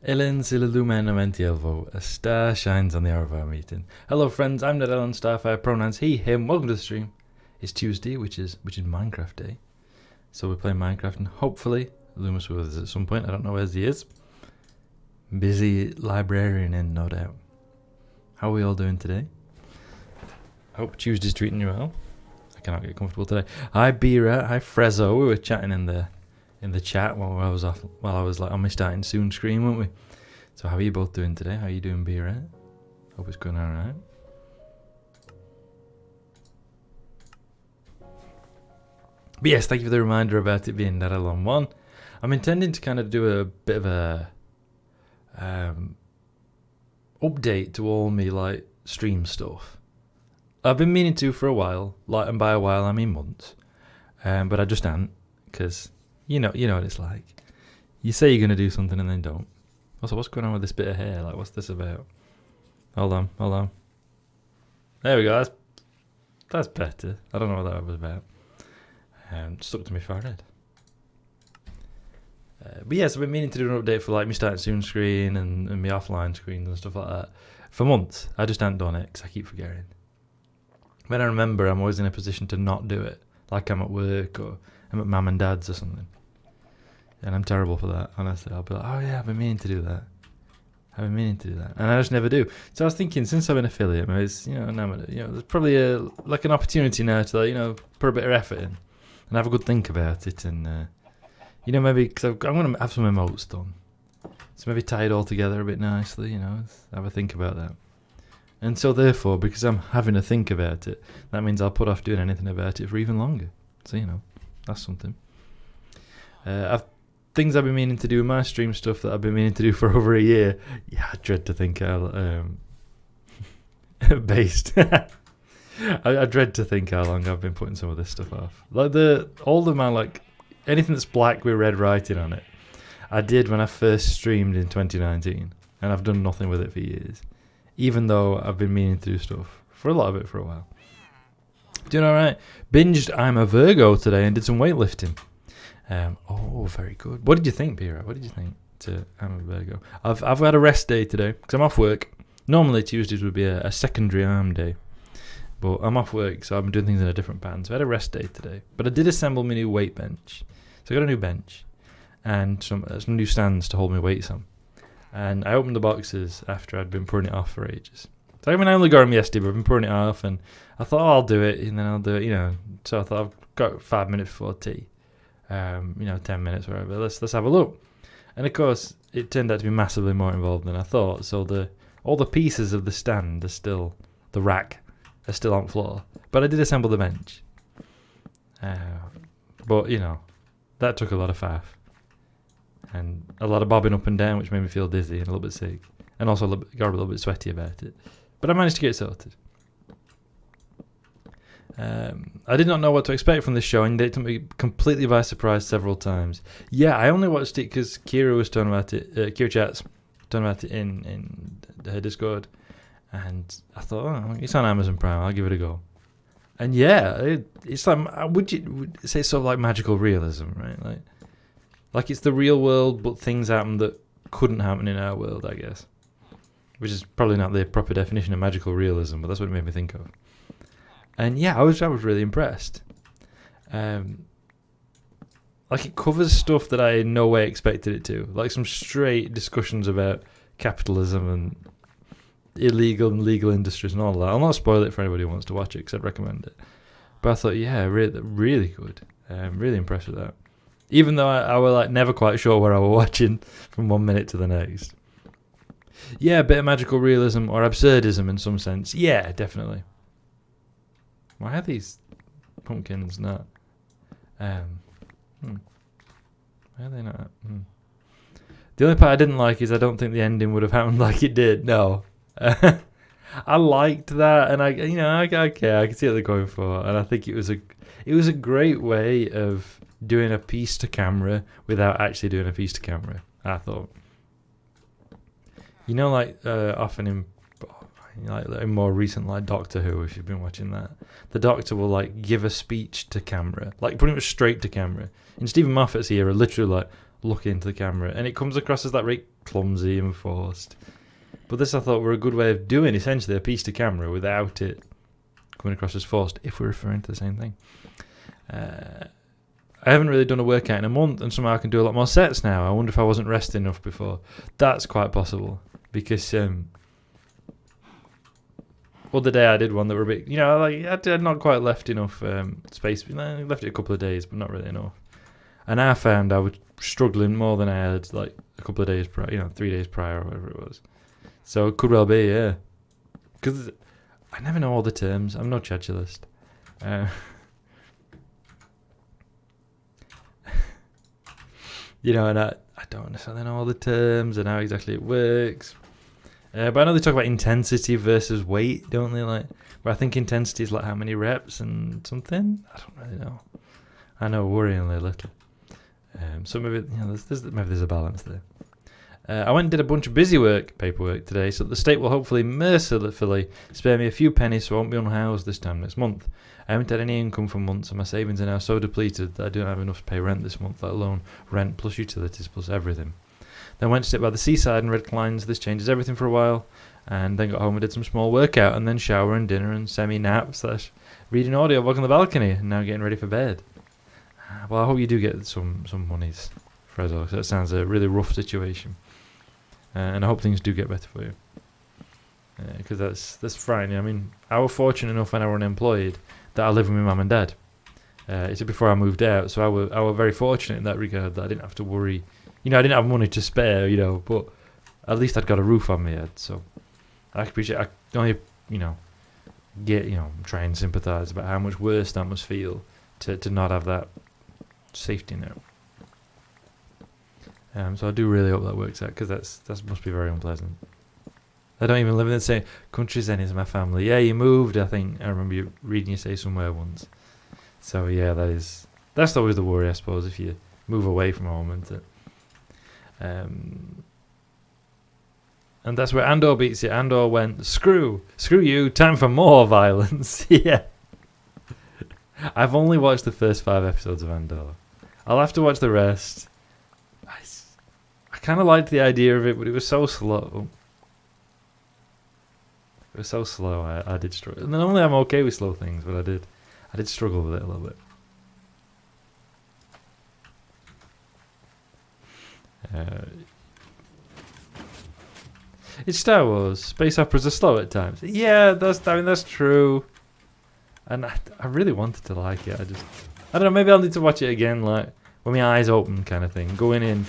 Ellen Silalumena Elvo, a star shines on the hour of our meeting. Hello friends, I'm Narelon, Starfire, pronouns he, him, welcome to the stream. It's Tuesday, which is Minecraft Day. So we're playing Minecraft and hopefully Loomis will with us at some point, I don't know where he is. Busy librarian in, no doubt. How are we all doing today? Hope Tuesday's treating you well. I cannot get comfortable today. Hi Bira, hi Frezzo, we were chatting in the chat while I was like on my starting soon screen, weren't we? So how are you both doing today? How are you doing, Bira? Hope it's going alright. But yes, thank you for the reminder about it being Narelon 1. I'm intending to kind of do a bit of a update to all me like stream stuff. I've been meaning to for a while, and by a while I mean months. But I just ain't, because you know what it's like. You say you're gonna do something and then don't. Also, what's going on with this bit of hair? Like, what's this about? Hold on. There we go. That's better. I don't know what that was about. Stuck to my forehead. But yes, I've been meaning to do an update for like my starting soon screen and my offline screens and stuff like that for months. I just haven't done it because I keep forgetting. When I remember, I'm always in a position to not do it, like I'm at work or I'm at mum and dad's or something. And I'm terrible for that, honestly. I'll be like, oh yeah, I've been meaning to do that. And I just never do. So I was thinking, since I'm an affiliate, maybe it's, there's probably an opportunity now to, put a bit of effort in and have a good think about it. And, maybe, because I'm going to have some emotes done. So maybe tie it all together a bit nicely, have a think about that. And so therefore, because I'm having to think about it, that means I'll put off doing anything about it for even longer. So, that's something. Things I've been meaning to do, my stream stuff that I've been meaning to do for over a year. Yeah, I dread to think how based. I dread to think how long I've been putting some of this stuff off. Like anything that's black with red writing on it, I did when I first streamed in 2019, and I've done nothing with it for years. Even though I've been meaning to do stuff for a lot of it for a while. Doing alright. Binged I'm a Virgo today and did some weightlifting. Very good. What did you think, Pira? What did you think to I'm a Virgo? I've had a rest day today because I'm off work. Normally Tuesdays would be a secondary arm day. But I'm off work, so I've been doing things in a different pattern. So I had a rest day today. But I did assemble my new weight bench. So I got a new bench and some new stands to hold my weights on. And I opened the boxes after I'd been putting it off for ages. So I only got them yesterday, but I've been putting it off, and I thought, I'll do it, and then I'll do it, So I thought, I've got 5 minutes before tea, 10 minutes, whatever. Let's have a look. And of course, it turned out to be massively more involved than I thought. So all the pieces of the stand are still, the rack, are still on floor. But I did assemble the bench. But that took a lot of faff. And a lot of bobbing up and down, which made me feel dizzy and a little bit sick. And also got a little bit sweaty about it. But I managed to get it sorted. I did not know what to expect from this show, and it took me completely by surprise several times. Yeah, I only watched it because Kira was talking about it, Kira Chats, talking about it in her Discord. And I thought, it's on Amazon Prime, I'll give it a go. And yeah, it's like, would say sort of like magical realism, right? Like it's the real world, but things happen that couldn't happen in our world, I guess. Which is probably not the proper definition of magical realism, but that's what it made me think of. And yeah, I was really impressed. It covers stuff that I in no way expected it to. Like some straight discussions about capitalism and illegal and legal industries and all that. I'll not spoil it for anybody who wants to watch it, because I'd recommend it. But I thought, yeah, really good. Really impressed with that. Even though I was never quite sure where I was watching from 1 minute to the next. Yeah, a bit of magical realism or absurdism in some sense. Yeah, definitely. Why are these pumpkins not? Why are they not? The only part I didn't like is I don't think the ending would have happened like it did. No. I liked that, and I can see what they're going for, and I think it was a great way of doing a piece to camera without actually doing a piece to camera, I thought. Often in more recent Doctor Who, if you've been watching that, the Doctor will give a speech to camera, pretty much straight to camera. In Stephen Moffat's era, literally look into the camera, and it comes across as that very clumsy and forced. But this I thought were a good way of doing essentially a piece to camera without it coming across as forced, if we're referring to the same thing. I haven't really done a workout in a month, and somehow I can do a lot more sets now. I wonder if I wasn't resting enough before. That's quite possible, because other day I did one that were a bit, like I had not quite left enough space. I left it a couple of days, but not really enough. And I found I was struggling more than I had like a couple of days prior, 3 days prior or whatever it was. So it could well be, yeah. Because I never know all the terms. I'm no chadulist. And I don't necessarily know all the terms and how exactly it works. But I know they talk about intensity versus weight, don't they? But I think intensity is like how many reps and something. I don't really know. I know worryingly little. So maybe maybe there's a balance there. I went and did a bunch of busy paperwork today, so the state will hopefully mercifully spare me a few pennies so I won't be unhoused this time next month. I haven't had any income for months, and my savings are now so depleted that I don't have enough to pay rent this month, let alone rent plus utilities plus everything. Then went to sit by the seaside and read Klein's This Changes Everything for a while, and then got home and did some small workout, and then shower and dinner and semi-nap / reading audiobook on the balcony, and now getting ready for bed. Well, I hope you do get some monies, Frezzo, because that sounds a really rough situation. And I hope things do get better for you. Because that's frightening. I mean, I was fortunate enough when I was unemployed that I lived with my mum and dad. It's before I moved out, so I was very fortunate in that regard that I didn't have to worry. I didn't have money to spare, but at least I'd got a roof on my head. So I appreciate. I only, try and sympathise about how much worse that must feel to not have that safety net. So I do really hope that works out, because that must be very unpleasant. I don't even live in the same country as any of my family. Yeah, you moved, I think. I remember you reading you say somewhere once. So yeah, that's always the worry, I suppose, if you move away from home, isn't it? And that's where Andor beats it. Andor went, screw you, time for more violence. Yeah. I've only watched the first 5 episodes of Andor. I'll have to watch the rest. I kind of liked the idea of it, but it was so slow. I did struggle. And normally I'm okay with slow things, but I did struggle with it a little bit. It's Star Wars. Space operas are slow at times. Yeah, that's true. And I really wanted to like it. I don't know, maybe I'll need to watch it again, like with my eyes open kind of thing. Going in.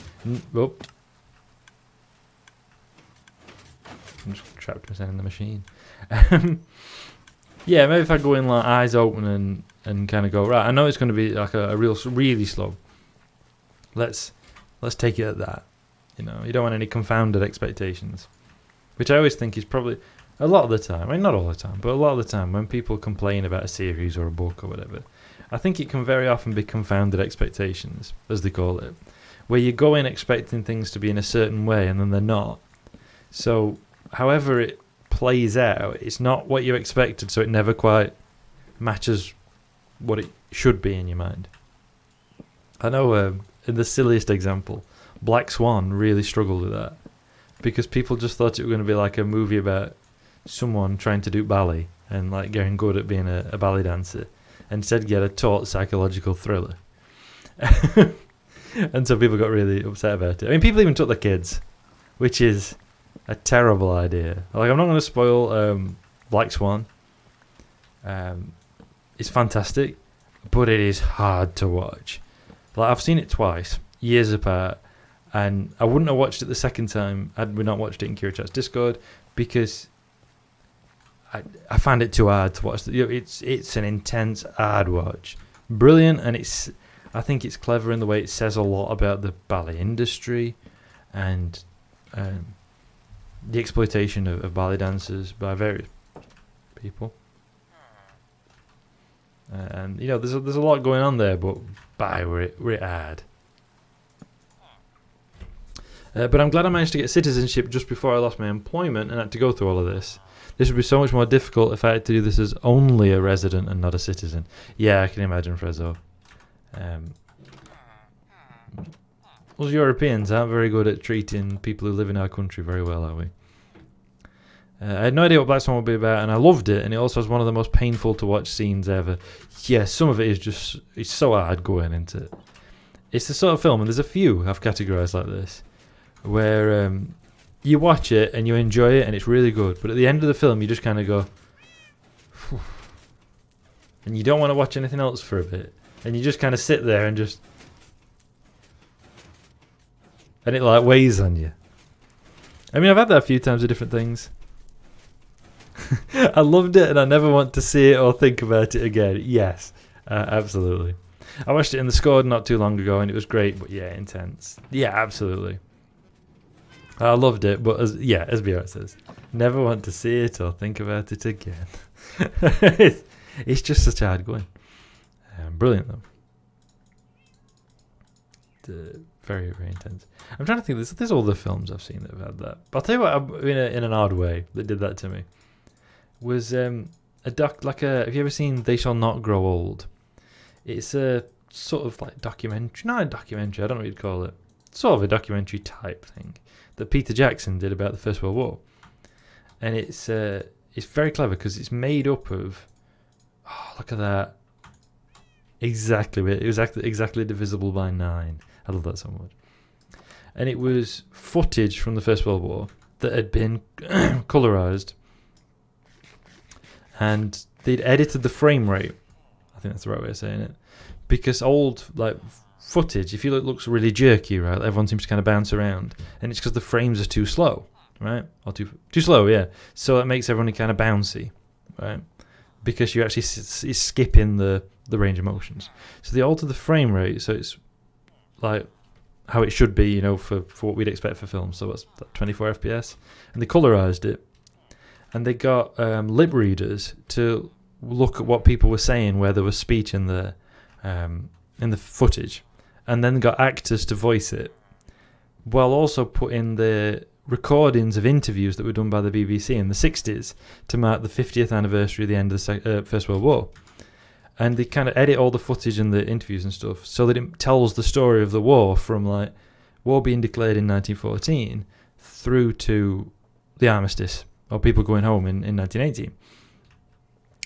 Oh. I'm just trapped myself in the machine. Yeah, maybe if I go in like eyes open and kind of go, right, I know it's going to be like a really slow. Let's take it at that. You don't want any confounded expectations. Which I always think is probably a lot of the time, I mean not all the time, but a lot of the time when people complain about a series or a book or whatever, I think it can very often be confounded expectations, as they call it, where you go in expecting things to be in a certain way and then they're not. So however it plays out, it's not what you expected, so it never quite matches what it should be in your mind. I know in the silliest example, Black Swan really struggled with that, because people just thought it was going to be like a movie about someone trying to do ballet and like getting good at being a ballet dancer, and instead get a taut psychological thriller. And so people got really upset about it. I mean, people even took their kids, which is a terrible idea. Like, I'm not going to spoil Black Swan. It's fantastic, but it is hard to watch. Like, I've seen it twice, years apart, and I wouldn't have watched it the second time had we not watched it in Kira Chat's Discord, because I find it too hard to watch. It's an intense, hard watch. Brilliant, and I think it's clever in the way it says a lot about the ballet industry and the exploitation of ballet dancers by various people. And there's a lot going on there, but we're it hard. But I'm glad I managed to get citizenship just before I lost my employment and had to go through all of this. This would be so much more difficult if I had to do this as only a resident and not a citizen. Yeah, I can imagine, Frezzo. us Europeans aren't very good at treating people who live in our country very well, are we? I had no idea what Black Swan would be about, and I loved it, and it also has one of the most painful to watch scenes ever. Yeah, some of it is just, it's so hard going into it. It's the sort of film, and there's a few I've categorised like this, where you watch it and you enjoy it and it's really good, but at the end of the film you just kind of go, phew, and you don't want to watch anything else for a bit, and you just kind of sit there and just, and it like weighs on you. I mean, I've had that a few times with different things. I loved it and I never want to see it or think about it again. Yes, absolutely. I watched it in the Score not too long ago and it was great, but yeah, intense. Yeah, absolutely. I loved it, but as Björn says, never want to see it or think about it again. It's just such hard going. Brilliant though. Very, very intense. I'm trying to think. There's all the films I've seen that have had that. But I'll tell you what, in an odd way that did that to me was a doc like a. Have you ever seen They Shall Not Grow Old? It's a sort of like documentary, not a documentary. I don't know what you'd call it. Sort of a documentary type thing that Peter Jackson did about the First World War, and it's very clever because it's made up of. Oh, look at that! Exactly, it was exactly divisible by 9. I love that so much. And it was footage from the First World War that had been colorized, and they'd edited the frame rate. I think that's the right way of saying it, because old like footage, if you look, looks really jerky, right? Everyone seems to kind of bounce around, and it's because the frames are too slow, right? Or too slow, yeah. So it makes everyone kind of bouncy, right? Because you actually skipping the range of motions. So they altered the frame rate, so it's like how it should be, you know, for what we'd expect for films. So what's that, 24 FPS? And they colorized it, and they got lip readers to look at what people were saying where there was speech in the footage, and then got actors to voice it, while also putting the recordings of interviews that were done by the BBC in the 60s to mark the 50th anniversary of the end of the First World War. And they kind of edit all the footage and the interviews and stuff so that it tells the story of the war from like war being declared in 1914 through to the armistice or people going home in 1918.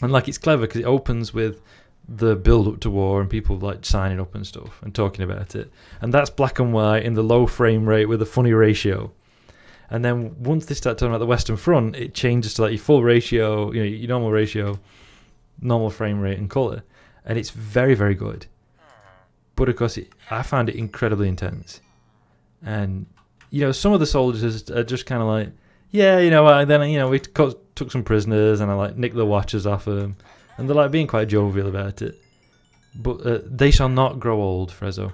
And like it's clever because it opens with the build up to war and people like signing up and stuff and talking about it. And that's black and white in the low frame rate with a funny ratio. And then once they start talking about the Western Front, it changes to like your full ratio, you know, your normal ratio, normal frame rate and colour. And it's very, very good. But of course, I found it incredibly intense. And, you know, some of the soldiers are just kind of like, yeah, you know, then, you know, we took some prisoners and I like nicked the watches off them. And they're like being quite jovial about it. But they shall not grow old, Frezzo.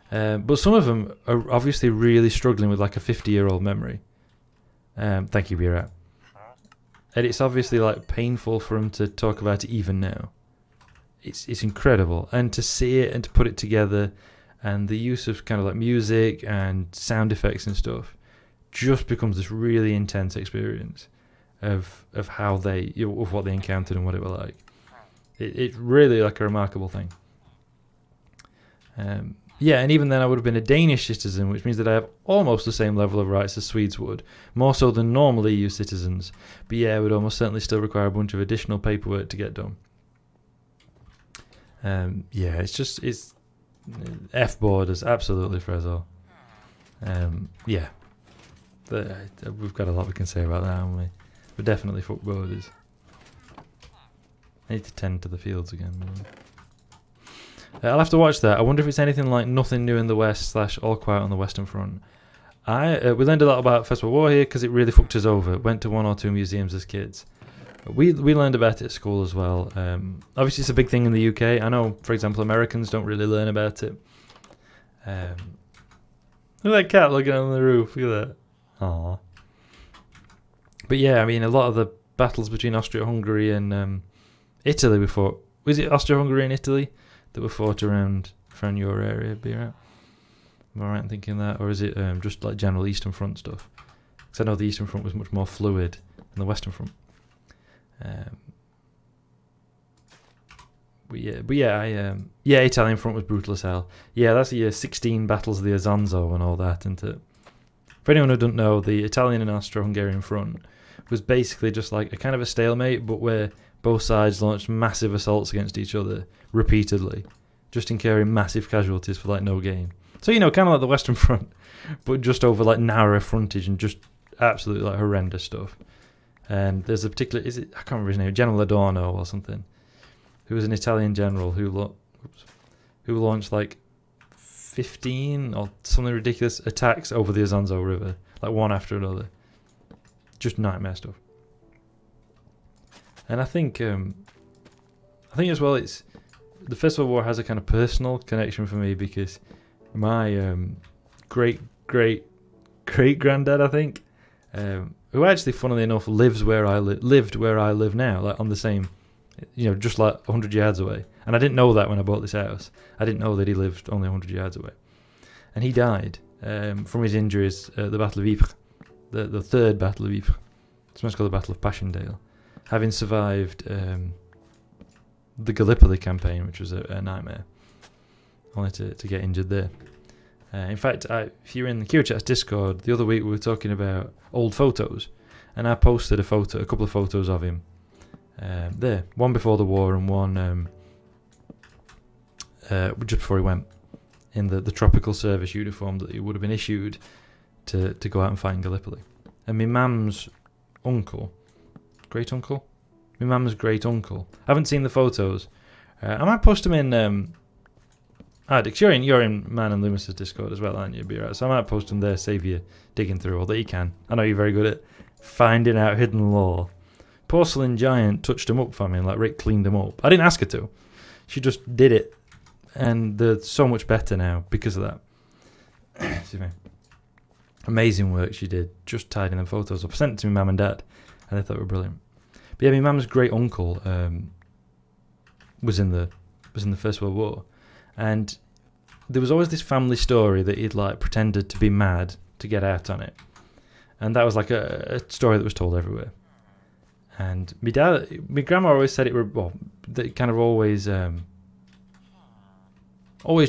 But some of them are obviously really struggling with like a 50-year-old memory. Thank you, Birat. And it's obviously like painful for them to talk about it even now. It's incredible. And to see it and to put it together and the use of kind of like music and sound effects and stuff just becomes this really intense experience of how they, you know, of what they encountered and what it was like. It's really like a remarkable thing. Yeah, and even then I would have been a Danish citizen, which means that I have almost the same level of rights as Swedes would, more so than normal EU citizens. But yeah, it would almost certainly still require a bunch of additional paperwork to get done. Yeah, it's F borders, absolutely, Frezzo. Yeah, we've got a lot we can say about that, haven't we? We're definitely fuck borders. I need to tend to the fields again. I'll have to watch that. I wonder if it's anything like Nothing New in the West / All Quiet on the Western Front. We learned a lot about First World War here because it really fucked us over. Went to 1 or 2 museums as kids. We learned about it at school as well. Obviously, it's a big thing in the UK. I know, for example, Americans don't really learn about it. Look at that cat looking on the roof. Look at that. Aww. But yeah, I mean, a lot of the battles between Austria-Hungary and Italy were fought. Was it Austria-Hungary and Italy that were fought around your area? Be right? Am I right in thinking that? Or is it just like general Eastern Front stuff? Because I know the Eastern Front was much more fluid than the Western Front. Italian front was brutal as hell. Yeah, that's the 16 battles of the Isonzo and all that, isn't it? For anyone who doesn't know, the Italian and Austro-Hungarian front was basically just like a kind of a stalemate, but where both sides launched massive assaults against each other repeatedly, just incurring massive casualties for like no gain. So, you know, kind of like the Western Front, but just over like narrow frontage and just absolutely like horrendous stuff. And there's a particular, I can't remember his name, General Adorno or something, who was an Italian general who launched like 15 or something ridiculous attacks over the Isonzo River, like one after another. Just nightmare stuff. And I think as well, it's the First World War has a kind of personal connection for me because my great granddad, I think, who actually, funnily enough, lived where I live now, like on the same, you know, just like 100 yards away. And I didn't know that when I bought this house. I didn't know that he lived only 100 yards away. And he died from his injuries at the Battle of Ypres, the third Battle of Ypres. It's called the Battle of Passchendaele, having survived the Gallipoli campaign, which was a nightmare, only to get injured there. In fact, if you're in the QChat's Discord, the other week we were talking about old photos, and I posted a couple of photos of him there, one before the war and one just before he went, in the tropical service uniform that he would have been issued to go out and fight in Gallipoli. And my mum's great uncle, I haven't seen the photos. I might post them in Dix, you're in Man and Loomis's Discord as well, aren't you? Be right. So I might post them there, save you digging through all that you can. I know you're very good at finding out hidden lore. Porcelain Giant touched them up for me, and like Rick cleaned them up. I didn't ask her to. She just did it, and they're so much better now because of that. Excuse me. Amazing work she did, just tidying them photos up. I sent it to my mum and dad, and they thought they were brilliant. But yeah, my mum's great uncle was in the First World War. And there was always this family story that he'd like pretended to be mad to get out on it. And that was like a story that was told everywhere. And my grandma always said that it kind of always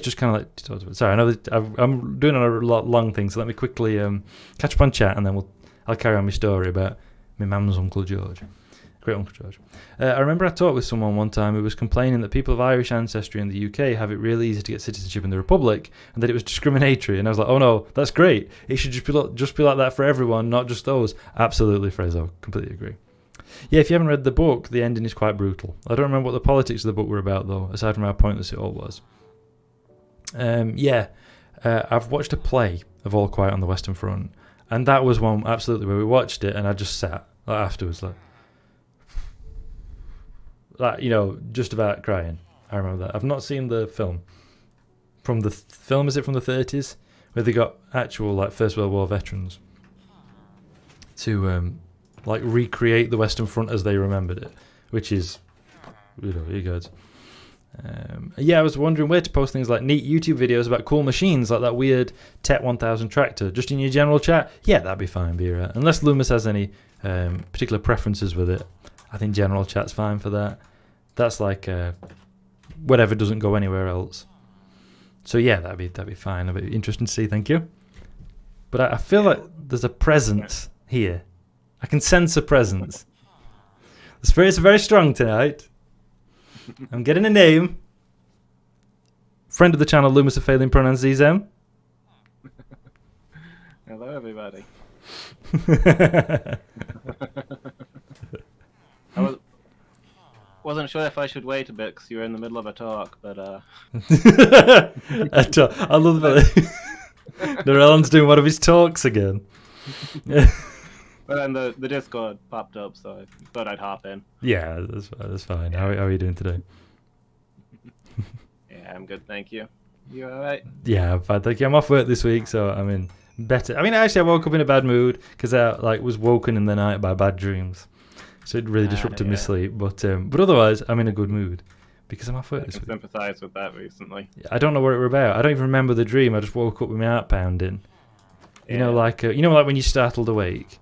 just kind of like, sorry, I know that I'm doing a long thing, so let me quickly catch up on chat and then I'll carry on my story about my mum's Uncle George. Great Uncle George. I remember I talked with someone one time who was complaining that people of Irish ancestry in the UK have it really easy to get citizenship in the Republic and that it was discriminatory. And I was like, oh no, that's great. It should just be like that for everyone, not just those. Absolutely, Frezzo. Completely agree. Yeah, if you haven't read the book, the ending is quite brutal. I don't remember what the politics of the book were about, though, aside from how pointless it all was. I've watched a play of All Quiet on the Western Front, and that was one absolutely where we watched it, and I just sat afterwards, you know, just about crying. I remember that. I've not seen the film. Is it from the 30s? Where they got actual, like, First World War veterans to, recreate the Western Front as they remembered it, which is, you know, you guys. I was wondering where to post things like neat YouTube videos about cool machines, like that weird TET 1000 tractor, just in your general chat. Yeah, that'd be fine, Vera. Unless Loomis has any particular preferences with it, I think general chat's fine for that. That's like whatever doesn't go anywhere else. So yeah, that'd be fine. That'd be interesting to see. Thank you. But I feel like there's a presence here. I can sense a presence. The spirits are very strong tonight. I'm getting a name. Friend of the channel, Loomis of Failing Pronouns Zem. Hello, everybody. I wasn't sure if I should wait a bit because you were in the middle of a talk, but I love that. Narelon's doing one of his talks again. But then the Discord popped up, so I thought I'd hop in. Yeah, that's fine. How are you doing today? Yeah, I'm good, thank you. You alright? Yeah, I'm fine, thank you. I'm off work this week, so I'm in better. I mean, actually, I woke up in a bad mood because I was woken in the night by bad dreams, so it really disrupted my sleep. But otherwise, I'm in a good mood because I'm off work this week. I can sympathise with that recently. I don't know what it were about. I don't even remember the dream. I just woke up with my heart pounding. Yeah. You know, like when you're startled awake.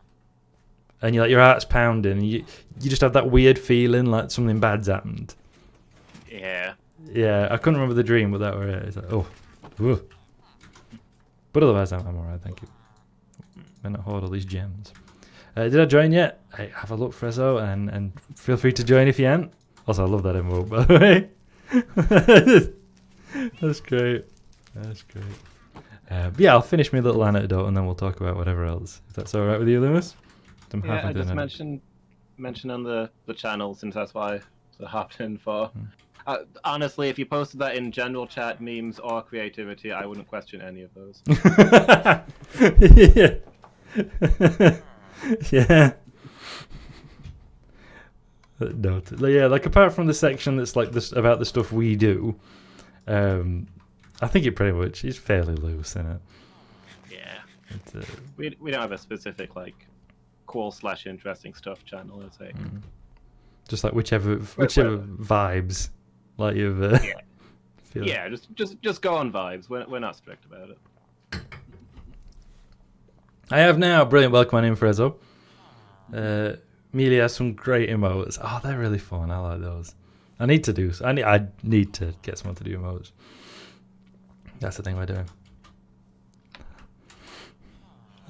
And your heart's pounding, and you just have that weird feeling like something bad's happened. Yeah. Yeah, I couldn't remember the dream, but that were it. It's like, oh, whoa. But otherwise, I'm alright, thank you. I'm not hoard all these gems. Did I join yet? Hey, have a look, Frezzo, and feel free to join if you ain't. Also, I love that emote, by the way. That's great. That's great. But yeah, I'll finish my little anecdote and then we'll talk about whatever else. If that's alright with you, Lewis? I'm Yeah, halfway I through just an mention on the channel since that's why I hopped in for. Hmm. Honestly, if you posted that in general chat, memes, or creativity, I wouldn't question any of those. yeah. Yeah. No, yeah, like apart from the section that's like this about the stuff we do, I think it pretty much is fairly loose in it. Yeah. We don't have a specific like cool/interesting stuff channel, I'd say. Just like whichever vibes like you've yeah. feel. Yeah, just go on vibes. We're not strict about it. I have now. Brilliant. Welcome on in, Frezzo. Mealy has some great emotes. Oh, they're really fun. I like those. I need to do. I need to get someone to do emotes. That's the thing we're doing.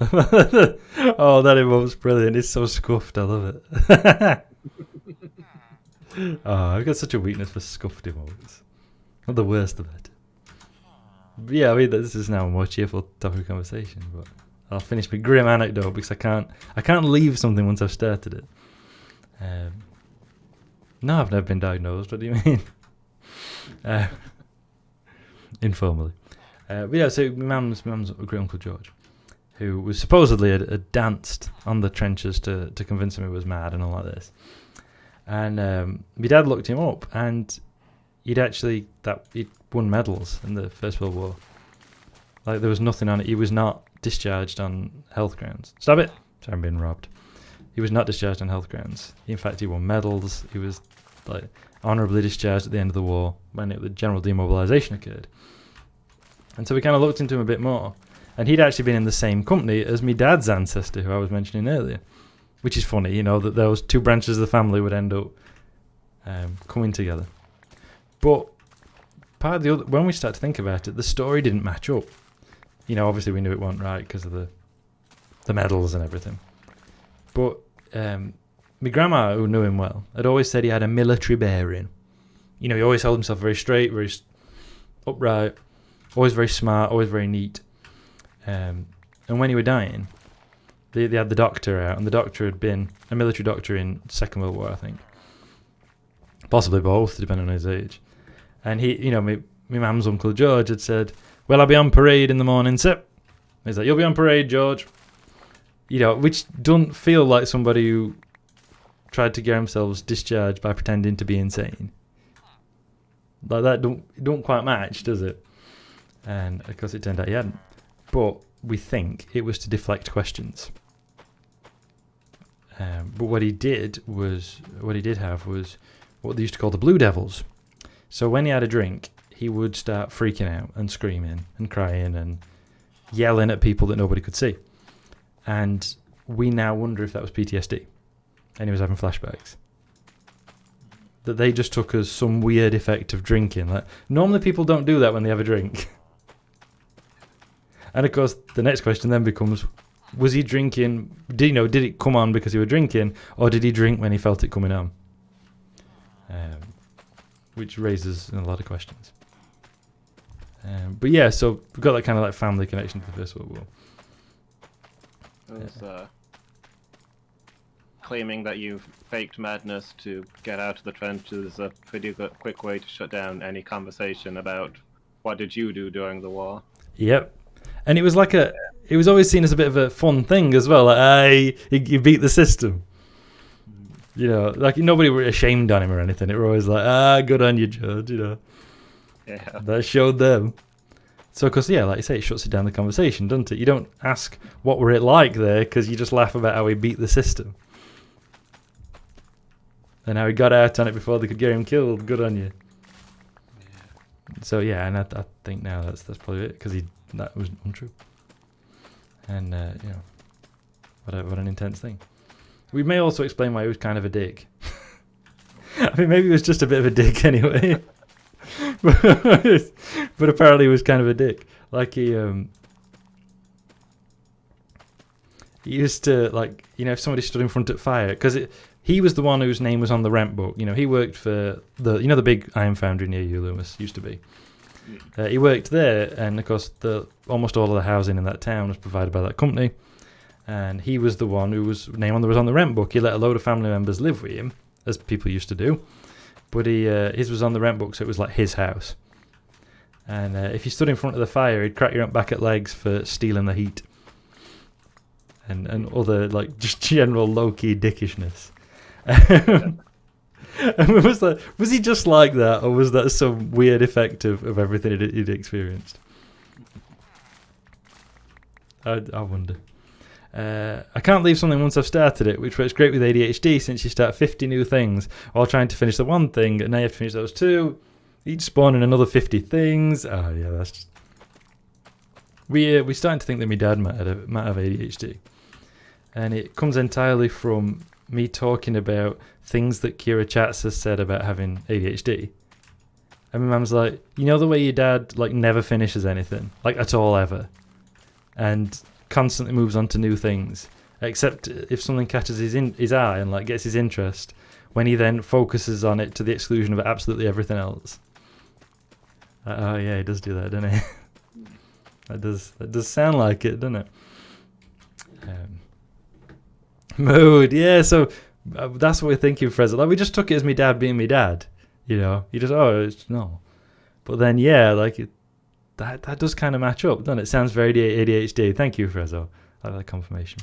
Oh, that emote's brilliant. It's so scuffed. I love it. Oh, I've got such a weakness for scuffed emotes. Not the worst of it. But yeah, I mean, this is now a more cheerful topic of conversation, but I'll finish my grim anecdote because I can't leave something once I've started it. No, I've never been diagnosed. What do you mean? Informally. But yeah, so my mum's great uncle George, who was supposedly had danced on the trenches to convince him he was mad and all like this. And my dad looked him up, and he'd won medals in the First World War. Like there was nothing on it. He was not discharged on health grounds. Stop it! Sorry, I'm being robbed. He was not discharged on health grounds. In fact, he won medals. He was like honourably discharged at the end of the war when the general demobilisation occurred. And so we kind of looked into him a bit more, and he'd actually been in the same company as my dad's ancestor, who I was mentioning earlier. Which is funny, you know, that those two branches of the family would end up coming together. But part of the other, when we start to think about it, the story didn't match up. You know, obviously we knew it wasn't right because of the medals and everything. But my grandma, who knew him well, had always said he had a military bearing. You know, he always held himself very straight, very upright, always very smart, always very neat. And when he was dying, they had the doctor out, and the doctor had been a military doctor in Second World War, I think. Possibly both, depending on his age. And he, you know, my mum's Uncle George had said, well, I'll be on parade in the morning, sip. He's like, you'll be on parade, George. You know, which don't feel like somebody who tried to get themselves discharged by pretending to be insane. Like that don't quite match, does it? And of course it turned out he hadn't. But we think it was to deflect questions. But what he did have was what they used to call the Blue Devils. So when he had a drink, he would start freaking out and screaming and crying and yelling at people that nobody could see. And we now wonder if that was PTSD. And he was having flashbacks. That they just took as some weird effect of drinking. Like, normally people don't do that when they have a drink. And of course, the next question then becomes, was he drinking, did it come on because he was drinking, or did he drink when he felt it coming on? Which raises a lot of questions. But yeah, so we've got that kind of like family connection to the First World War. It was, claiming that you faked madness to get out of the trenches is a pretty quick way to shut down any conversation about what did you do during the war. Yep. And it was like it was always seen as a bit of a fun thing as well. Like, he beat the system. You know, like nobody were ashamed on him or anything. It were always like, good on you, George, you know. Yeah. That showed them. So, because, yeah, like you say, it shuts it down the conversation, doesn't it? You don't ask what were it like there because you just laugh about how he beat the system. And how he got out on it before they could get him killed. Good on you. Yeah. So, yeah, and I think now that's probably it because that was untrue. And, you know, what an intense thing. We may also explain why he was kind of a dick. I mean, maybe he was just a bit of a dick anyway. but apparently he was kind of a dick. Like he used to, like, you know, if somebody stood in front of fire, because he was the one whose name was on the rent book. You know, he worked for the big iron foundry near you, Lewis, used to be. He worked there, and of course, almost all of the housing in that town was provided by that company. And he was the one whose name was on the rent book. He let a load of family members live with him, as people used to do. But his was on the rent book, so it was like his house. And if you stood in front of the fire, he'd crack your back at legs for stealing the heat. And other, like, just general low-key dickishness. And was he just like that, or was that some weird effect of everything he'd experienced? I wonder. I can't leave something once I've started it, which works great with ADHD since you start 50 new things while trying to finish the one thing, and now you have to finish those two, each spawning another 50 things. Oh yeah, that's just... We're starting to think that my dad might have ADHD. And it comes entirely from me talking about things that Kira Chats has said about having ADHD. And my mum's like, you know the way your dad, like, never finishes anything, like, at all ever, and constantly moves on to new things, except if something catches his eye and, like, gets his interest, when he then focuses on it to the exclusion of absolutely everything else. Oh yeah, he does do that, doesn't he? That does sound like it, doesn't it? Mood, yeah. So that's what we're thinking, Frezza. Like, we just took it as me dad being me dad. You know, you just it's no. But then yeah, like that does kind of match up, doesn't it? Sounds very ADHD. Thank you, Frezzo. I like that confirmation.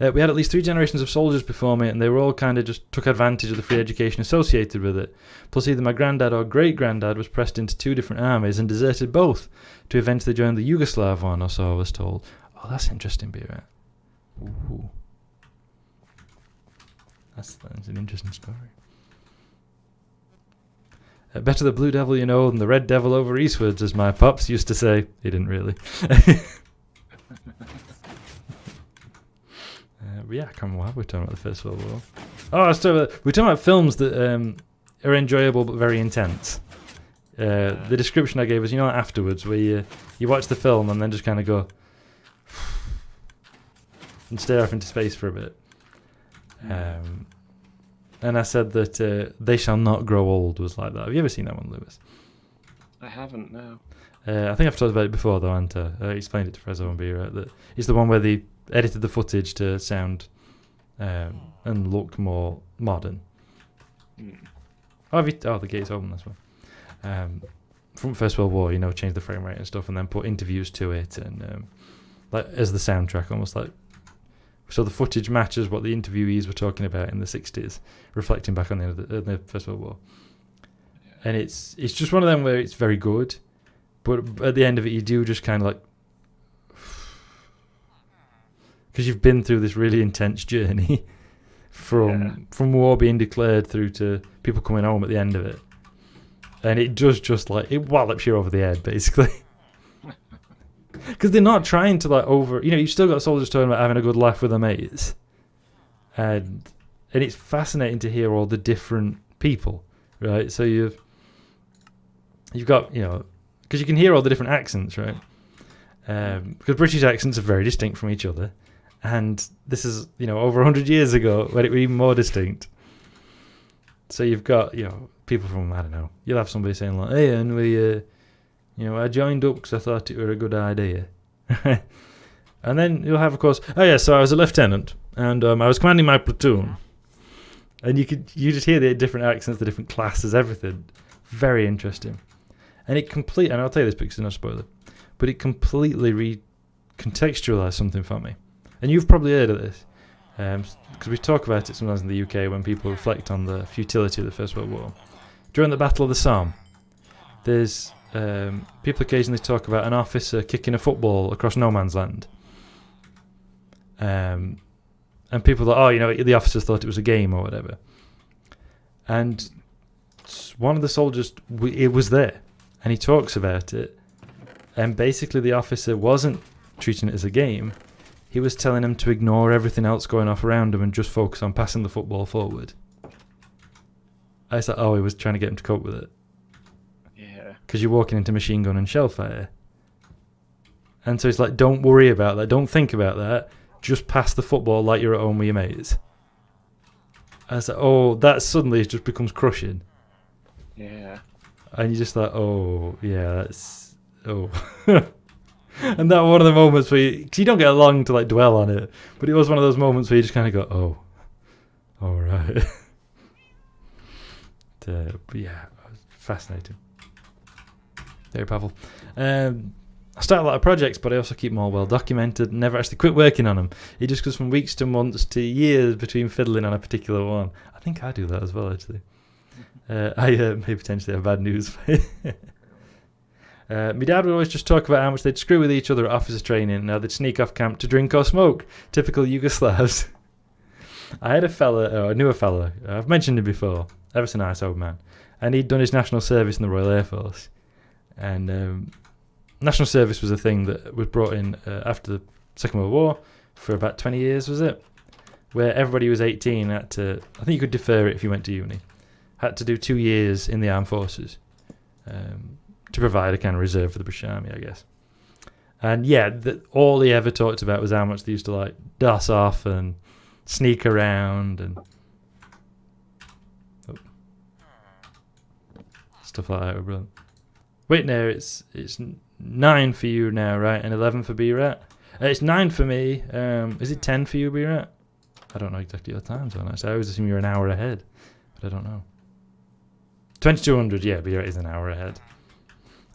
We had at least 3 generations of soldiers before me, and they were all kind of just took advantage of the free education associated with it. Plus, either my granddad or great-granddad was pressed into 2 different armies and deserted both to eventually join the Yugoslav one, or so I was told. Oh, that's interesting, B-Rat. Ooh. That's an interesting story. Better the blue devil you know than the red devil over eastwards, as my pops used to say. He didn't really. Yeah, I can't remember what we're talking about the First World War. Oh, we're talking about films that are enjoyable but very intense. The description I gave was, you know, afterwards, where you watch the film and then just kind of go and stare off into space for a bit. And I said that They Shall Not Grow Old was like that. Have you ever seen that one, Lewis? I haven't, no. I think I've talked about it before, though, haven't I? I explained it to Frezzo and Bira. That it's the one where they edited the footage to sound and look more modern. Oh, the gate's open, that's one. From First World War, you know, change the frame rate and stuff, and then put interviews to it, and like as the soundtrack, almost like. So the footage matches what the interviewees were talking about in the 60s, reflecting back on the First World War. Yeah. And it's just one of them where it's very good, but at the end of it, you do just kind of like, because you've been through this really intense journey from war being declared through to people coming home at the end of it, and it does just like it wallops you over the head basically. Because they're not trying to like you've still got soldiers talking about having a good laugh with their mates, and it's fascinating to hear all the different people, right? So you've got, you know, because you can hear all the different accents, right? Because British accents are very distinct from each other, and this is, you know, over 100 years ago when it was even more distinct. So you've got, you know, people from, I don't know, you'll have somebody saying like, hey, and we I joined up because I thought it were a good idea. And then you'll have, of course, oh yeah, so I was a lieutenant, and I was commanding my platoon. And you just hear the different accents, the different classes, everything. Very interesting. And and I'll tell you this because it's no spoiler, but it completely recontextualised something for me. And you've probably heard of this, because we talk about it sometimes in the UK when people reflect on the futility of the First World War. During the Battle of the Somme, there's people occasionally talk about an officer kicking a football across no man's land. And people thought, oh, you know, the officers thought it was a game or whatever. And one of the soldiers, it was there, and he talks about it. And basically the officer wasn't treating it as a game. He was telling him to ignore everything else going off around him and just focus on passing the football forward. I thought, oh, he was trying to get him to cope with it. because you're walking into machine gun and shell fire. And so it's like, don't worry about that. Don't think about that. Just pass the football like you're at home with your mates. I was like, oh, that suddenly just becomes crushing. Yeah. And you're just like, oh, yeah, that's... Oh. And that one of the moments where you... Cause you don't get long to, like, dwell on it. But it was one of those moments where you just kind of go, oh. All right. But yeah, fascinating. Very powerful. I start a lot of projects, but I also keep them all well documented and never actually quit working on them. It just goes from weeks to months to years between fiddling on a particular one. I think I do that as well, actually. I may potentially have bad news for you. My dad would always just talk about how much they'd screw with each other at officer training and how they'd sneak off camp to drink or smoke. Typical Yugoslavs. I knew a fella, I've mentioned him before, ever so nice old man. And he'd done his national service in the Royal Air Force. And... National service was a thing that was brought in after the Second World War for about 20 years, was it? Where everybody was 18 had to... I think you could defer it if you went to uni. Had to do 2 years in the armed forces to provide a kind of reserve for the British Army, I guess. And yeah, all he ever talked about was how much they used to like doss off and sneak around and... stuff like that. Brilliant. Wait, no, it's 9 for you now, right? And 11 for B-Rat? It's 9 for me. Is it 10 for you, B-Rat? I don't know exactly your time zone. I always assume you're an hour ahead, but I don't know. 2200, yeah, B-Rat is an hour ahead.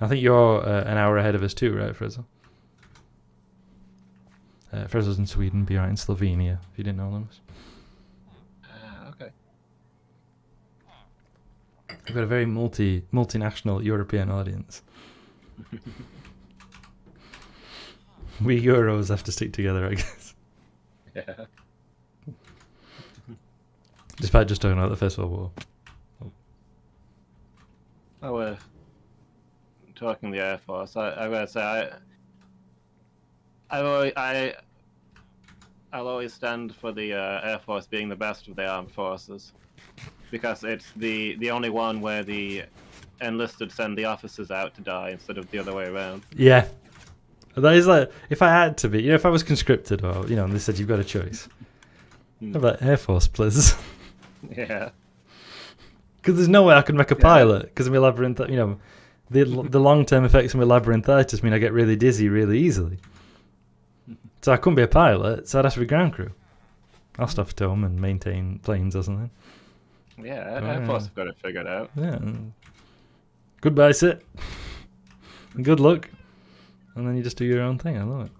I think you're an hour ahead of us too, right, Frizzle? Frizzle's in Sweden, B-Rat in Slovenia, if you didn't know them. Okay. We've got a very multinational European audience. We Euros have to stick together, I guess. Yeah. Despite just talking about the First World War. Oh, talking the Air Force, I gotta say, I'll always stand for the Air Force being the best of the armed forces, because it's the only one where the enlisted send the officers out to die instead of the other way around. Yeah. That is like, if I had to be, if I was conscripted or, and they said you've got a choice. I'd be like, Air Force, please. Yeah. Because there's no way I could make a pilot, because of my labyrinthitis, the long-term effects of my labyrinthitis mean I get really dizzy really easily. So I couldn't be a pilot, so I'd have to be ground crew. I'll stop at home and maintain planes or something. Yeah, Air Force have got it figured out. Yeah. Goodbye, sit. Good luck. And then you just do your own thing. I love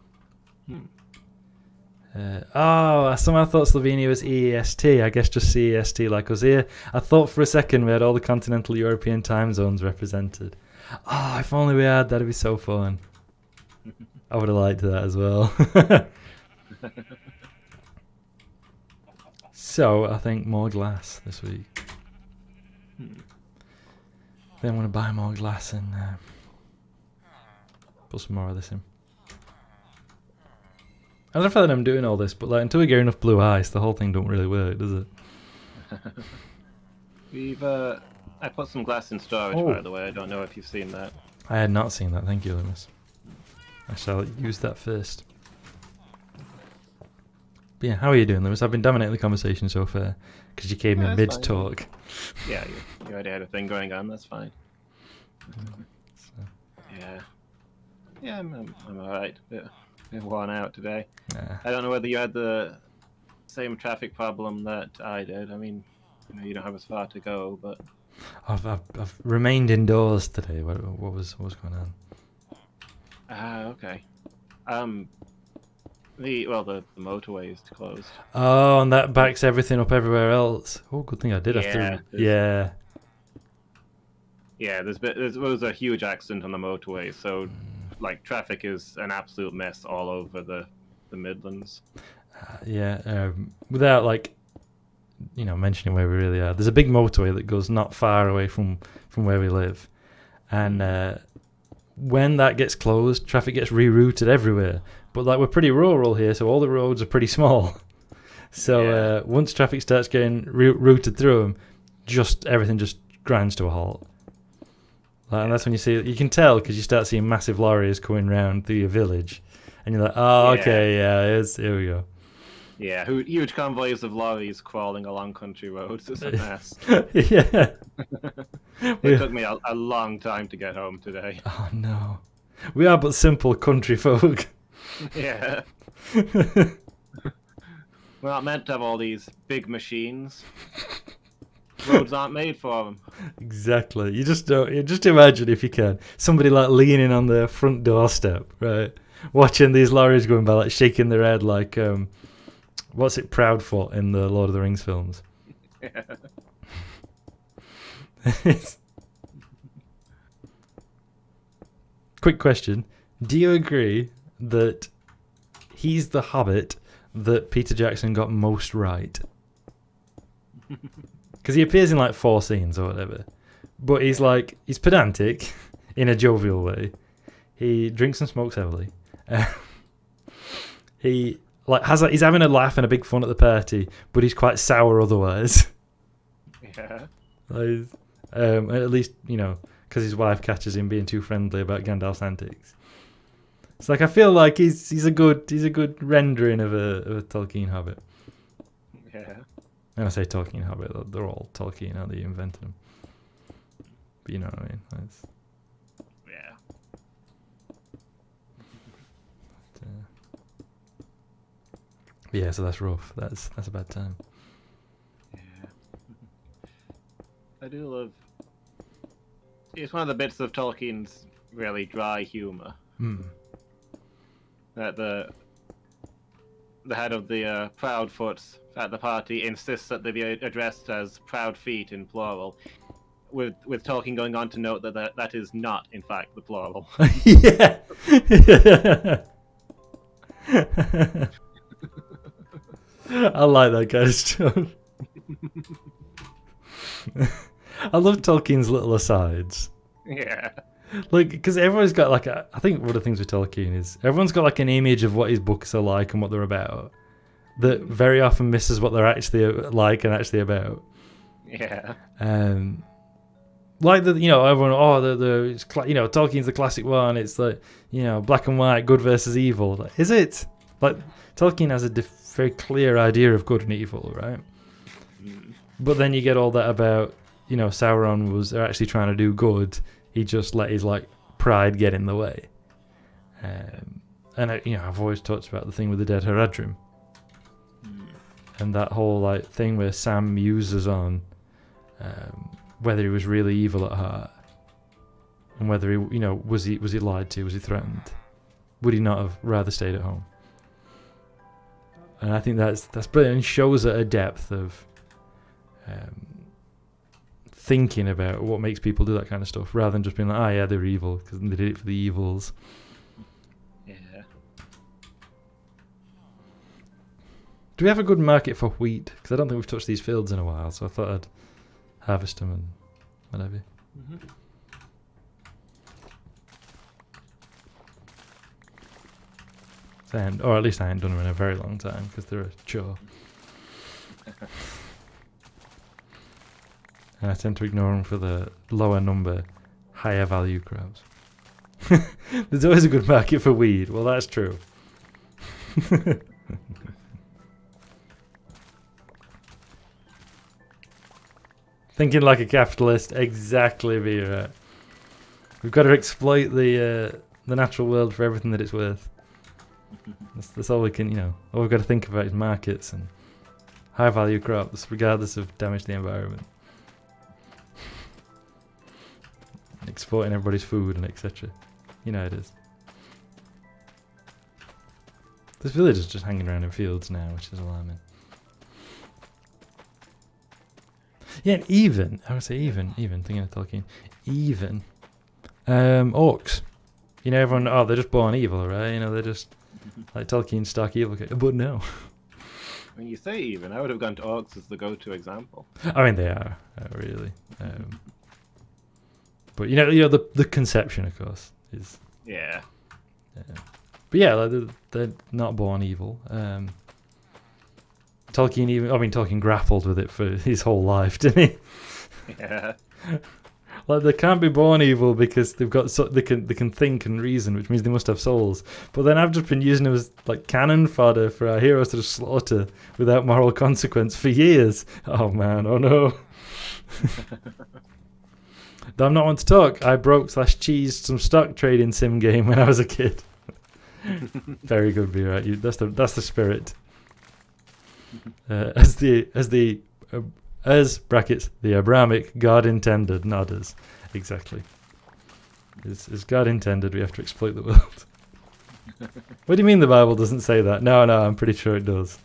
it. I somehow thought Slovenia was EEST. I guess just CEST like us here. I thought for a second we had all the continental European time zones represented. Oh, if only we had, that'd be so fun. I would have liked that as well. So, I think more glass this week. Then I'm going to buy more glass and put some more of this in. I don't know that I'm doing all this, but like until we get enough blue ice, the whole thing don't really work, does it? I put some glass in storage, by the way. I don't know if you've seen that. I had not seen that. Thank you, Loomis. I shall use that first. But yeah, how are you doing, Loomis? I've been dominating the conversation so far because you came in mid-talk. Yeah, you already had a thing going on. That's fine. Yeah, I'm alright. Bit worn out today. I don't know whether you had the same traffic problem that I did. I mean, you don't have as far to go, but I've remained indoors today. What was going on? Okay. The motorway is closed. Oh, and that backs everything up everywhere else. Oh, good thing I did have to. Yeah. Yeah, there was a huge accident on the motorway, so like traffic is an absolute mess all over the Midlands. Without like, mentioning where we really are, there's a big motorway that goes not far away from where we live, and when that gets closed, traffic gets rerouted everywhere. But like we're pretty rural here, so all the roads are pretty small. So once traffic starts getting routed through them, everything just grinds to a halt. And that's when you can tell because you start seeing massive lorries coming round through your village, and you're like, oh, okay, here we go. Yeah, huge convoys of lorries crawling along country roads. It's a mess. Yeah. It took me a long time to get home today. Oh no, we are but simple country folk. Yeah. We're not meant to have all these big machines. Roads aren't made for them. Exactly. You just don't. You just imagine if you can somebody like leaning on their front doorstep, right, watching these lorries going by, like shaking their head, like what's it, Proudfoot in the Lord of the Rings films. Yeah. Quick question: do you agree that he's the Hobbit that Peter Jackson got most right? Because he appears in like 4 scenes or whatever, but he's pedantic in a jovial way. He drinks and smokes heavily. He he's having a laugh and a big fun at the party, but he's quite sour otherwise. Yeah. At least because his wife catches him being too friendly about Gandalf's antics. It's like I feel like he's a good rendering of a Tolkien Hobbit. Yeah. When I say Tolkien Hobbit, they're all Tolkien, aren't they? You invented them. But you know what I mean. Yeah. Yeah, so that's rough. That's a bad time. Yeah. I do love. It's one of the bits of Tolkien's really dry humor. That the head of the Proudfoots at the party insists that they be addressed as Proud Feet in plural, with Tolkien going on to note that is not, in fact, the plural. Yeah. I like that kind of stuff. I love Tolkien's little asides. Yeah. Like, because everyone's got like I think one of the things with Tolkien is everyone's got like an image of what his books are like and what they're about that very often misses what they're actually like and actually about. Yeah. Like everyone, it's Tolkien's the classic one. It's like, black and white, good versus evil. Like, is it? Like, Tolkien has a very clear idea of good and evil, right? But then you get all that about, Sauron was actually trying to do good. He just let his pride get in the way. And I've always talked about the thing with the dead Haradrim, and that whole thing where Sam muses on whether he was really evil at heart, and whether he, was he lied to, was he threatened, would he not have rather stayed at home? And I think that's brilliant and shows a depth of thinking about what makes people do that kind of stuff, rather than just being like, oh yeah, they're evil because they did it for the evils. Yeah. Do we have a good market for wheat? Because I don't think we've touched these fields in a while, so I thought I'd harvest them and whatever. Or at least I ain't done them in a very long time because they're a chore. And I tend to ignore them for the lower number, higher value crops. There's always a good market for weed. Well, that's true. Thinking like a capitalist, exactly, Vera. We've got to exploit the natural world for everything that it's worth. That's all we can, all we've got to think about is markets and high value crops, regardless of damage to the environment. Exporting everybody's food and etc. You know it is. This village is just hanging around in fields now, which is alarming. Yeah, and even thinking of Tolkien, even orcs. Everyone, they're just born evil, right? They're just like Tolkien's stark evil. But no. When you say even, I would have gone to orcs as the go-to example. I mean, they are, really. But the conception, of course, is yeah. But yeah, they're not born evil. Tolkien grappled with it for his whole life, didn't he? Yeah. Like they can't be born evil because they've got they can think and reason, which means they must have souls. But then I've just been using them as like cannon fodder for our heroes to just slaughter without moral consequence for years. Oh man, oh no. I'm not one to talk. I broke/cheesed some stock trading sim game when I was a kid. Very good, be right. That's the spirit. As brackets the Abrahamic God intended, not as exactly. As God intended, we have to exploit the world. What do you mean the Bible doesn't say that? No, I'm pretty sure it does.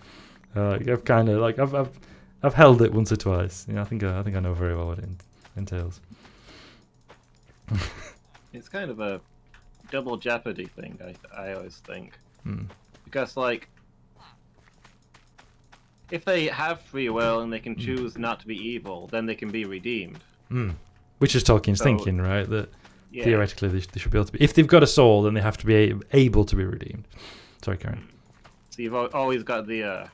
I've kind of like I've held it once or twice. I think I know very well what it entails. It's kind of a double jeopardy thing. I always think because like. If they have free will and they can choose not to be evil, then they can be redeemed. Which is Tolkien's thinking, right? That theoretically they should be able to be. If they've got a soul, then they have to be able to be redeemed. Sorry, Karen. So you've always got the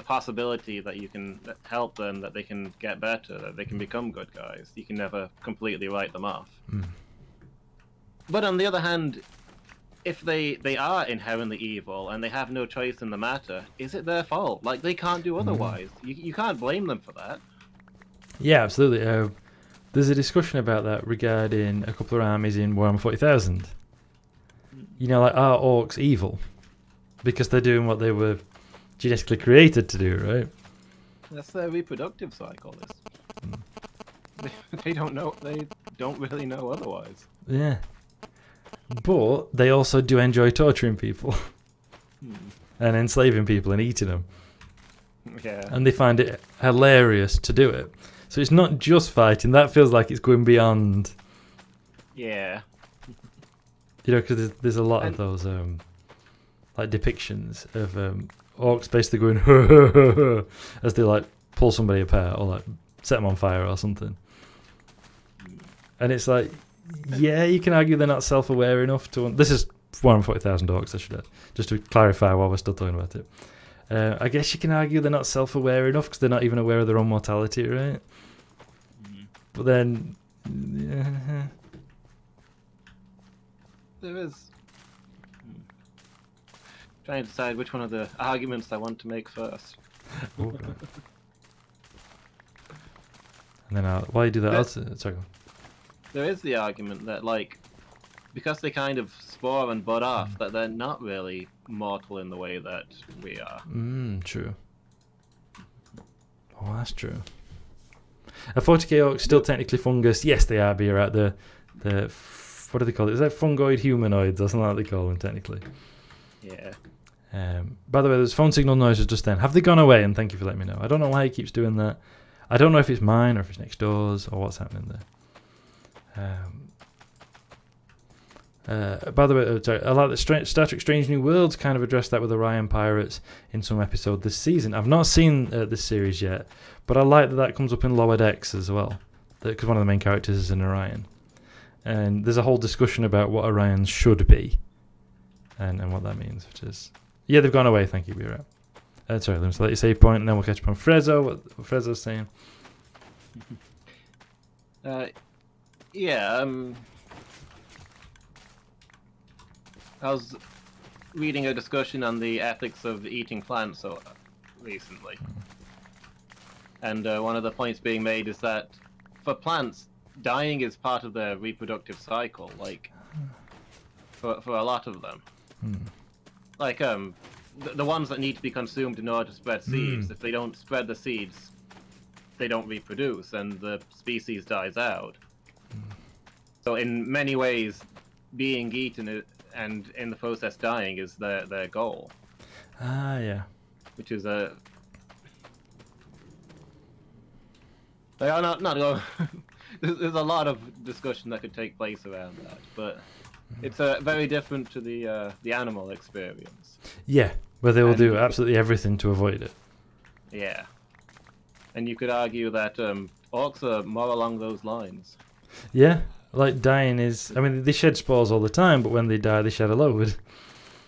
possibility that you can help them, that they can get better, that they can become good guys. You can never completely write them off. But on the other hand, if they are inherently evil and they have no choice in the matter, is it their fault? Like, they can't do otherwise. You can't blame them for that. Yeah, absolutely. There's a discussion about that regarding a couple of armies in Warhammer 40,000. Like, are orcs evil? Because they're doing what they were genetically created to do, right? That's their reproductive cycle. They don't know. They don't really know otherwise. Yeah. But they also do enjoy torturing people and enslaving people and eating them. Yeah. And they find it hilarious to do it. So it's not just fighting. That feels like it's going beyond. Yeah. Because there's a lot of those like depictions of orcs basically going as they like pull somebody apart or like set them on fire or something. And it's like, yeah, you can argue they're not self-aware enough to. This is 140,000 orcs, I should add, just to clarify while we're still talking about it. I guess you can argue they're not self-aware enough because they're not even aware of their own mortality, right? But then, there is. Trying to decide which one of the arguments I want to make first. And then while you do that, sorry. There is the argument that, like, because they kind of spore and bud off, that they're not really mortal in the way that we are. True. Oh, that's true. A 40k orc still technically fungus. Yes, they are. But you're right. The what do they call it? Is that fungoid humanoids or something like they call them technically? Yeah. By the way, there's phone signal noises just then. Have they gone away? And thank you for letting me know. I don't know why he keeps doing that. I don't know if it's mine or if it's next door's or what's happening there. By the way, sorry, I like that Star Trek Strange New Worlds kind of addressed that with Orion pirates in some episode this season. I've not seen this series yet, but I like that comes up in Lower Decks as well, because one of the main characters is an Orion. And there's a whole discussion about what Orions should be and what that means, which is... Yeah, they've gone away, thank you, we're right. Sorry, let me let you say your point, and then we'll catch up on Frezzo, what Frezzo's saying. Yeah, I was reading a discussion on the ethics of eating plants recently. And one of the points being made is that for plants, dying is part of their reproductive cycle, like, for a lot of them. Like, the ones that need to be consumed in order to spread seeds, if they don't spread the seeds, they don't reproduce, and the species dies out. So in many ways, being eaten and in the process dying is their goal. Yeah. Which is a... They are not there's a lot of discussion that could take place around that, but it's very different to the animal experience. Yeah, where they will do absolutely everything to avoid it. Yeah. And you could argue that orcs are more along those lines. Yeah, like dying is... I mean, they shed spores all the time, but when they die, they shed a load.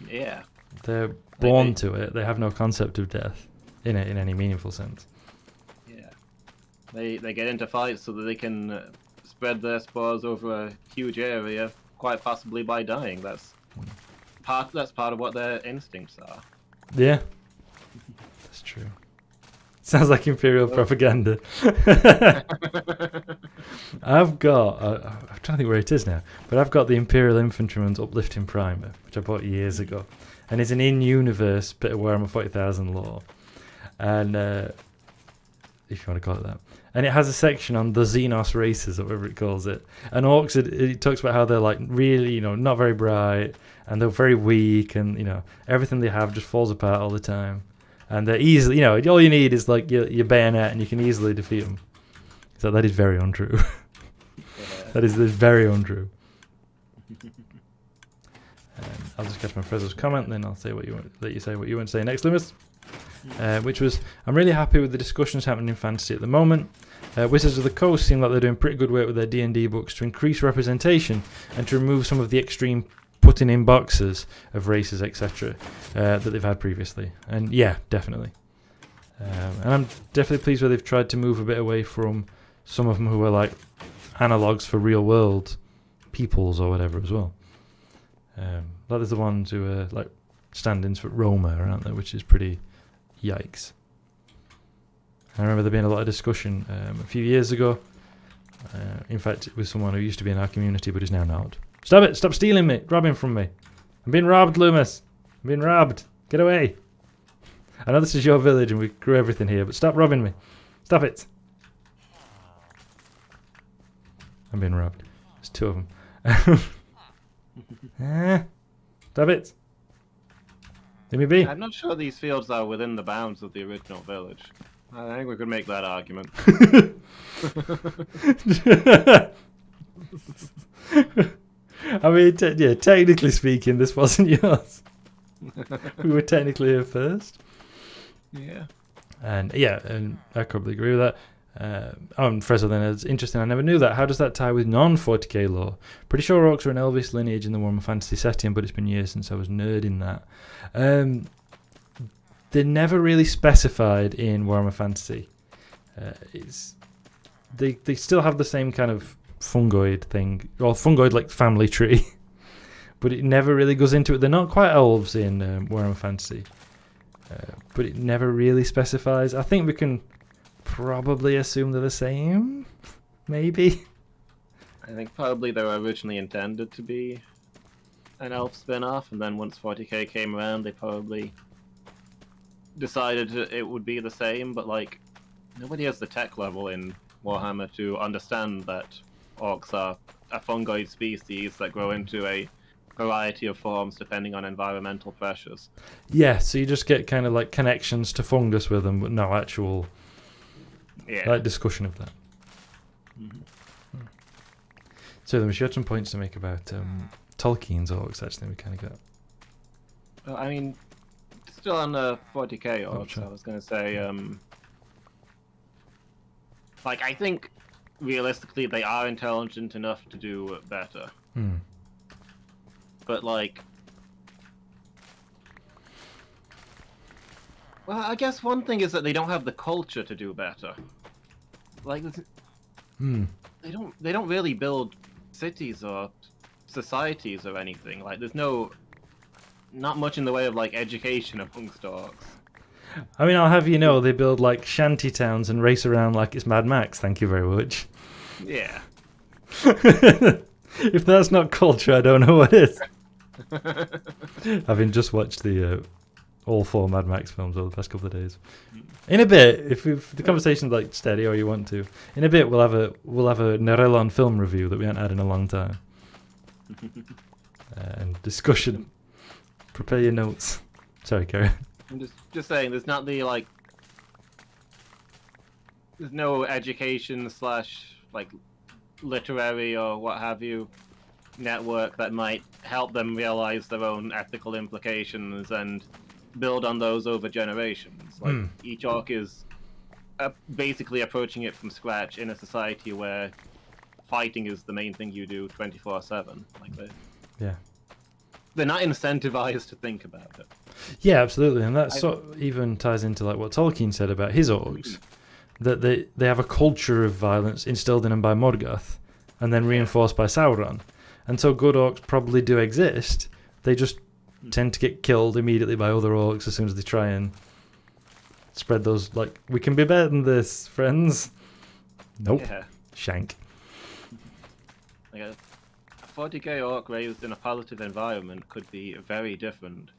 Yeah. They're born to it. They have no concept of death in any meaningful sense. Yeah. They get into fights so that they can spread their spores over a huge area, quite possibly by dying. That's part of what their instincts are. Yeah, that's true. Sounds like Imperial propaganda. I've got, I'm trying to think where it is now, but I've got the Imperial Infantryman's Uplifting Primer, which I bought years ago. And it's an in-universe bit of Warhammer 40,000 lore. And, if you want to call it that. And it has a section on the Xenos races, or whatever it calls it. And Orcs, it talks about how they're like really, not very bright, and they're very weak, and, everything they have just falls apart all the time. And they're easily, all you need is like your bayonet, and you can easily defeat them. So that is very untrue. That is very untrue. I'll just catch my Frezzo's comment, and then I'll say let you say what you want to say next, Loomis. Which was, I'm really happy with the discussions happening in fantasy at the moment. Wizards of the Coast seem like they're doing pretty good work with their D&D books to increase representation and to remove some of the extreme putting in boxes of races, etc. That they've had previously. And yeah, definitely. And I'm definitely pleased where they've tried to move a bit away from some of them who are like analogues for real world peoples or whatever as well. Like there's the ones who are like stand-ins for Roma, aren't there, which is pretty yikes. I remember there being a lot of discussion a few years ago. In fact, it was someone who used to be in our community but is now not. Stop it! Stop stealing me! Robbing from me! I'm being robbed, Loomis! I'm being robbed! Get away! I know this is your village and we grew everything here, but stop robbing me! Stop it! I'm being robbed. There's two of them. Stop it! Let me be. I'm not sure these fields are within the bounds of the original village. I think we could make that argument. I mean, technically speaking, this wasn't yours. We were technically here first. Yeah. And I probably agree with that. Frezzo then, it's interesting, I never knew that. How does that tie with non-40k lore? Pretty sure orcs are an Elvis lineage in the Warhammer Fantasy setting, but it's been years since I was nerding that. They're never really specified in Warhammer Fantasy. They still have the same kind of fungoid thing, or fungoid like family tree, but it never really goes into it. They're not quite elves in Warhammer Fantasy, but it never really specifies. I think we can probably assume they're the same, maybe. I think probably they were originally intended to be an elf spin-off, and then once 40k came around, they probably decided it would be the same, but like nobody has the tech level in Warhammer to understand that orcs are a fungoid species that grow into a variety of forms depending on environmental pressures. Yeah, so you just get kind of like connections to fungus with them, but no actual discussion of that. Mm-hmm. So then we should have some points to make about Tolkien's orcs, actually. We kind of got... I mean, still on the 40k orcs, sure. I was going to say, I think realistically they are intelligent enough to do better. But well, I guess one thing is that they don't have the culture to do better. They don't really build cities or societies or anything. There's not much in the way of education amongst orcs. I mean, I'll have you know, they build shanty towns and race around like it's Mad Max. Thank you very much. Yeah. If that's not culture, I don't know what is. Having just watched the all 4 Mad Max films over the past couple of days. In a bit, if the conversation's steady or you want to, in a bit we'll have a Narelon film review that we haven't had in a long time. And discussion. Prepare your notes. Sorry, Karen. I'm just saying, there's not the there's no education / literary or what have you network that might help them realize their own ethical implications and build on those over generations. Each orc is basically approaching it from scratch in a society where fighting is the main thing you do 24/7. They're not incentivized to think about it. Yeah, absolutely, and that even ties into what Tolkien said about his orcs, that they have a culture of violence instilled in them by Morgoth, and then reinforced by Sauron. And so good orcs probably do exist. They just tend to get killed immediately by other orcs as soon as they try and spread those, like, we can be better than this, friends. Nope. Yeah. Shank. Like a 40k orc raised in a positive environment could be very different.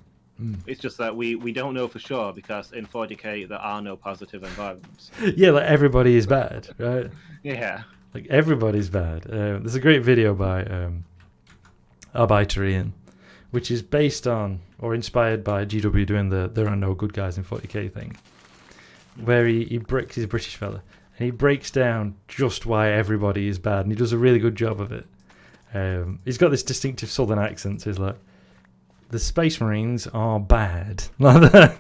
It's just that we don't know for sure, because in 40k there are no positive environments. Yeah, like everybody is bad, right? Yeah. Like everybody's bad. There's a great video by Arbiter Ian, which is based on or inspired by GW doing the "There Are No Good Guys in 40k" thing, where he's a British fella, and he breaks down just why everybody is bad, and he does a really good job of it. He's got this distinctive southern accent, so he's like, the Space Marines are bad, like that.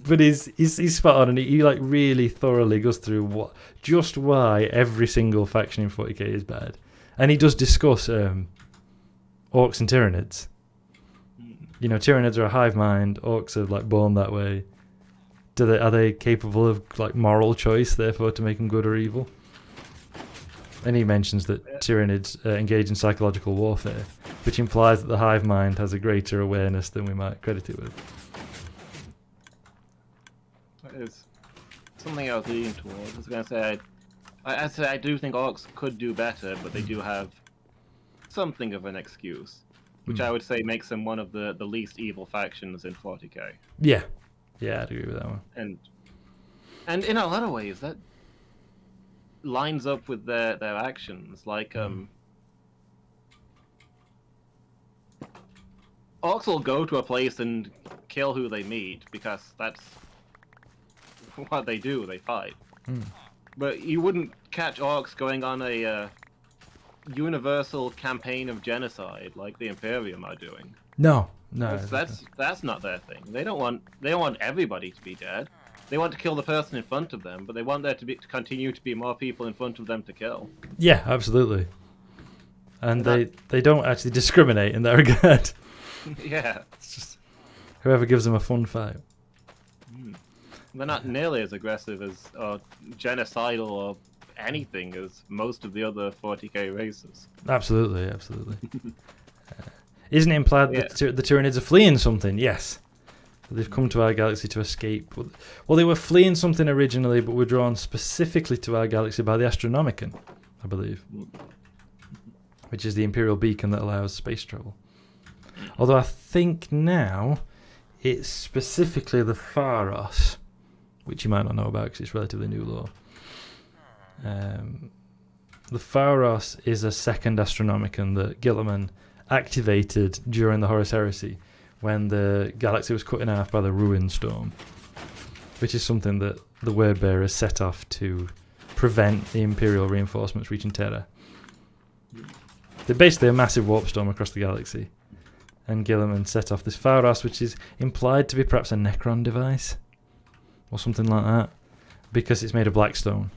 But he's spot on, and he like really thoroughly goes through why every single faction in 40k is bad, and he does discuss orcs and Tyranids. You know, Tyranids are a hive mind. Orcs are like born that way. Are they capable of like moral choice, therefore, to make them good or evil? And he mentions that Tyranids engage in psychological warfare, which implies that the hive mind has a greater awareness than we might credit it with. That is something I was leaning towards. I was going to say, I do think orcs could do better, but they do have something of an excuse, which I would say makes them one of the least evil factions in 40k. Yeah, I'd agree with that one. And in a lot of ways, that lines up with their actions. Like, orcs will go to a place and kill who they meet, because that's what they do. They fight. But you wouldn't catch orcs going on a universal campaign of genocide like the Imperium are doing. No. That's not their thing. They don't want everybody to be dead. They want to kill the person in front of them, but they want there to continue to be more people in front of them to kill. Yeah, absolutely. And they don't actually discriminate in that regard. Yeah. It's just whoever gives them a fun fight. They're not nearly as aggressive as or genocidal or anything as most of the other 40k races. Absolutely. Isn't it implied that the Tyranids are fleeing something? Yes. They've come to our galaxy to escape. Well, they were fleeing something originally, but were drawn specifically to our galaxy by the Astronomicon, I believe, which is the Imperial beacon that allows space travel. Although I think now it's specifically the Pharos, which you might not know about because it's relatively new lore. The Pharos is a second Astronomicon that Gilliman activated during the Horus Heresy, when the galaxy was cut in half by the Ruin Storm, which is something that the Wordbearers set off to prevent the Imperial reinforcements reaching Terra. They're basically a massive warp storm across the galaxy, and Gilliman set off this Pharos, which is implied to be perhaps a Necron device, or something like that, because it's made of blackstone.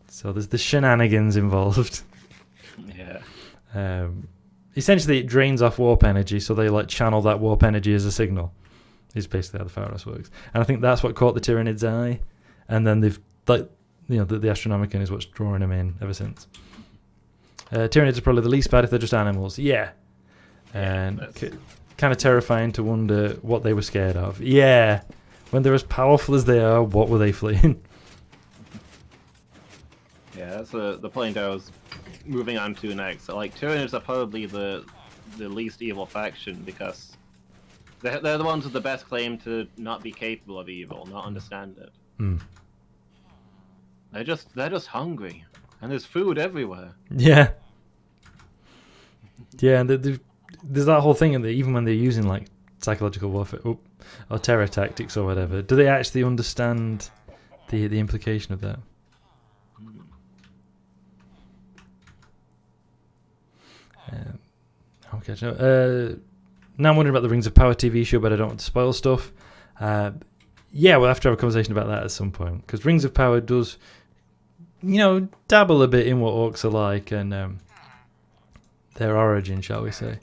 So there's the shenanigans involved. Yeah. Essentially, it drains off warp energy, so they like channel that warp energy as a signal. Is basically how the Pharos works, and I think that's what caught the Tyranids' eye, and then they've the Astronomicon is what's drawing them in ever since. Tyranids are probably the least bad if they're just animals. Yeah, and kind of terrifying to wonder what they were scared of. Yeah, when they're as powerful as they are, what were they fleeing? Yeah, that's the point I was moving on to next. Like, Tyranids are probably the least evil faction, because they're the ones with the best claim to not be capable of evil, not understand it. They're just hungry, and there's food everywhere. Yeah, and there's that whole thing, and even when they're using like psychological warfare or terror tactics or whatever, do they actually understand the implication of that? Now I'm wondering about the Rings of Power TV show, but I don't want to spoil stuff. We'll have to have a conversation about that at some point, because Rings of Power does, dabble a bit in what orcs are like and their origin, shall we say.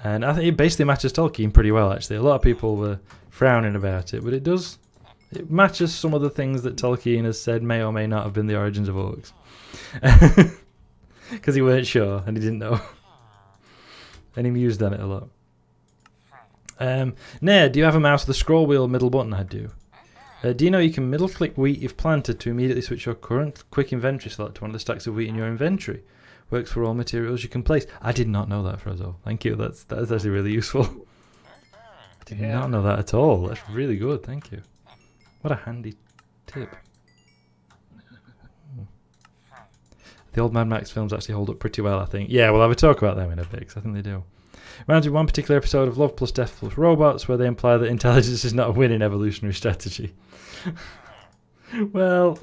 And I think it basically matches Tolkien pretty well, actually. A lot of people were frowning about it, but it does It matches some of the things that Tolkien has said may or may not have been the origins of orcs. Because he weren't sure and he didn't know. And he mused on it a lot. Nair, do you have a mouse with a scroll wheel middle button? I do. Do you know you can middle click wheat you've planted to immediately switch your current quick inventory slot to one of the stacks of wheat in your inventory? Works for all materials you can place. I did not know that, Frezzo. Thank you. That's actually really useful. I did not know that at all. That's really good. Thank you. What a handy tip. The old Mad Max films actually hold up pretty well, I think. Yeah, we'll have a talk about them in a bit, because I think they do. Reminds me of one particular episode of Love Plus Death Plus Robots where they imply that intelligence is not a winning evolutionary strategy. Well,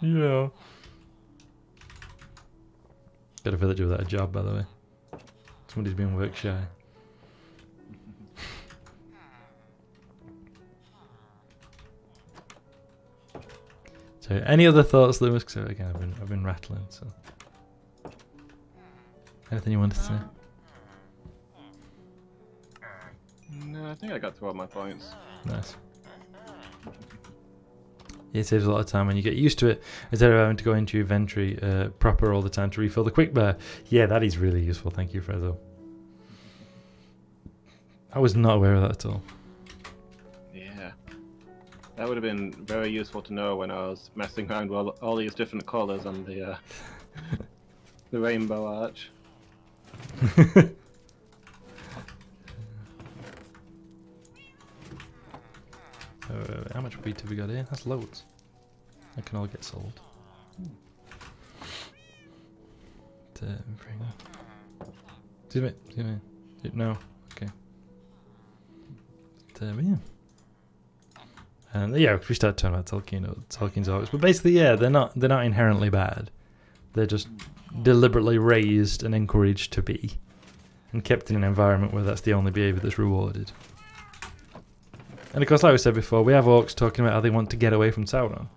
you know. Got a villager without a job, by the way. Somebody's been work shy. So, any other thoughts, Lewis? Because again, I've been rattling. So, anything you wanted to say? No, I think I got through all my points. Nice. Yeah, it saves a lot of time when you get used to it. Instead of having to go into your inventory proper all the time to refill the quick bar. Yeah, that is really useful. Thank you, Frezzo. I was not aware of that at all. That would have been very useful to know when I was messing around with all these different colours on the rainbow arch. How much wheat have we got here? That's loads. That can all get sold. Excuse me. No. Okay. Yeah. And yeah, we start talking about Tolkien's orcs, but basically, yeah, they're not inherently bad. They're just deliberately raised and encouraged to be, and kept in an environment where that's the only behaviour that's rewarded. And of course, like we said before, we have orcs talking about how they want to get away from Sauron.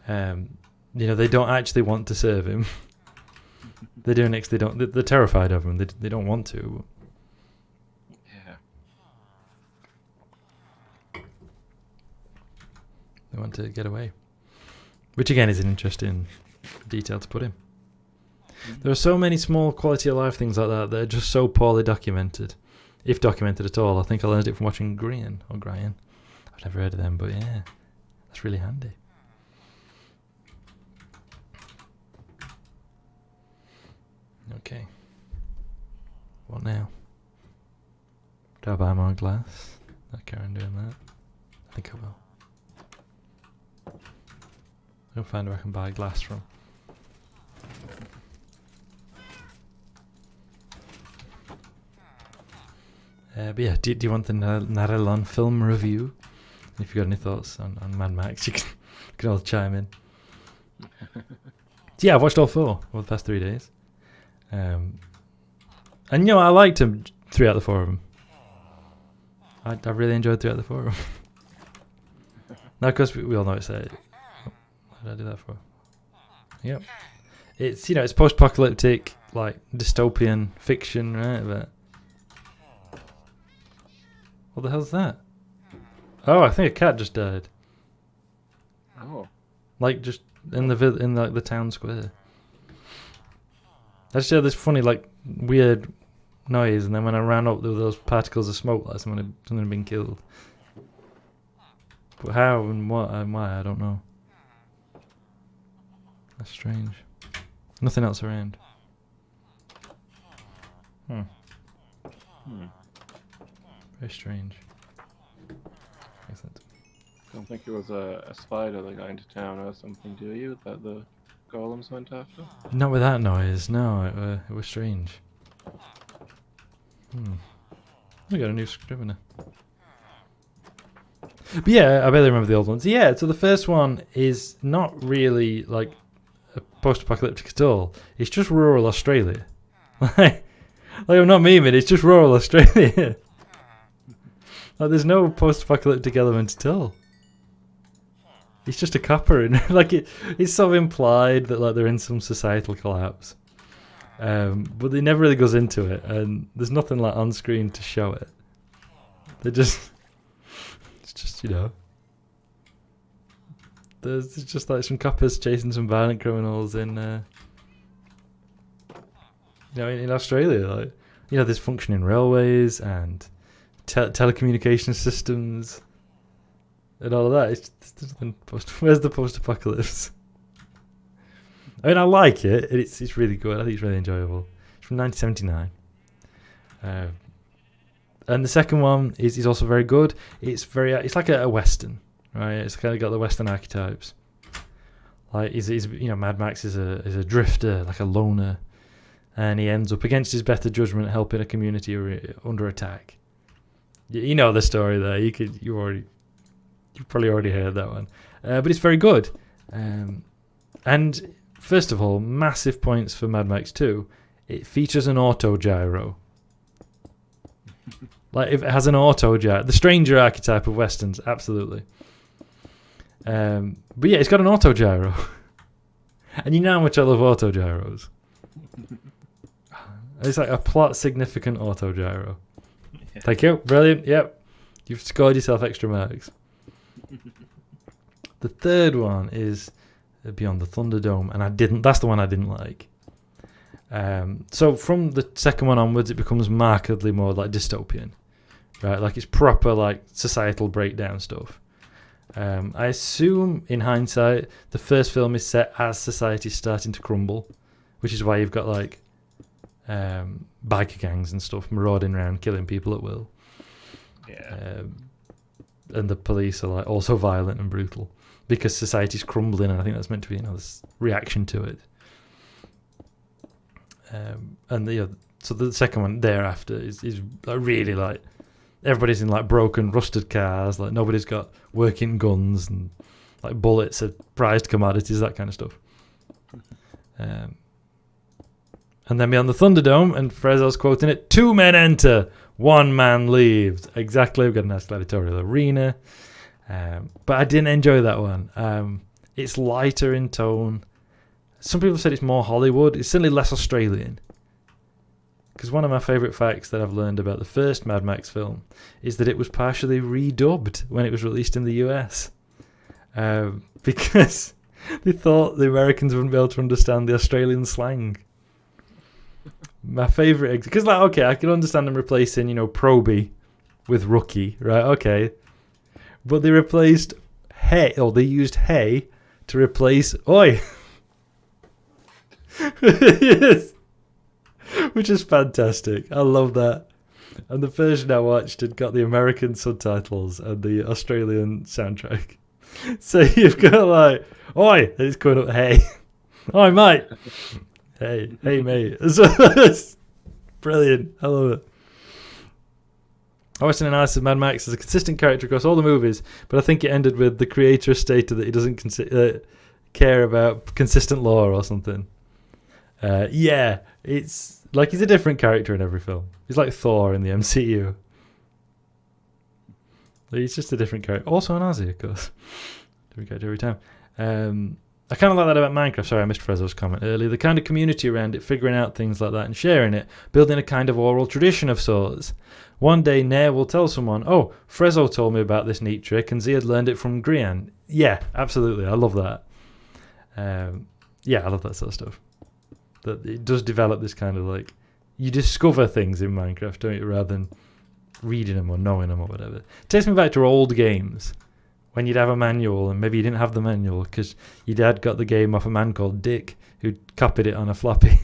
They don't actually want to serve him. They're doing it 'cause they're terrified of him. They don't want to. They want to get away. Which again is an interesting detail to put in. There are so many small quality of life things like that are just so poorly documented. If documented at all. I think I learned it from watching Grian. I've never heard of them, but yeah. That's really handy. Okay. What now? Do I buy more glass? I'll carry on doing that. I think I will. I'll find where I can buy glass from. But yeah, do you want the Narelon film review? If you've got any thoughts on Mad Max, you can all chime in. Yeah, I've watched all 4 over the past 3 days. And I liked them 3 out of the 4 of them. I really enjoyed 3 out of the 4 of them. Now, of course, we all know it's what did I do that for? Yep. It's, it's post-apocalyptic, like, dystopian fiction, right? But what the hell's that? Oh, I think a cat just died. Oh. Like, just in the town square. I just heard this funny, like, weird noise, and then when I ran up, there were those particles of smoke, like something had been killed. But how and what and why, I don't know. That's strange. Nothing else around. Very strange. Excellent. Don't think it was a spider that got into town or something, do you? That the golems went after? Not with that noise, no. It was strange. We got a new scrivener. But yeah, I barely remember the old ones. Yeah, so the first one is not really like a post-apocalyptic at all. It's just rural Australia. Like I'm not memeing, it's just rural Australia. Like there's no post-apocalyptic element at all. It's just a copper, and like it's sort of implied that like they're in some societal collapse, but it never really goes into it, and there's nothing like on screen to show it. They're just, it's just, there's just like some coppers chasing some violent criminals in, in Australia. Like, there's functioning railways and telecommunication systems and all of that. It's where's the post-apocalypse? I mean, I like it. It's really good. I think it's really enjoyable. It's from 1979. And the second one is also very good. It's like a western, right? It's kind of got the western archetypes. Like he's Mad Max is a drifter, like a loner, and he ends up against his better judgment helping a community under attack. You know the story there. You probably already heard that one, but it's very good. And first of all, massive points for Mad Max 2. It features an auto gyro. Like, if it has an auto gyro, the stranger archetype of westerns, absolutely. But yeah, it's got an auto gyro, and you know how much I love auto gyros. It's like a plot significant auto gyro. Yeah. Thank you, brilliant. Yep, you've scored yourself extra marks. The third one is Beyond the Thunderdome, and that's the one I didn't like. So from the second one onwards, it becomes markedly more like dystopian, right? Like it's proper like societal breakdown stuff. I assume, in hindsight, the first film is set as society's starting to crumble, which is why you've got like biker gangs and stuff marauding around, killing people at will. Yeah. And the police are like also violent and brutal because society's crumbling, and I think that's meant to be this reaction to it. So the second one thereafter is like really like everybody's in like broken, rusted cars, like nobody's got working guns, and like bullets are prized commodities, that kind of stuff. And then Beyond the Thunderdome, and Frezzo's quoting it: 2 men enter, 1 man leaves. Exactly, we've got a nice gladiatorial arena. But I didn't enjoy that one. It's lighter in tone. Some people said it's more Hollywood. It's certainly less Australian. Because one of my favourite facts that I've learned about the first Mad Max film is that it was partially redubbed when it was released in the US. Because they thought the Americans wouldn't be able to understand the Australian slang. My favourite... Because, like, okay, I can understand them replacing, Proby with rookie, right? Okay. But they replaced hey, or they used hey to replace oi. Yes. Which is fantastic. I love that. And the version I watched had got the American subtitles and the Australian soundtrack. So you've got like, oi, and it's going up, hey. Oi, mate. Hey mate. So that's brilliant. I love it. I watched an analysis of Mad Max as a consistent character across all the movies, but I think it ended with the creator stated that he doesn't care about consistent lore or something. Yeah, it's like he's a different character in every film. He's like Thor in the MCU. He's just a different character. Also an Aussie, of course. Different character every time. I kind of like that about Minecraft. Sorry, I missed Frezzo's comment earlier. The kind of community around it, figuring out things like that and sharing it, building a kind of oral tradition of sorts. One day, Nair will tell someone, oh, Frezzo told me about this neat trick and Ziad learned it from Grian. Yeah, absolutely. I love that. Yeah, I love that sort of stuff. That it does develop this kind of like, you discover things in Minecraft, don't you, rather than reading them or knowing them or whatever. It takes me back to old games when you'd have a manual and maybe you didn't have the manual because your dad got the game off a man called Dick who copied it on a floppy.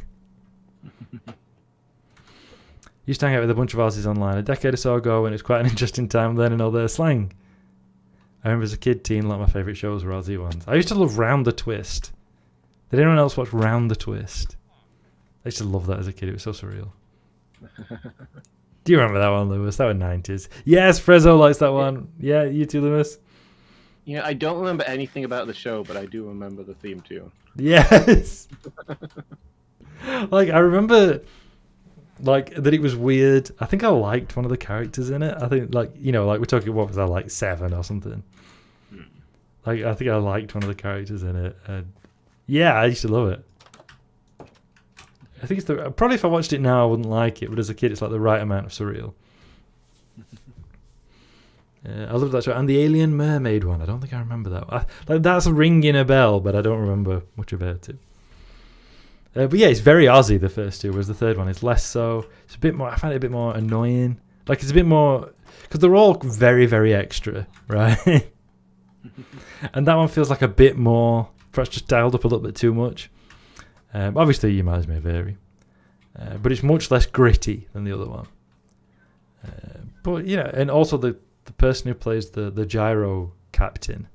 Used to hang out with a bunch of Aussies online a decade or so ago, and it was quite an interesting time learning all their slang. I remember as a kid, teen, a lot of my favourite shows were Aussie ones. I used to love Round the Twist. Did anyone else watch Round the Twist? I used to love that as a kid. It was so surreal. Do you remember that one, Lewis? That was 90s. Yes, Frezzo likes that one. Yeah, you too, Lewis? Yeah, I don't remember anything about the show, but I do remember the theme tune. Yes! Like, I remember... like that it was weird. I think I liked one of the characters in it. I think like we're talking, what was I, like 7 or something? Like I think I liked one of the characters in it. And yeah, I used to love it. I think it's probably if I watched it now I wouldn't like it, but as a kid it's like the right amount of surreal. I love that show. And the Alien Mermaid one. I don't think I remember that. That's ringing a bell, but I don't remember much about it. But yeah, it's very Aussie, the first two, whereas the third one is less so. It's a bit more, I find it a bit more annoying. Like, it's a bit more, because they're all very, very extra, right? And that one feels like a bit more, perhaps just dialed up a little bit too much. Obviously, your mileage may vary. But it's much less gritty than the other one. But, you know, and also the person who plays the gyro captain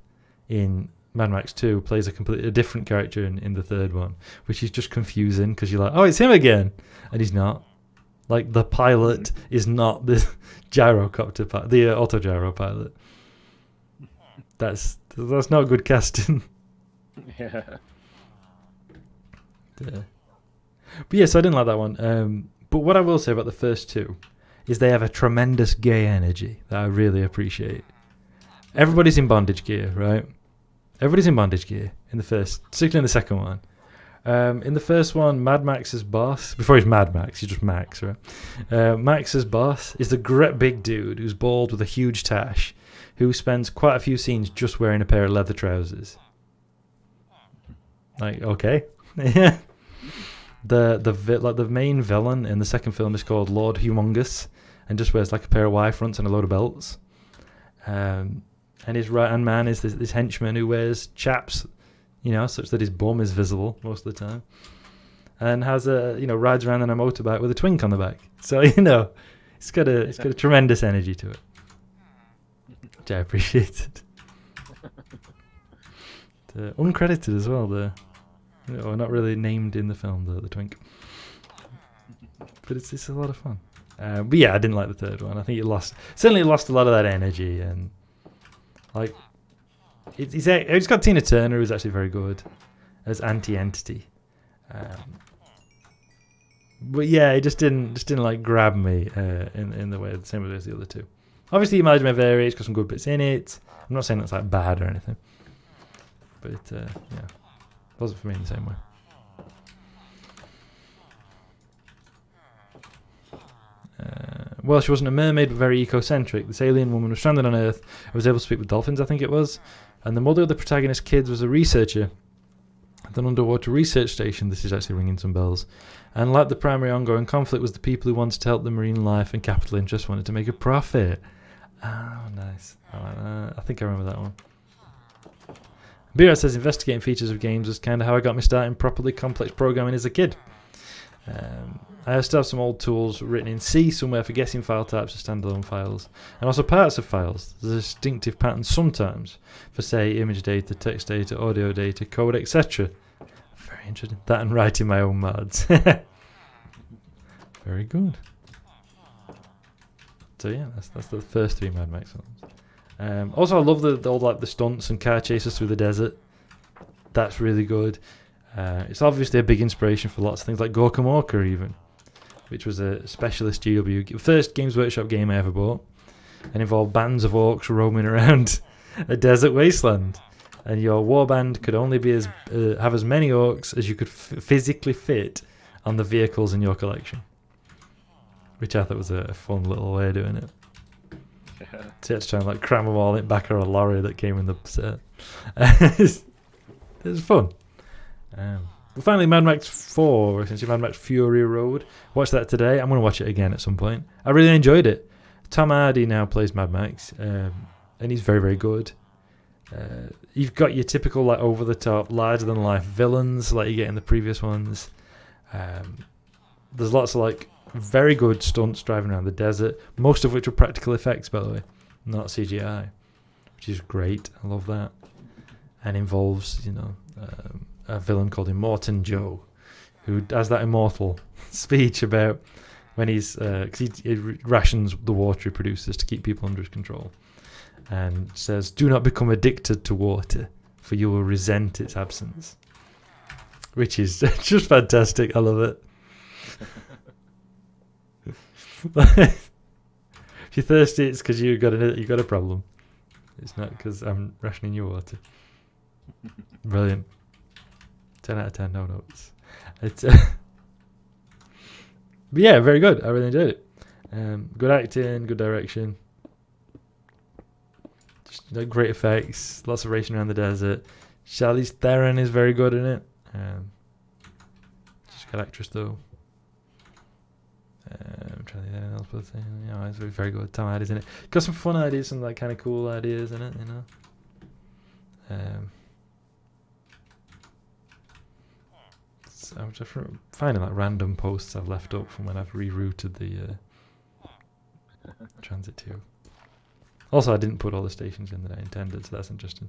in Mad Max 2 plays a completely different character in the third one, which is just confusing because you're like, oh, it's him again. And he's not. Like, the pilot is not the gyrocopter pilot, the autogyro pilot. That's not good casting. Yeah. But yeah, so I didn't like that one. But what I will say about the first two is they have a tremendous gay energy that I really appreciate. Everybody's in bondage gear, right? Everybody's in bondage gear in the first, particularly in the second one. In the first one, Mad Max's boss, before he's Mad Max, he's just Max, right? Max's boss is the great big dude who's bald with a huge tash, who spends quite a few scenes just wearing a pair of leather trousers. Like, okay. Yeah. The main villain in the second film is called Lord Humongous and just wears like a pair of Y fronts and a load of belts. And his right hand man is this henchman who wears chaps, you know, such that his bum is visible most of the time, and has rides around on a motorbike with a twink on the back. So, you know, it's got a tremendous energy to it, which I appreciated. Uncredited as well, not really named in the film, the twink, but it's a lot of fun. But yeah, I didn't like the third one. I think it lost a lot of that energy, and like it's got Tina Turner, who's actually very good as Anti-Entity. But yeah, it just didn't like grab me in the way the same way as the other two. Obviously, your mileage may vary. It's got some good bits in it. I'm not saying that's like bad or anything, but yeah, it wasn't for me in the same way. Well, she wasn't a mermaid, but very ecocentric. This alien woman was stranded on Earth and was able to speak with dolphins, I think it was. And the mother of the protagonist's kids was a researcher at an underwater research station. This is actually ringing some bells. And like the primary ongoing conflict was the people who wanted to help the marine life and capital interests wanted to make a profit. Oh, nice. I think I remember that one. Bira says investigating features of games was kind of how I got me started in properly complex programming as a kid. I still have some old tools written in C somewhere for guessing file types of standalone files, and also parts of files. There's a distinctive pattern sometimes for, say, image data, text data, audio data, code, etc. Very interesting. That and writing my own mods. Very good. So yeah, that's the first three Mad Max films. Also, I love all like the stunts and car chases through the desert. That's really good. It's obviously a big inspiration for lots of things like Gorkamorka even, which was a specialist GW, first Games Workshop game I ever bought, and involved bands of orcs roaming around a desert wasteland, and your warband could only be have as many orcs as you could physically fit on the vehicles in your collection, which I thought was a fun little way of doing it. Yeah. So you had to try and like cram them all in back of a lorry that came in the set. It was fun. But finally, Mad Max 4, essentially Mad Max Fury Road. Watched that today. I'm going to watch it again at some point. I really enjoyed it. Tom Hardy now plays Mad Max, and he's very, very good. You've got your typical like over-the-top, larger-than-life villains like you get in the previous ones. There's lots of like very good stunts driving around the desert, most of which are practical effects, by the way, not CGI, which is great. I love that. And involves, a villain called Immortan Joe, who has that immortal speech about when because he rations the water he produces to keep people under his control, and says, "Do not become addicted to water, for you will resent its absence," which is just fantastic. I love it. If you're thirsty, it's because you got a problem. It's not because I'm rationing your water. Brilliant. 10 out of 10, no notes. It's but yeah, very good. I really enjoyed it. Good acting, good direction. like, great effects, lots of racing around the desert. Charlize Theron is very good in it. She's a good actress though. I'm trying to think of anything else, but it's very good. Tom Hardy's in it. Got some fun ideas, some like kind of cool ideas in it, you know. So I'm just finding like random posts I've left up from when I've rerouted the transit tube. Also, I didn't put all the stations in that I intended, so that's interesting.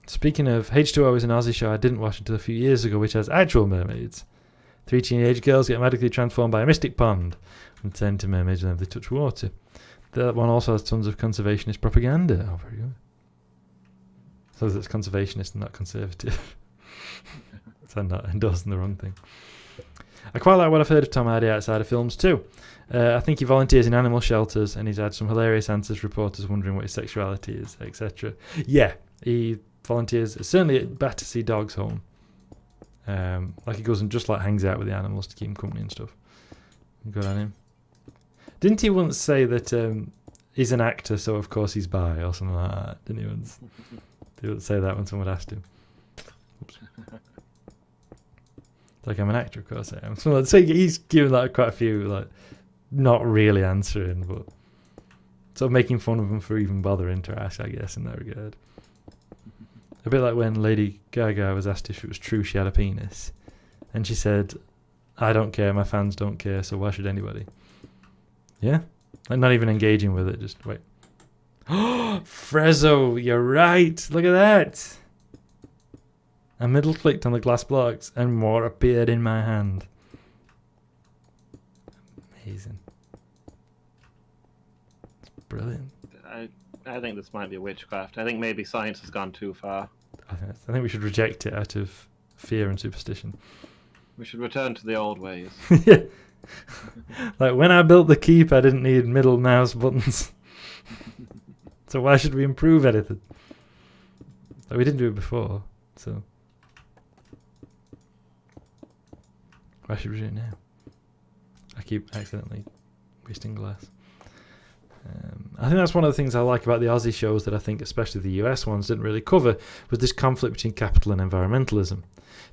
Speaking of, H2O is an Aussie show I didn't watch until a few years ago, which has actual mermaids. 3 teenage girls get magically transformed by a mystic pond and turn into mermaids whenever they touch water. That one also has tons of conservationist propaganda. Oh, very good. So it's conservationist and not conservative. So I'm not endorsing the wrong thing. I quite like what I've heard of Tom Hardy outside of films too. I think he volunteers in animal shelters and he's had some hilarious answers, reporters wondering what his sexuality is, etc. Yeah, he volunteers certainly at Battersea Dogs Home. Like he goes and just like hangs out with the animals to keep them company and stuff. Good on him. Didn't he once say that he's an actor, so of course he's bi or something like that? Didn't he once? He would say that when someone asked him. Oops. Like, I'm an actor, of course I am. So he's given like quite a few, like, not really answering, but sort of making fun of him for even bothering to ask, I guess, in that regard. A bit like when Lady Gaga was asked if it was true she had a penis. And she said, I don't care, my fans don't care, so why should anybody? Yeah? Like, not even engaging with it, just wait. Oh, Frezzo, you're right. Look at that. I middle clicked on the glass blocks and more appeared in my hand. Amazing. It's brilliant. I think this might be witchcraft. I think maybe science has gone too far. I think we should reject it out of fear and superstition. We should return to the old ways. Yeah. Like when I built the keep, I didn't need middle mouse buttons. So why should we improve anything? Like we didn't do it before, so why should we do it now? I keep accidentally wasting glass. I think that's one of the things I like about the Aussie shows that I think especially the US ones didn't really cover, was this conflict between capital and environmentalism.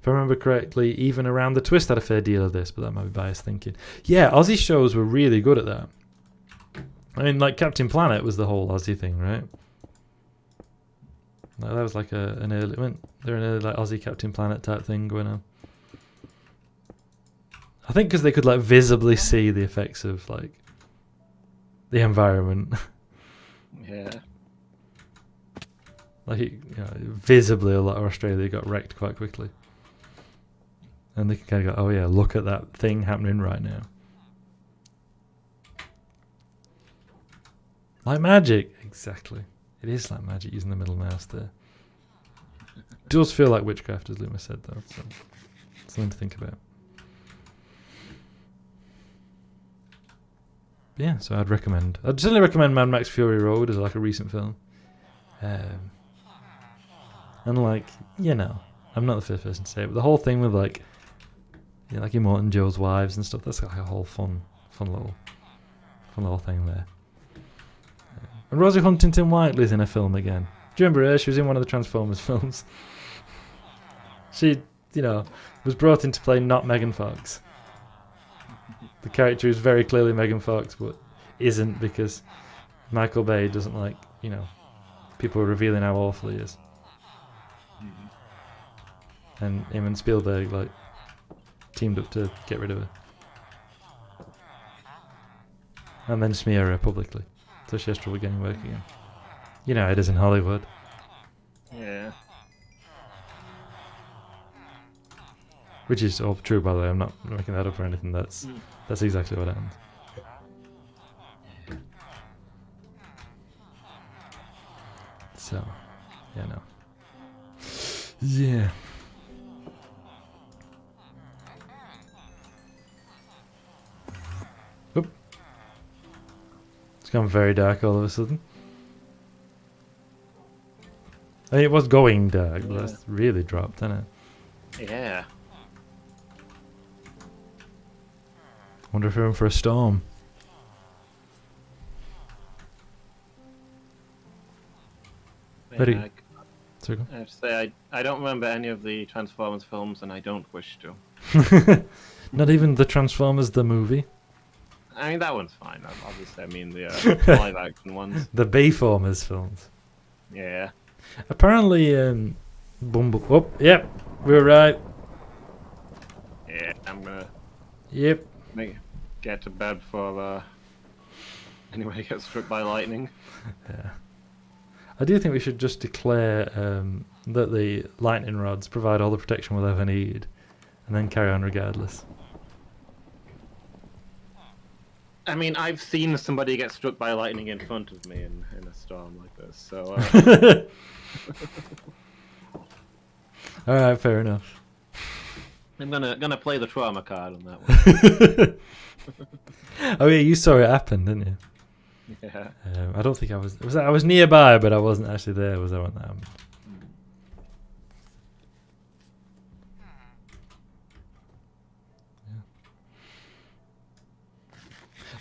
If I remember correctly, even Around the Twist had a fair deal of this, but that might be biased thinking. Yeah, Aussie shows were really good at that. I mean, like Captain Planet was the whole Aussie thing, right? Like, that was like an early like Aussie Captain Planet type thing going on. I think because they could like visibly see the effects of like the environment. Yeah. Like, visibly a lot of Australia got wrecked quite quickly. And they can kind of go, oh yeah, look at that thing happening right now. Like magic. Exactly. It is like magic using the middle mouse there. It does feel like witchcraft, as Loomis said, though. So something to think about. Yeah, so I'd certainly recommend Mad Max Fury Road as like a recent film. And like, I'm not the first person to say it, but the whole thing with like, like Immortan Joe's wives and stuff, that's like a whole fun little thing there. And Rosie Huntington-Whiteley's in a film again. Do you remember her? She was in one of the Transformers films. She, was brought in to play not Megan Fox. The character is very clearly Megan Fox, but isn't because Michael Bay doesn't like, people revealing how awful he is. And him and Spielberg, like, teamed up to get rid of her. And then smear her publicly. So she has trouble getting work again. You know how it is in Hollywood. Yeah. Which is all true, by the way. I'm not making that up or anything. That's exactly what happened. So, Yeah. Oop. It's gone very dark all of a sudden. I mean, it was going dark, but that's really dropped, hasn't it? Yeah. Wonder if we're in for a storm. Very. Yeah, I have to say, I don't remember any of the Transformers films, and I don't wish to. Not even the Transformers the movie. I mean, that one's fine. Obviously, I mean the live-action ones. The Bayformers films. Yeah. Apparently, Bumble. Oh, yep, we were right. Yeah, I'm gonna. Yep. Get to bed before anybody gets struck by lightning. Yeah. I do think we should just declare that the lightning rods provide all the protection we'll ever need, and then carry on regardless. I mean, I've seen somebody get struck by lightning in front of me in a storm like this, so... Alright, fair enough. I'm gonna play the trauma card on that one. Oh yeah, you saw it happen, didn't you? Yeah. I don't think I was. I was nearby, but I wasn't actually there. Was I when that happened? Yeah.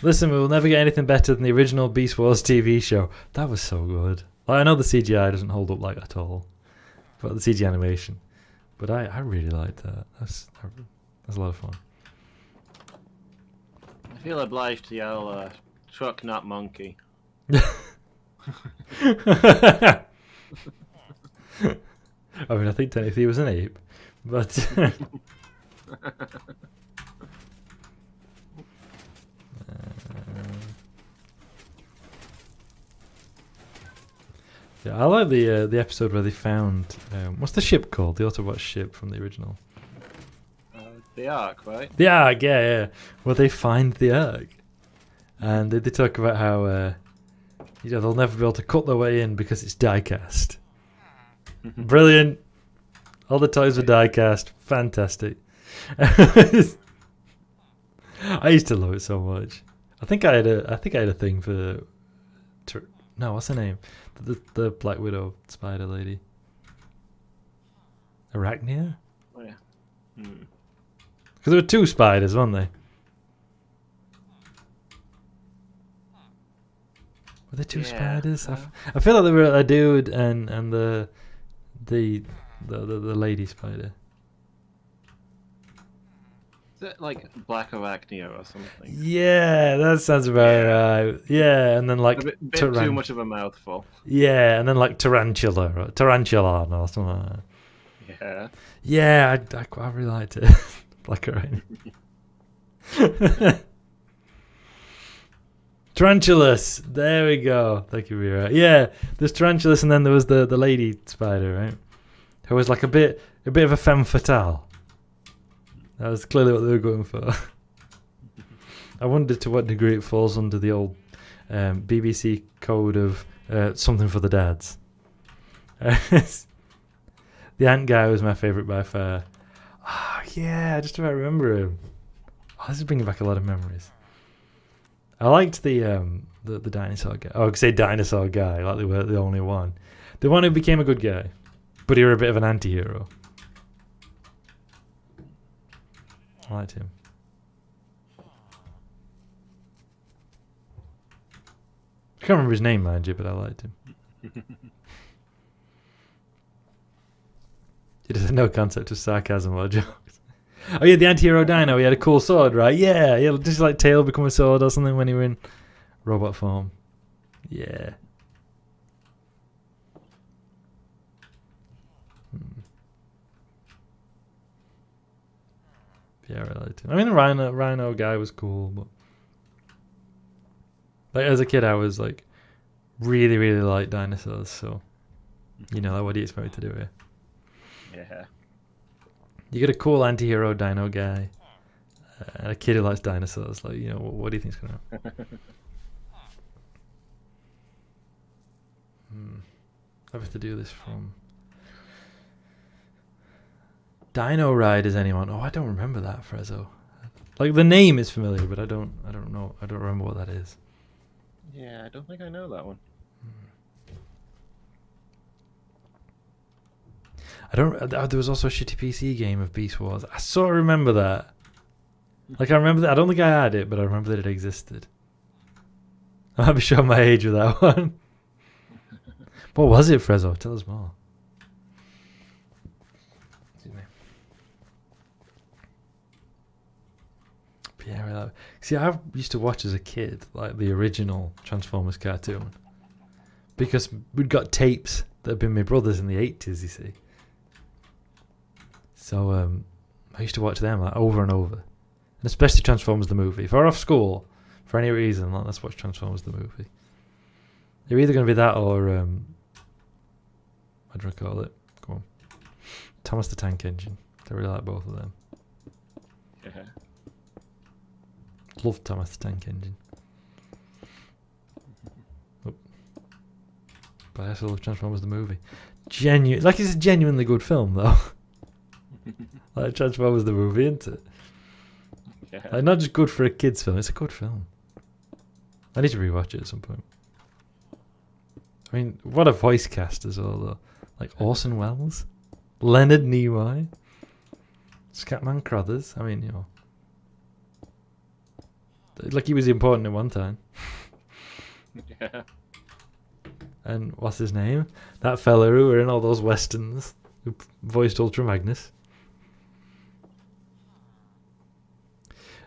Listen, we will never get anything better than the original Beast Wars TV show. That was so good. Like, I know the CGI doesn't hold up like at all, but the CGI animation. But I really liked that. That's a lot of fun. I feel obliged to yell, truck, not monkey. I mean, I think technically he was an ape, but yeah, I like the episode where they found what's the ship called? The Autobot ship from the original. The Ark, right? The Ark, yeah. Where they find the Ark, and they talk about how they'll never be able to cut their way in because it's die-cast. Brilliant. All the toys were die-cast. Fantastic. I used to love it so much. I think I had a thing for. No, what's her name? The Black Widow spider lady. Arachnia? Oh yeah. Because there were two spiders, weren't they? Were there two spiders? I feel like there were a dude and the lady spider. Is it like Black Arachnia or something? Yeah, that sounds about right. Yeah, and then like a bit too much of a mouthful. Yeah, and then like Tarantulan or something like that. Yeah. Yeah, I quite really liked it. Black Arachnia. Tarantulas. There we go. Thank you, Vera. Yeah, there's Tarantulas, and then there was the lady spider, right? Who was like a bit of a femme fatale. That was clearly what they were going for. I wonder to what degree it falls under the old BBC code of something for the dads. The ant guy was my favourite by far. Oh, yeah, I just about remember him. Oh, this is bringing back a lot of memories. I liked the dinosaur guy. Oh, I could say dinosaur guy, like they were the only one. The one who became a good guy, but he was a bit of an anti-hero. I liked him. I can't remember his name, mind you, but I liked him. He just had no concept of sarcasm or jokes. Oh yeah, the anti-hero dino, he had a cool sword, right? Yeah, yeah, just like tail become a sword or something when he were in robot form. Yeah. Yeah, I liked him. I mean, the rhino guy was cool, but like as a kid, I was like really, really like dinosaurs. So, you know, like, what do you expect me to do here? Yeah. You get a cool anti-hero dino guy, and a kid who likes dinosaurs. Like, you know, what do you think's gonna happen? I have to do this from Dino Ride. Is anyone? Oh, I don't remember that, Frezzo. Like the name is familiar, but I don't know. I don't remember what that is. Yeah, I don't think I know that one. There was also a shitty PC game of Beast Wars. I sort of remember that. Like I remember that. I don't think I had it, but I remember that it existed. I might be showing my age with that one. What was it, Frezzo? Tell us more. Excuse me. But yeah, see, I used to watch as a kid, like the original Transformers cartoon, because we'd got tapes that had been my brother's in the 80s, you see. So I used to watch them like over and over, and especially Transformers the movie. If I were off school for any reason, like, let's watch Transformers the movie. You're either going to be that or what do I call it? Go on, Thomas the Tank Engine. I really like both of them. Yeah. Love Thomas the Tank Engine. Oh. But I also love Transformers the movie. It's a genuinely good film though. Like Transformers the movie, isn't it? Yeah. Like, not just good for a kid's film, it's a good film. I need to rewatch it at some point. I mean, what a voice cast as well, though. Like Orson Welles, Leonard Nimoy, Scatman Crothers. I mean, you know, like he was important at one time. Yeah. And what's his name? That fella who were in all those westerns, who voiced Ultra Magnus.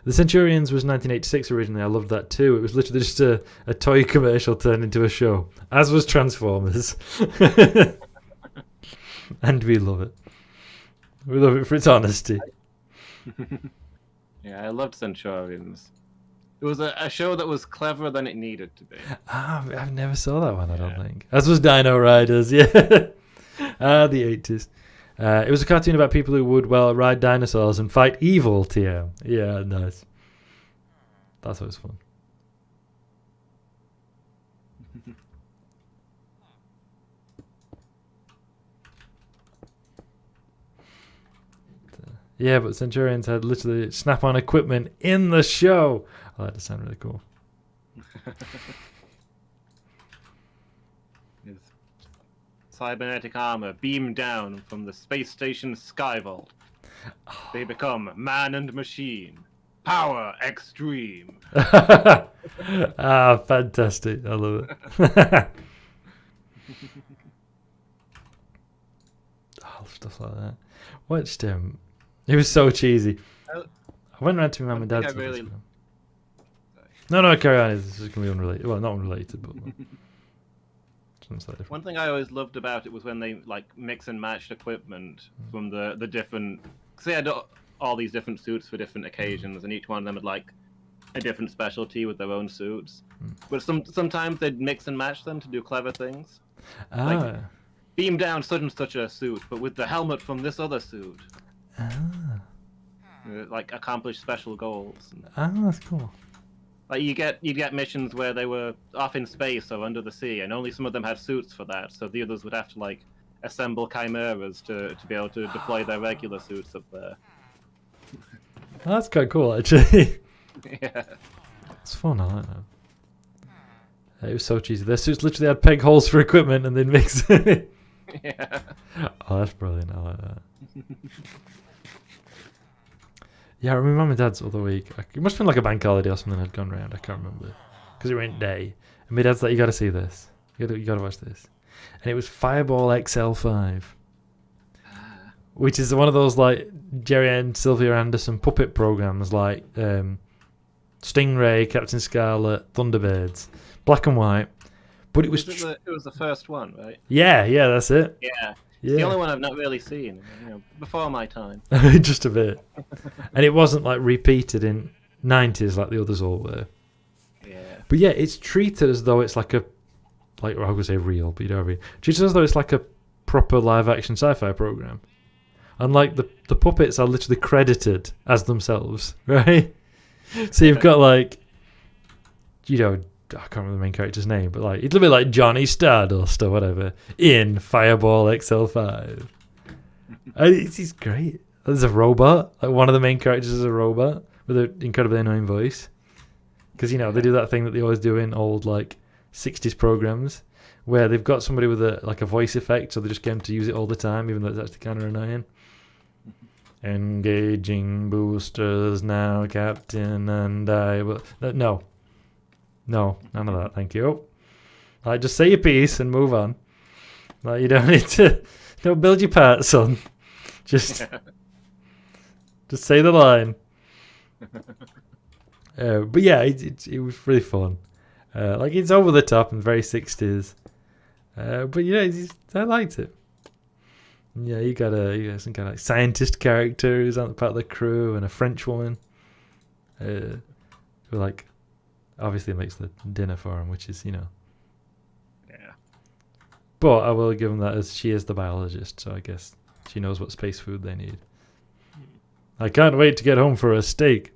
The Centurions was 1986 originally. I loved that too. It was literally just a toy commercial turned into a show, as was Transformers. And we love it. We love it for its honesty. Yeah, I loved Centurions. It was a show that was cleverer than it needed to be. I've never saw that one, I don't think. As was Dino Riders, yeah. The 80s. It was a cartoon about people who would, ride dinosaurs and fight evil, TM. Yeah, nice. That's always fun. Yeah, but Centurions had literally snap-on equipment in the show. Oh, that does sound really cool. His cybernetic armor beamed down from the space station Skyvault. They become man and machine. Power extreme. Fantastic. I love it. Stuff like that. Watched him. It was so cheesy. I went around to my mum and dad's. No, carry on. This is going to be unrelated. Well, not unrelated, but one thing I always loved about it was when they like mix and matched equipment from the different. Because they had all these different suits for different occasions, and each one of them had like a different specialty with their own suits. But sometimes they'd mix and match them to do clever things. Like beam down such and such a suit, but with the helmet from this other suit. Like accomplish special goals. That's cool. Like you'd get missions where they were off in space or under the sea, and only some of them had suits for that. So the others would have to like assemble chimeras to be able to deploy their regular suits up there. That's quite cool, actually. Yeah, it's fun. I like that. It was so cheesy. Their suits literally had peg holes for equipment, and they'd mix it. Yeah. Oh, that's brilliant. I like that. Yeah, I remember Mum and Dad's the other week. It must have been like a bank holiday or something had gone round. I can't remember. Because it went day. And my dad's like, you got to see this. You got to watch this. And it was Fireball XL5. Which is one of those like Jerry and Sylvia Anderson puppet programs like Stingray, Captain Scarlet, Thunderbirds. Black and white. But it was... It was the first one, right? Yeah, that's it. Yeah. It's the only one I've not really seen, before my time. Just a bit. And it wasn't like repeated in 90s like the others all were. Yeah. But yeah, it's treated as though it's like I would say real, but you know what I mean. Treated as though it's like a proper live action sci-fi program. And like the puppets are literally credited as themselves, right? So you've got like, I can't remember the main character's name, but like it'll be like Johnny Stardust or whatever in Fireball XL5. It's great. There's a robot. Like one of the main characters is a robot with an incredibly annoying voice. Because they do that thing that they always do in old like 60s programs where they've got somebody with a voice effect, so they just get them to use it all the time, even though it's actually kind of annoying. Engaging boosters now, Captain, and I will. No, none of that, thank you. Just say your piece and move on. Like, you don't need to... Don't build your part, son. Just say the line. But yeah, it was really fun. Like, it's over the top and very 60s. But yeah, I liked it. Yeah, you got some kind of like scientist character who's on part of the crew, and a French woman who like obviously makes the dinner for him, which is, yeah. But I will give him that, as she is the biologist, so I guess she knows what space food they need. I can't wait to get home for a steak,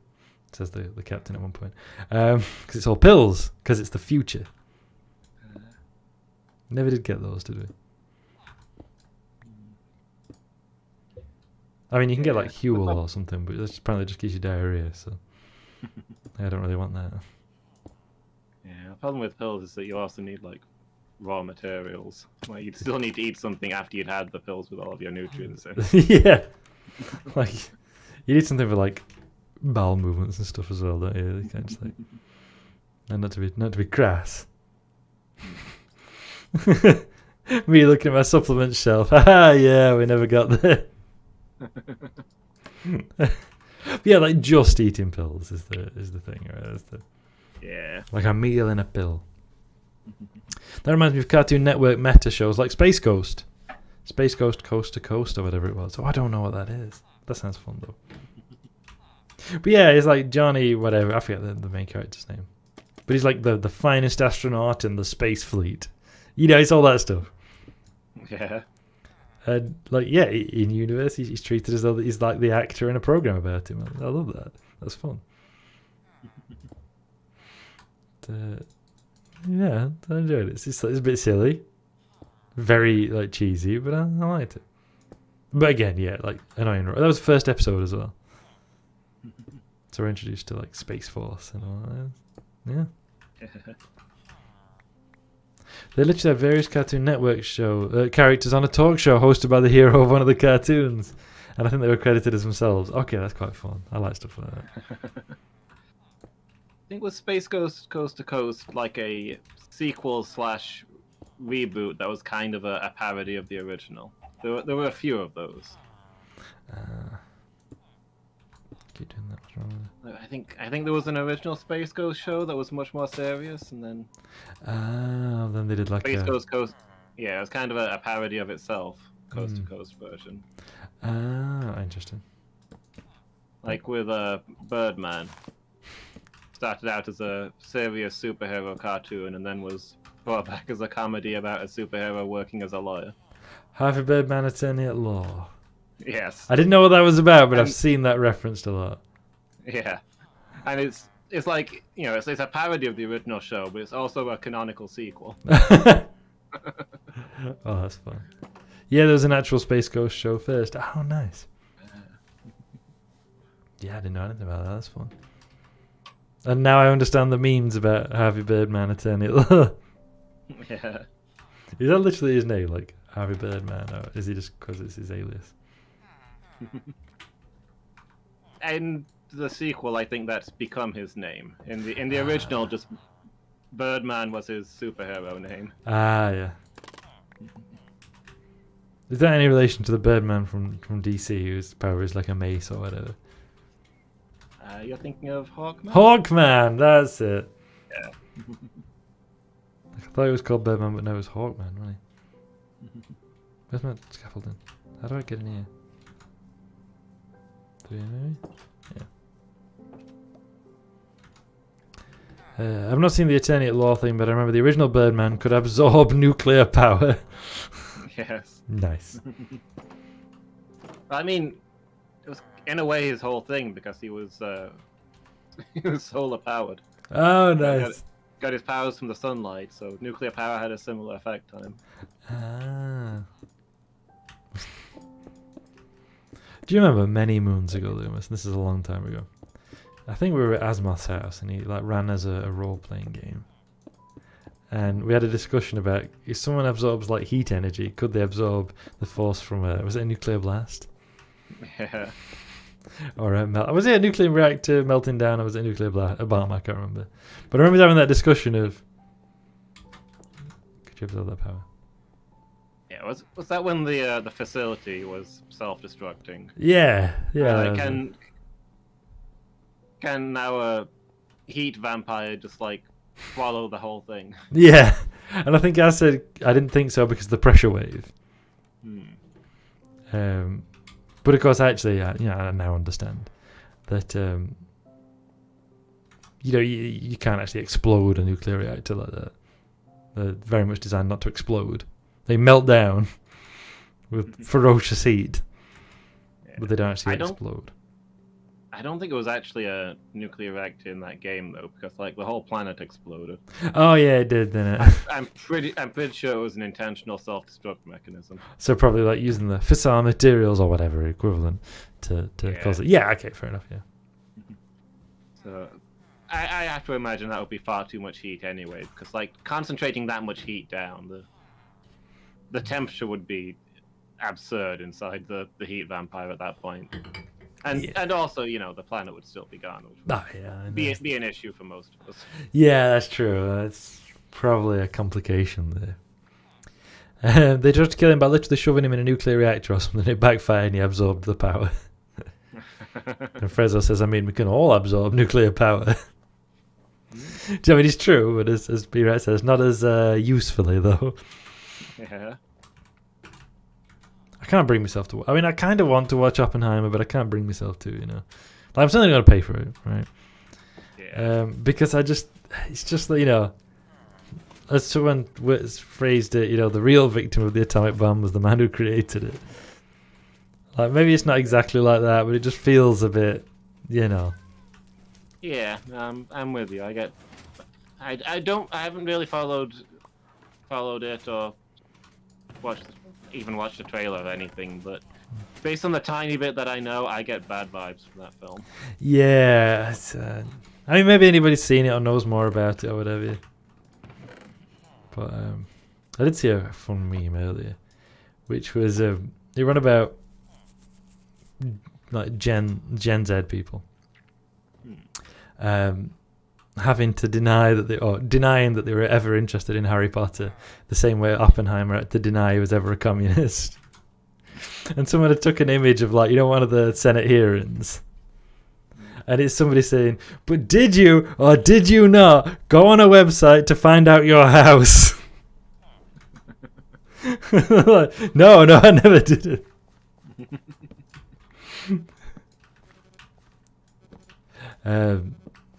says the captain at one point, because it's all pills, because it's the future. Never did get those, did we? I mean, you can get like Huel or something, but that apparently just gives you diarrhea, so I don't really want that. Yeah, the problem with pills is that you also need like raw materials. Like, you'd still need to eat something after you'd had the pills with all of your nutrients in. Yeah, like you need something for like bowel movements and stuff as well, don't you? You can't just like, and not to be crass. Me looking at my supplement shelf. Haha, yeah, we never got there. Yeah, like just eating pills is the thing, right? Yeah. Like a meal in a pill. That reminds me of Cartoon Network meta shows like Space Ghost. Space Ghost Coast to Coast or whatever it was. Oh, I don't know what that is. That sounds fun though. But yeah, it's like Johnny, whatever. I forget the main character's name. But he's like the finest astronaut in the space fleet. It's all that stuff. Yeah. And like, yeah, in universe, he's treated as though he's like the actor in a program about him. I love that. That's fun. Yeah, I enjoyed it. It's a bit silly, very like cheesy, but I liked it. But again, yeah, like annoying. That was the first episode as well. So we're introduced to like Space Force and all that. Yeah. They literally have various Cartoon Network show characters on a talk show hosted by the hero of one of the cartoons, and I think they were credited as themselves. Okay, that's quite fun. I like stuff like that. I think with Space Ghost Coast to Coast like a sequel / reboot that was kind of a parody of the original. There were a few of those. Keep doing that. What's wrong with it? I think there was an original Space Ghost show that was much more serious, and then then they did like Space Ghost Coast. Yeah, it was kind of a parody of itself, Coast to Coast version. Interesting. Like with Birdman. Started out as a serious superhero cartoon and then was brought back as a comedy about a superhero working as a lawyer. Harvey Birdman, attorney at law. Yes. I didn't know what that was about, but I've seen that referenced a lot. Yeah. And it's like, it's a parody of the original show, but it's also a canonical sequel. Oh, that's fun. Yeah, there was an actual Space Ghost show first. Oh, nice. Yeah, I didn't know anything about that. That's fun. And now I understand the memes about Harvey Birdman, attorney at law. Yeah. Is that literally his name, like Harvey Birdman, or is he just because it's his alias? In the sequel, I think that's become his name. In the original, just Birdman was his superhero name. Yeah. Is that any relation to the Birdman from DC, whose power is like a mace or whatever? You're thinking of Hawkman? Hawkman, that's it. Yeah. I thought it was called Birdman, but no, it was Hawkman, really. Where's my scaffolding? How do I get in here? Maybe? Yeah. I've not seen the Attorney at Law thing, but I remember the original Birdman could absorb nuclear power. Yes. Nice. I mean, it was in a way his whole thing because he was solar powered. Oh, nice. Got his powers from the sunlight, so nuclear power had a similar effect on him. Do you remember many moons ago, Loomis? This is a long time ago. I think we were at Asmoth's house, and he ran as a role-playing game. And we had a discussion about if someone absorbs like heat energy, could they absorb the force from was it a nuclear blast? Yeah. Or was it a nuclear reactor melting down, or was it a nuclear blast? A bomb, I can't remember. But I remember having that discussion of, could you absorb that power? Yeah, was that when the facility was self-destructing? Yeah, yeah. Like, can now a heat vampire just like swallow the whole thing? Yeah, and I think I said I didn't think so because of the pressure wave. But of course, actually, I now understand that you can't actually explode a nuclear reactor like that. They're very much designed not to explode. They melt down with ferocious heat, but they don't actually explode. I don't think it was actually a nuclear reactor in that game though, because like the whole planet exploded. Oh yeah, it did, didn't it? I'm pretty sure it was an intentional self-destruct mechanism. So probably like using the fissile materials or whatever equivalent to cause it. Yeah, okay, fair enough. Yeah. So I have to imagine that would be far too much heat anyway, because like concentrating that much heat down, the temperature would be absurd inside the heat vampire at that point. And also, the planet would still be gone, which would be an issue for most of us. Yeah, that's true. That's probably a complication there. They tried to kill him by literally shoving him in a nuclear reactor or something. It backfired and he absorbed the power. And Frezzo says, we can all absorb nuclear power. I mean, it's true, but as B-Rat says, not as usefully, though. Yeah. I can't bring myself to... I kind of want to watch Oppenheimer, but I can't bring myself to, Like, I'm certainly going to pay for it, right? Yeah. Because it's just that, as someone phrased it, the real victim of the atomic bomb was the man who created it. Like, maybe it's not exactly like that, but it just feels a bit, Yeah, I'm with you. I haven't really followed it or watched the trailer or anything, but based on the tiny bit that I know, I get bad vibes from that film. Yeah, maybe anybody's seen it or knows more about it or whatever. But I did see a fun meme earlier, which was they run about like Gen Z people having to denying that they were ever interested in Harry Potter, the same way Oppenheimer had to deny he was ever a communist. And someone had took an image of one of the Senate hearings, and it's somebody saying, "But did you or did you not go on a website to find out your house?" No, I never did it.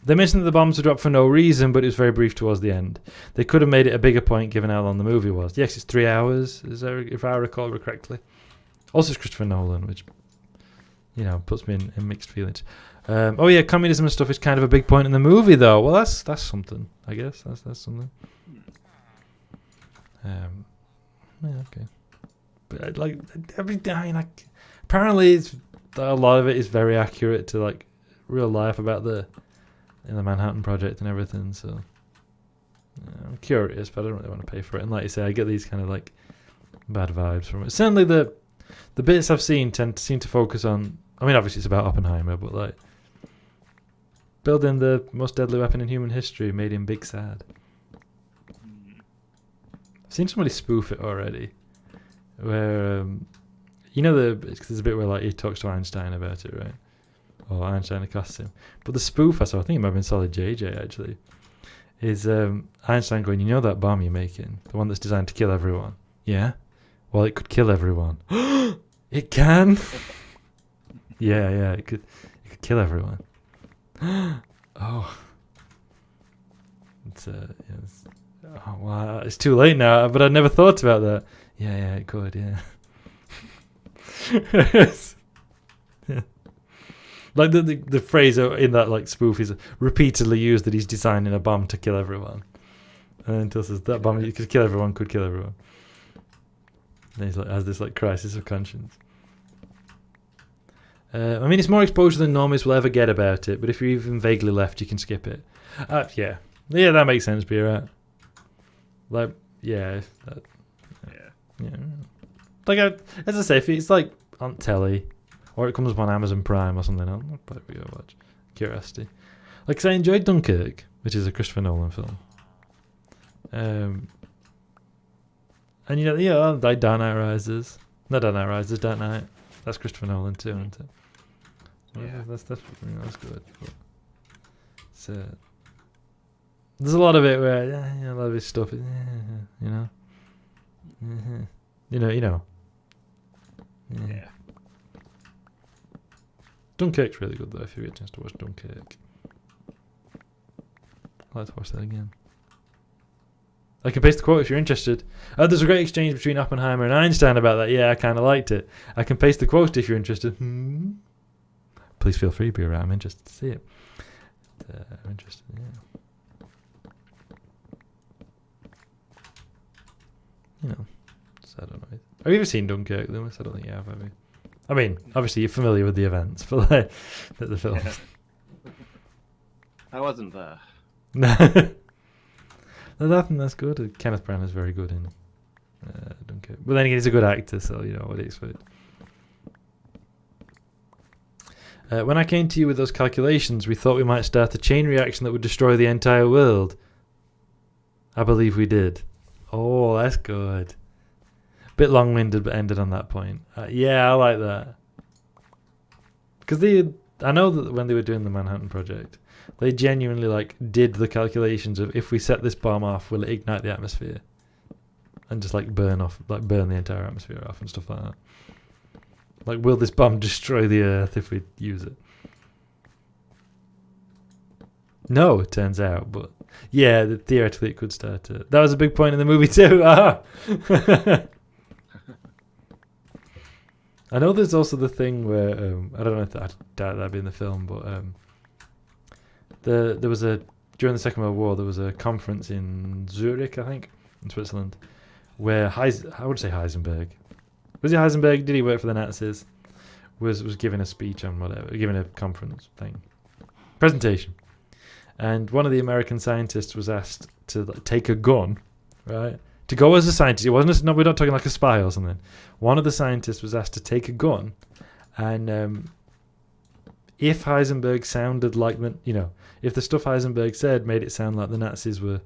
They mentioned that the bombs were dropped for no reason, but it was very brief towards the end. They could have made it a bigger point given how long the movie was. Yes, it's 3 hours, if I recall it correctly. Also, it's Christopher Nolan, which puts me in mixed feelings. Communism and stuff is kind of a big point in the movie, though. Well, that's something, I guess. That's something. Okay. But apparently, a lot of it is very accurate to real life about the Manhattan Project and everything. So I'm curious, but I don't really want to pay for it. And like you say, I get these kind of bad vibes from it. Certainly, the bits I've seen seem to focus on. Obviously it's about Oppenheimer, but building the most deadly weapon in human history made him big sad. I've seen somebody spoof it already, where there's a bit where he talks to Einstein about it, right? Or Einstein accosts him. But the spoof I saw, I think it might have been Solid JJ actually, is Einstein going, that bomb you're making, the one that's designed to kill everyone. Yeah? Well, it could kill everyone. It can? Yeah, it could kill everyone. Oh. It's too late now, but I never thought about that. Yeah, it could, yeah. Yeah. The phrase in that spoof is repeatedly used that he's designing a bomb to kill everyone. And until says that bomb you could kill everyone, could kill everyone. And he's has this crisis of conscience. It's more exposure than normies will ever get about it, but if you're even vaguely left, you can skip it. Yeah, that makes sense, be right. Yeah. As I say, if it's on telly, or it comes up on Amazon Prime or something, I'll probably go watch. Curiosity. Because I enjoyed Dunkirk, which is a Christopher Nolan film. And like Dark Knight Rises. Not Dark Knight Rises, Dark Knight. That's Christopher Nolan too, isn't it? Yeah. That's good. But there's a lot of it where a lot of his stuff is, you know. Yeah. Dunkirk's really good though. If you get a chance to watch Dunkirk, I'd like to watch that again. I can paste the quote if you're interested. There's a great exchange between Oppenheimer and Einstein about that. Yeah, I kind of liked it. I can paste the quote if you're interested. Please feel free, be around. I'm interested to see it. I'm interested, yeah. So I don't know. Have you ever seen Dunkirk, Lewis? I don't think you have you? I mean, obviously you're familiar with the events, but like, the film. Yeah. I wasn't there. No, I think that's good. Kenneth Branagh is very good in Dunkirk. But then again, he's a good actor, so you know what do you expect. When I came to you with those calculations, we thought we might start a chain reaction that would destroy the entire world. I believe we did. Oh, that's good. Bit long-winded, but ended on that point. Yeah, I like that. Because I know that when they were doing the Manhattan Project, they genuinely did the calculations of if we set this bomb off, will it ignite the atmosphere, and just burn the entire atmosphere off and stuff like that. Will this bomb destroy the Earth if we use it? No, it turns out, but yeah, theoretically it could start to. That was a big point in the movie too. I know there's also the thing where I don't know if I doubt that'd be in the film, but there was during the Second World War there was a conference in Zurich, I think, in Switzerland, where I would say Heisenberg. Was it Heisenberg? Did he work for the Nazis? Was giving a speech on whatever, giving a conference thing, presentation, and one of the American scientists was asked to take a gun, right? To go as a scientist. It wasn't. We're not talking like a spy or something. One of the scientists was asked to take a gun, and if Heisenberg sounded like if the stuff Heisenberg said made it sound like the Nazis were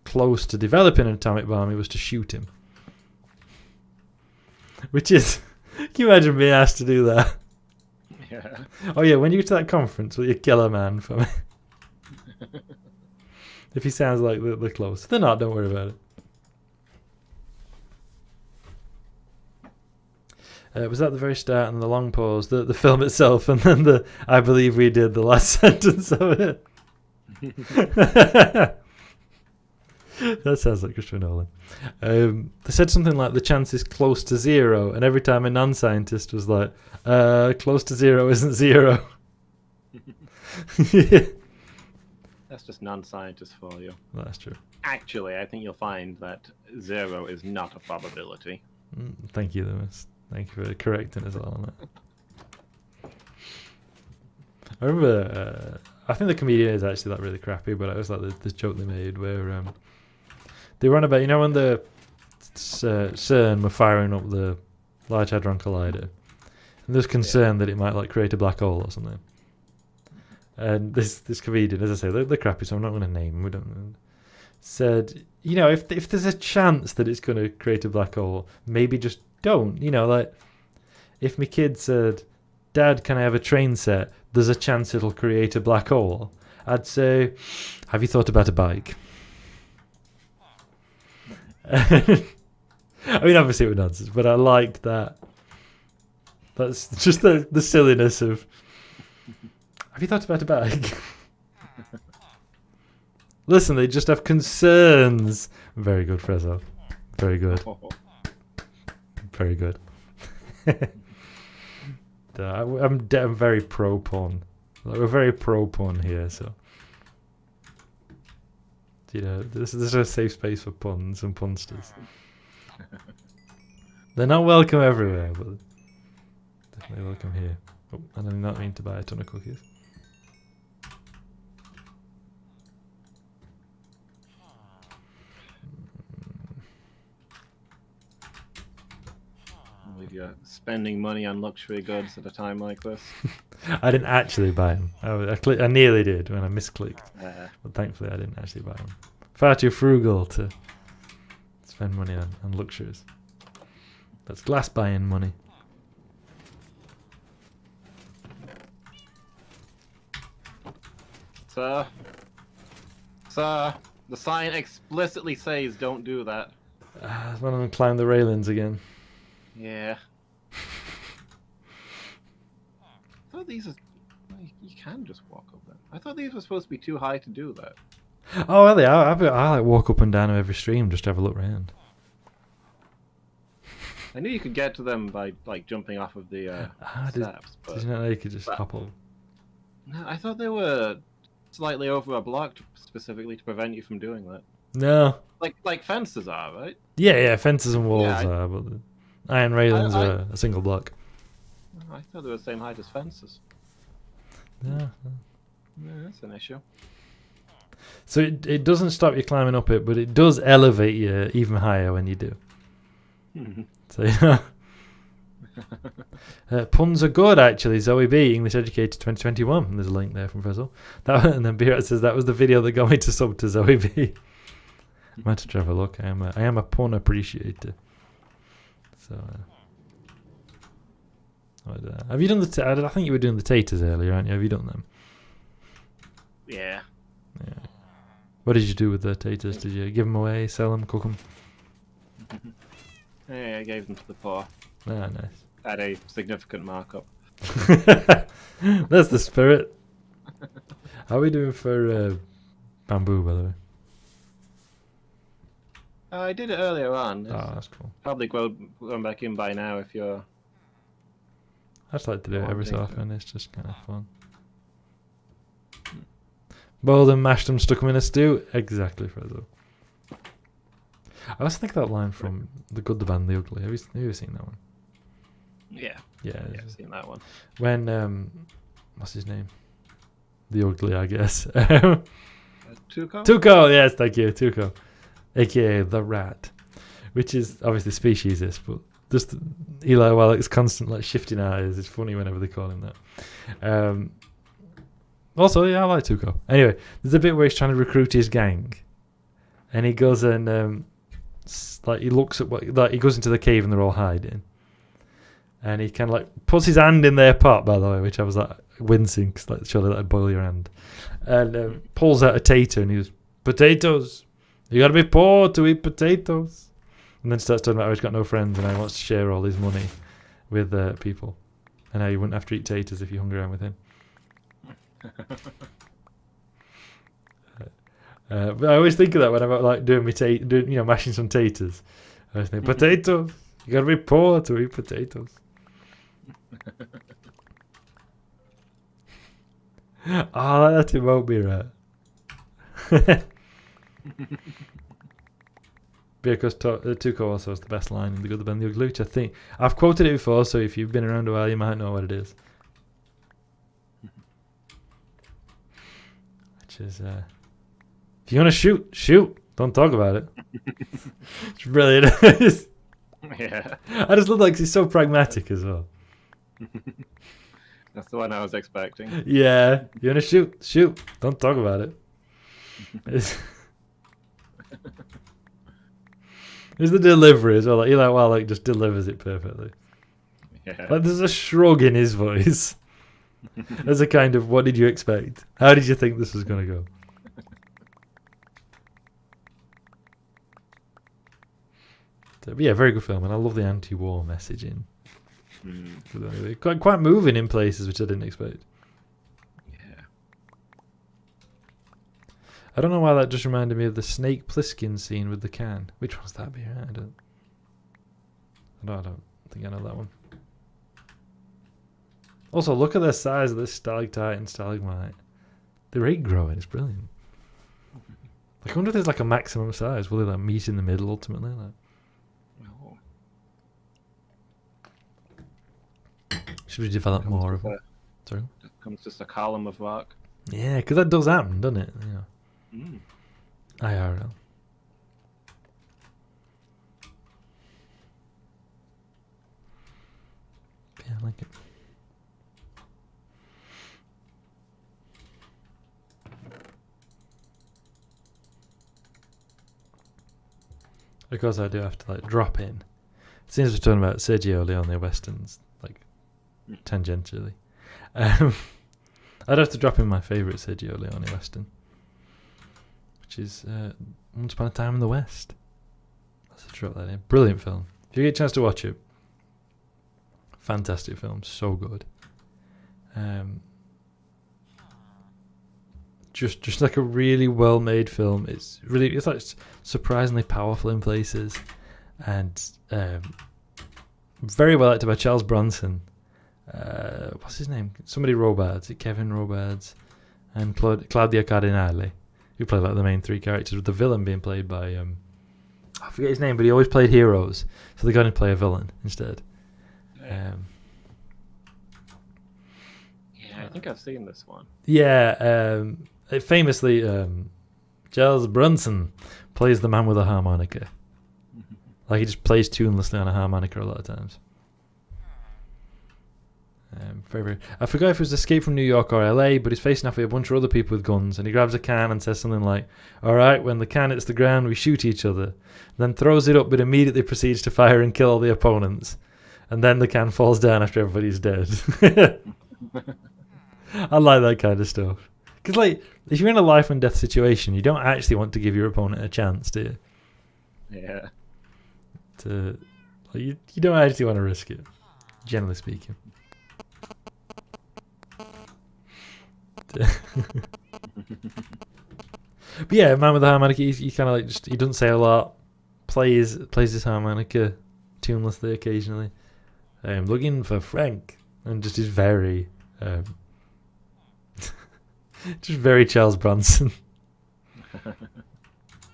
close to developing an atomic bomb, it was to shoot him. Which is, can you imagine being asked to do that? Yeah. Oh yeah, when you get to that conference, will you kill a man for me? If he sounds like they're close. They're not, don't worry about it. Was that the very start and the long pause, the film itself, and then the I believe we did the last sentence of it? That sounds like Christopher Nolan. They said something like the chance is close to zero, and every time a non-scientist was like, close to zero isn't zero. Yeah. That's just non-scientists for you. That's true. Actually, I think you'll find that zero is not a probability. Thank you, Lewis. Thank you for correcting us all on that. I remember, I think the comedian is actually really crappy, but it was like the joke they made where they run about, when the CERN were firing up the Large Hadron Collider, and there's concern that it might create a black hole or something. And this comedian, as I say, they're crappy, so I'm not going to name them. We don't. Said, if there's a chance that it's going to create a black hole, maybe just don't. If my kid said, "Dad, can I have a train set?" There's a chance it'll create a black hole. I'd say, have you thought about a bike? I mean, obviously it was nonsense, but I liked that. That's just the silliness of. Have you thought about a bike? Listen, they just have concerns. Very good, Frezzo. Very good. Very good. I'm very pro porn. We're very pro porn here, so this is a safe space for puns and punsters. They're not welcome everywhere, but definitely welcome here. Oh, and I did not mean to buy a ton of cookies. You're spending money on luxury goods at a time like this. I didn't actually buy them. I nearly did when I misclicked, but thankfully I didn't actually buy them. Far too frugal to spend money on luxuries. That's glass buying money. Sir, the sign explicitly says don't do that. One of them climb the railings again. Yeah. I thought these are... You can just walk up them. I thought these were supposed to be too high to do that. Oh, are they? I like walk up and down every stream just to have a look round. I knew you could get to them by like jumping off of the steps, but did you not know you could just hop up? no, I thought they were slightly over a block specifically to prevent you from doing that. No. Like fences are, right? Yeah, fences and walls Yeah, are, but the iron railings are a single block. I thought they were the same height as fences. No. Yeah, that's an issue. So it doesn't stop you climbing up it, but it does elevate you even higher when you do. So, you know. Puns are good, actually. Zoe B, English Educator 2021. There's a link there from Frizzle. And then Berat says, that was the video that got me to sub to Zoe B. I might have to have a look. I am a pun appreciator. So, have you done the... I think you were doing the taters earlier, aren't you? Have you done them? Yeah. Yeah. What did you do with the taters? Did you give them away, sell them, cook them? Yeah, I gave them to the poor. Ah, nice. At a significant markup. That's the spirit. How are we doing for bamboo, by the way? I did it earlier on. It's Oh, that's cool. probably going back in by now if you're... I just like to do it every so often. It's just kind of fun. Boiled them, mashed them, stuck them in a stew. Exactly, Frizzo. I also think that line from The Good, the Bad, and the Ugly. Have you seen that one? Yeah. Yeah, I've seen that one. When what's his name? The Ugly, I guess. Tuco? Tuco, yes, thank you, Tuco, aka the Rat, which is obviously speciesist, but just Eli Wallach's constant like shifting eyes. It's funny whenever they call him that. Also, yeah, I like Tuco. Anyway, there's a bit where he's trying to recruit his gang, and he goes and like he looks at he goes into the cave and they're all hiding, and he kind of like puts his hand in their pot, by the way, which I was like wincing because like surely that'd boil your hand, and pulls out a tater and he goes, "Potatoes, you gotta be poor to eat potatoes," and then starts talking about how he's got no friends and how he wants to share all his money with people, and how you wouldn't have to eat taters if you hung around with him. But I always think of that when I'm like doing mashing some taters. I always think, potatoes, you gotta be poor to eat potatoes. Oh, that won't be right. Because Tuco also has the best line in The Good, the Bad, and the Ugly, which I think I've quoted it before, so if you've been around a while you might know what it is. Which is if you want to shoot, don't talk about it. It's brilliant. Yeah. I just love he's so pragmatic as well. That's the one I was expecting. Yeah, you want to shoot, don't talk about it. It's the delivery as well. Like Eli Wallach just delivers it perfectly. Yeah. Like there's a shrug in his voice. As a kind of, what did you expect? How did you think this was going to go? So, but yeah, very good film, and I love the anti-war messaging. Quite moving in places which I didn't expect. Yeah. I don't know why that just reminded me of the Snake Plissken scene with the can. Which one's that? I don't think I know that one. Also, look at the size of this stalactite and stalagmite. They're rate growing. It's brilliant. I wonder if there's like a maximum size. Will they like meet in the middle ultimately? Like, should we develop more of them? Sorry. It becomes just a column of rock. Yeah, because that does happen, doesn't it? Yeah. IRL. Yeah, I like it. Of course, I do have to like drop in. Since we're talking about Sergio Leone westerns, like tangentially, I'd have to drop in my favourite Sergio Leone western, which is Once Upon a Time in the West. Let's drop that in. Brilliant film. If you get a chance to watch it, fantastic film, so good. Just like a really well made film. It's like surprisingly powerful in places, and very well acted by Charles Bronson. What's his name? Somebody Robards, Kevin Robards, and Claudia Cardinale, who played like the main three characters, with the villain being played by I forget his name, but he always played heroes, so they got him to play a villain instead. Yeah, I think I've seen this one. Yeah, famously, Charles Bronson plays the man with a harmonica. Like he just plays tunelessly on a harmonica a lot of times. I forgot if it was Escape from New York or LA, but he's facing off with a bunch of other people with guns, and he grabs a can and says something like, "Alright, when the can hits the ground, we shoot each other," then throws it up but immediately proceeds to fire and kill all the opponents, and then the can falls down after everybody's dead. I like that kind of stuff. Because like, if you're in a life and death situation, you don't actually want to give your opponent a chance, do you? Yeah. You don't actually want to risk it, generally speaking. But yeah, man with the harmonica, he kind of like he doesn't say a lot, plays his harmonica tunelessly occasionally. Looking for Frank, and just is very just very Charles Bronson.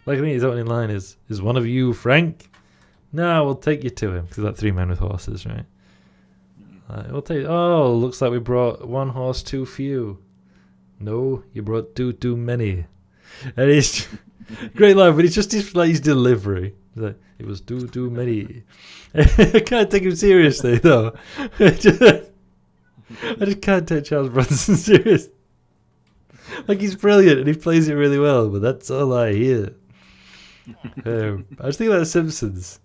Like I think his opening line is one of you Frank? No, we'll take you to him, because like 3 men with horses, right? We'll take. Oh, looks like we brought 1 horse too few. No, you brought 2 too many. And it's great line, but it's just his delivery. It's like, it was 2 too many. I can't take him seriously though. I just can't take Charles Bronson serious. Like he's brilliant and he plays it really well, but that's all I hear. I was thinking about The Simpsons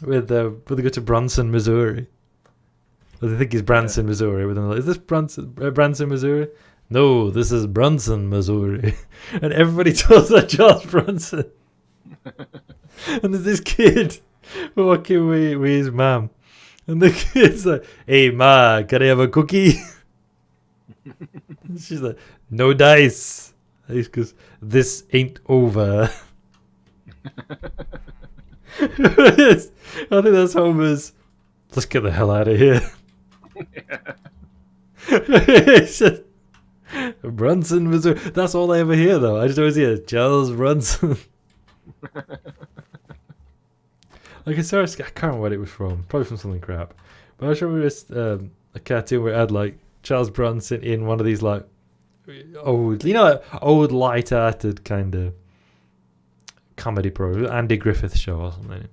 with they go to Bronson, Missouri. Well, they think it's Branson, Missouri. But then like, is this Branson, Missouri? No, this is Brunson, Missouri. And everybody tells that Charles Bronson. And there's this kid walking with his mom. And the kid's like, "Hey, Ma, can I have a cookie?" And she's like, "No dice." And he goes, "This ain't over." I think that's Homer's, "Let's get the hell out of here." It's just, Brunson, Missouri. That's all I ever hear, though. I just always hear Charles Brunson. Like I can't remember what it was from. Probably from something crap. But I remember it's a cartoon where it had like Charles Bronson in one of these like old, old light-hearted kind of comedy programs, Andy Griffith Show or something.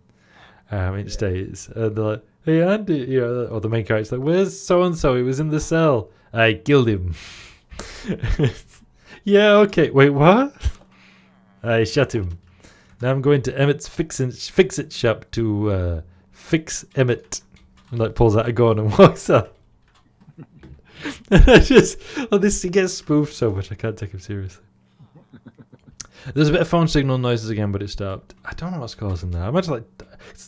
In States, and they're like, "Hey Andy," or the main character's like, "Where's so and so? He was in the cell. I killed him." "Yeah, okay. Wait, what?" "I shot him. Now I'm going to Emmett's fix-it shop to fix Emmett." And like pulls out a gun and walks up. And he gets spoofed so much I can't take him seriously. There's a bit of phone signal noises again, but it stopped. I don't know what's causing that. I imagine like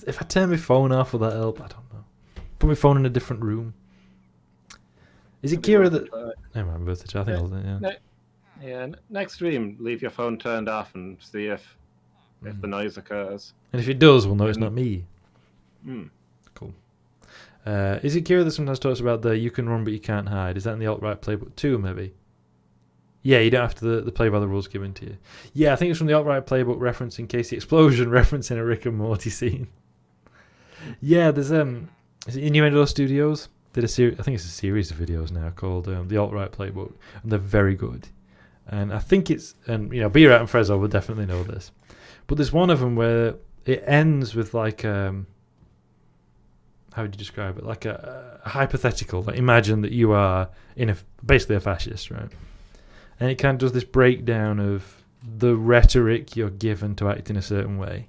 if I turn my phone off, will that help? I don't know. Put my phone in a different room. Is it Kira that? Never mind, birthday chat. I think I'll, yeah. Yeah. Next stream, leave your phone turned off and see if the noise occurs. And if it does, we'll know it's not me. Cool. Is it Kira that sometimes talks about the "you can run but you can't hide"? Is that in the alt-right playbook too, maybe? Yeah, you don't have to play by the rules given to you. Yeah, I think it's from the alt-right playbook referencing Casey Explosion, referencing a Rick and Morty scene. Yeah, there's is it Innuendo Studios? Did a series? I think it's a series of videos now called the alt-right playbook, and they're very good. And I think it's B-Rat and Frezzo will definitely know this, but there's one of them where it ends with like how would you describe it? Like a hypothetical. Like imagine that you are basically a fascist, right? And it kind of does this breakdown of the rhetoric you're given to act in a certain way,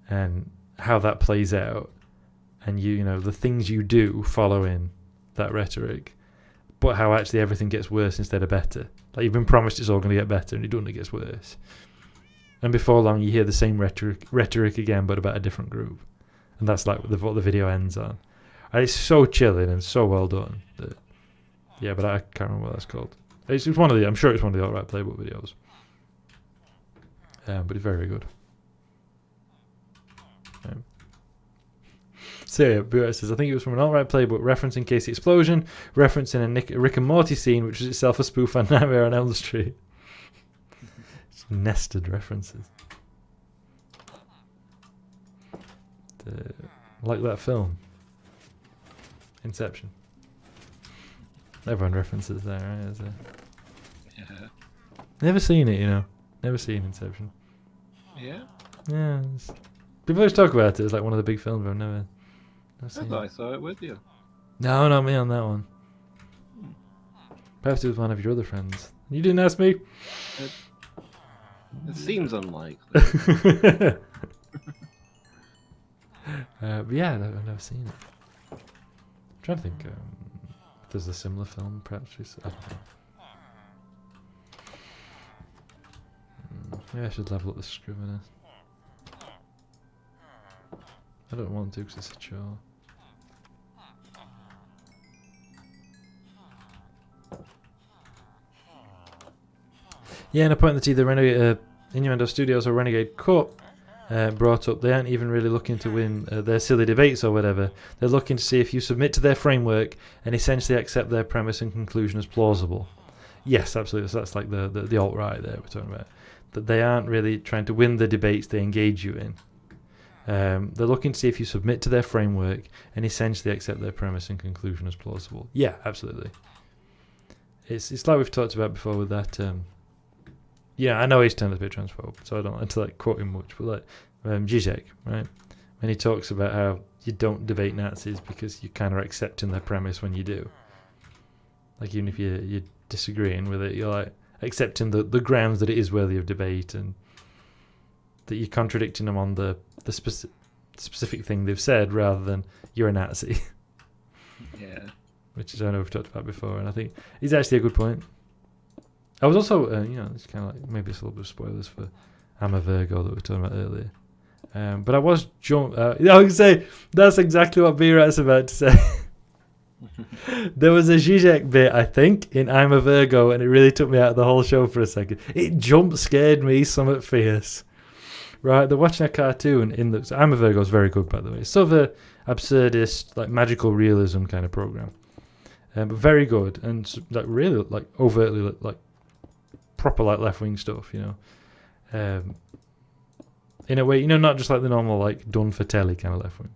and how that plays out, and you know the things you do following that rhetoric, but how actually everything gets worse instead of better. Like you've been promised it's all going to get better, and it doesn't. It gets worse. And before long, you hear the same rhetoric again, but about a different group, and that's like what the video ends on. And it's so chilling and so well done. Yeah, but I can't remember what that's called. It's one of the. I'm sure it's one of the Alright Playbook videos. But it's very, very good. So yeah, Buret says, I think it was from an Alright Playbook referencing Casey Explosion, referencing a Rick and Morty scene, which was itself a spoof on Nightmare on Elm Street. It's nested references. Like that film. Inception. Everyone references there, right? Yeah. Never seen it, you know. Never seen Inception. Yeah? Yeah. People always talk about it as like one of the big films, but I've never seen I it. thought I saw it with you. No, not me on that one. Perhaps it was one of your other friends. You didn't ask me? It seems unlikely. But yeah, I've never seen it. I'm trying to think if there's a similar film, perhaps. I don't know. Maybe I should level up the Scrivener. I don't want to because it's a chore. Yeah, and a point that either Renegade Innuendo Studios or Renegade Cut brought up, they aren't even really looking to win their silly debates or whatever. They're looking to see if you submit to their framework and essentially accept their premise and conclusion as plausible. Yes, absolutely. So that's like the alt-right there we're talking about. That they aren't really trying to win the debates they engage you in. They're looking to see if you submit to their framework and essentially accept their premise and conclusion as plausible. Yeah, absolutely. It's like we've talked about before with that. Yeah, I know he's turned a bit transphobe, so I don't like to like quote him much. But like Zizek, right? When he talks about how you don't debate Nazis because you kind of accepting their premise when you do. Like even if you're disagreeing with it, you're like accepting the grounds that it is worthy of debate and that you're contradicting them on the specific thing they've said rather than you're a Nazi. Yeah. Which I know we've talked about before, and I think he's actually a good point. I was also, it's kind of like, maybe it's a little bit of spoilers for I'm a Virgo that we were talking about earlier. But I was I would say, that's exactly what B-Rat's about to say. There was a Zizek bit, I think, in I'm a Virgo, and it really took me out of the whole show for a second. It jump scared me somewhat fierce. Right, they're watching a cartoon so I'm a Virgo is very good, by the way. It's sort of a absurdist, like magical realism kind of program. But very good, and like really like overtly like proper like left-wing stuff, in a way, not just like the normal like done for telly kind of left-wing.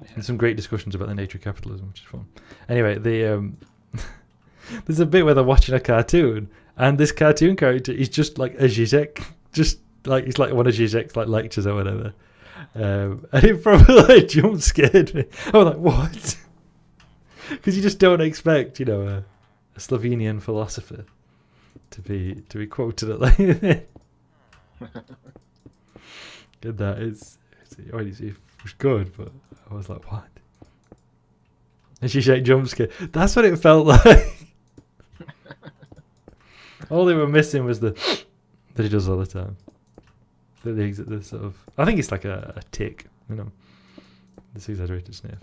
Yeah. And some great discussions about the nature of capitalism, which is fun. Anyway, there's a bit where they're watching a cartoon, and this cartoon character is just like a Zizek, just like he's like one of Zizek's like lectures or whatever, and it probably like jump scared me. I was like, what? Because you just don't expect, a Slovenian philosopher to be quoted at like Get that. It was good, but I was like, what? And she said jump scare. That's what it felt like. All they were missing was that he does all the time. The sort of, I think it's like a tick, this exaggerated sniff.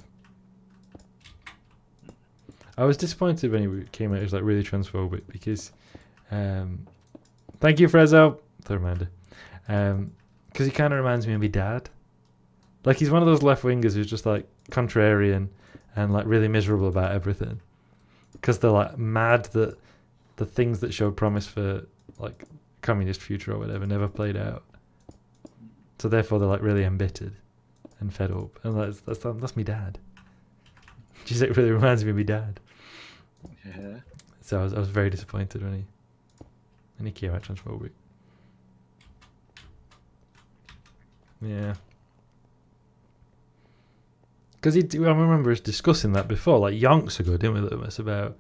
I was disappointed when he came out. It was like really transphobic because, thank you, Frezzo, for the reminder. Because he kind of reminds me of my dad. Like he's one of those left wingers who's just like contrarian and like really miserable about everything. Because they're like mad that the things that showed promise for like communist future or whatever never played out. So therefore they're like really embittered and fed up. And that's my dad. It really reminds me of my dad. Yeah. So I was very disappointed when he came out transphobic. Yeah. Because I remember us discussing that before, like yonks ago, didn't we, Loomis, about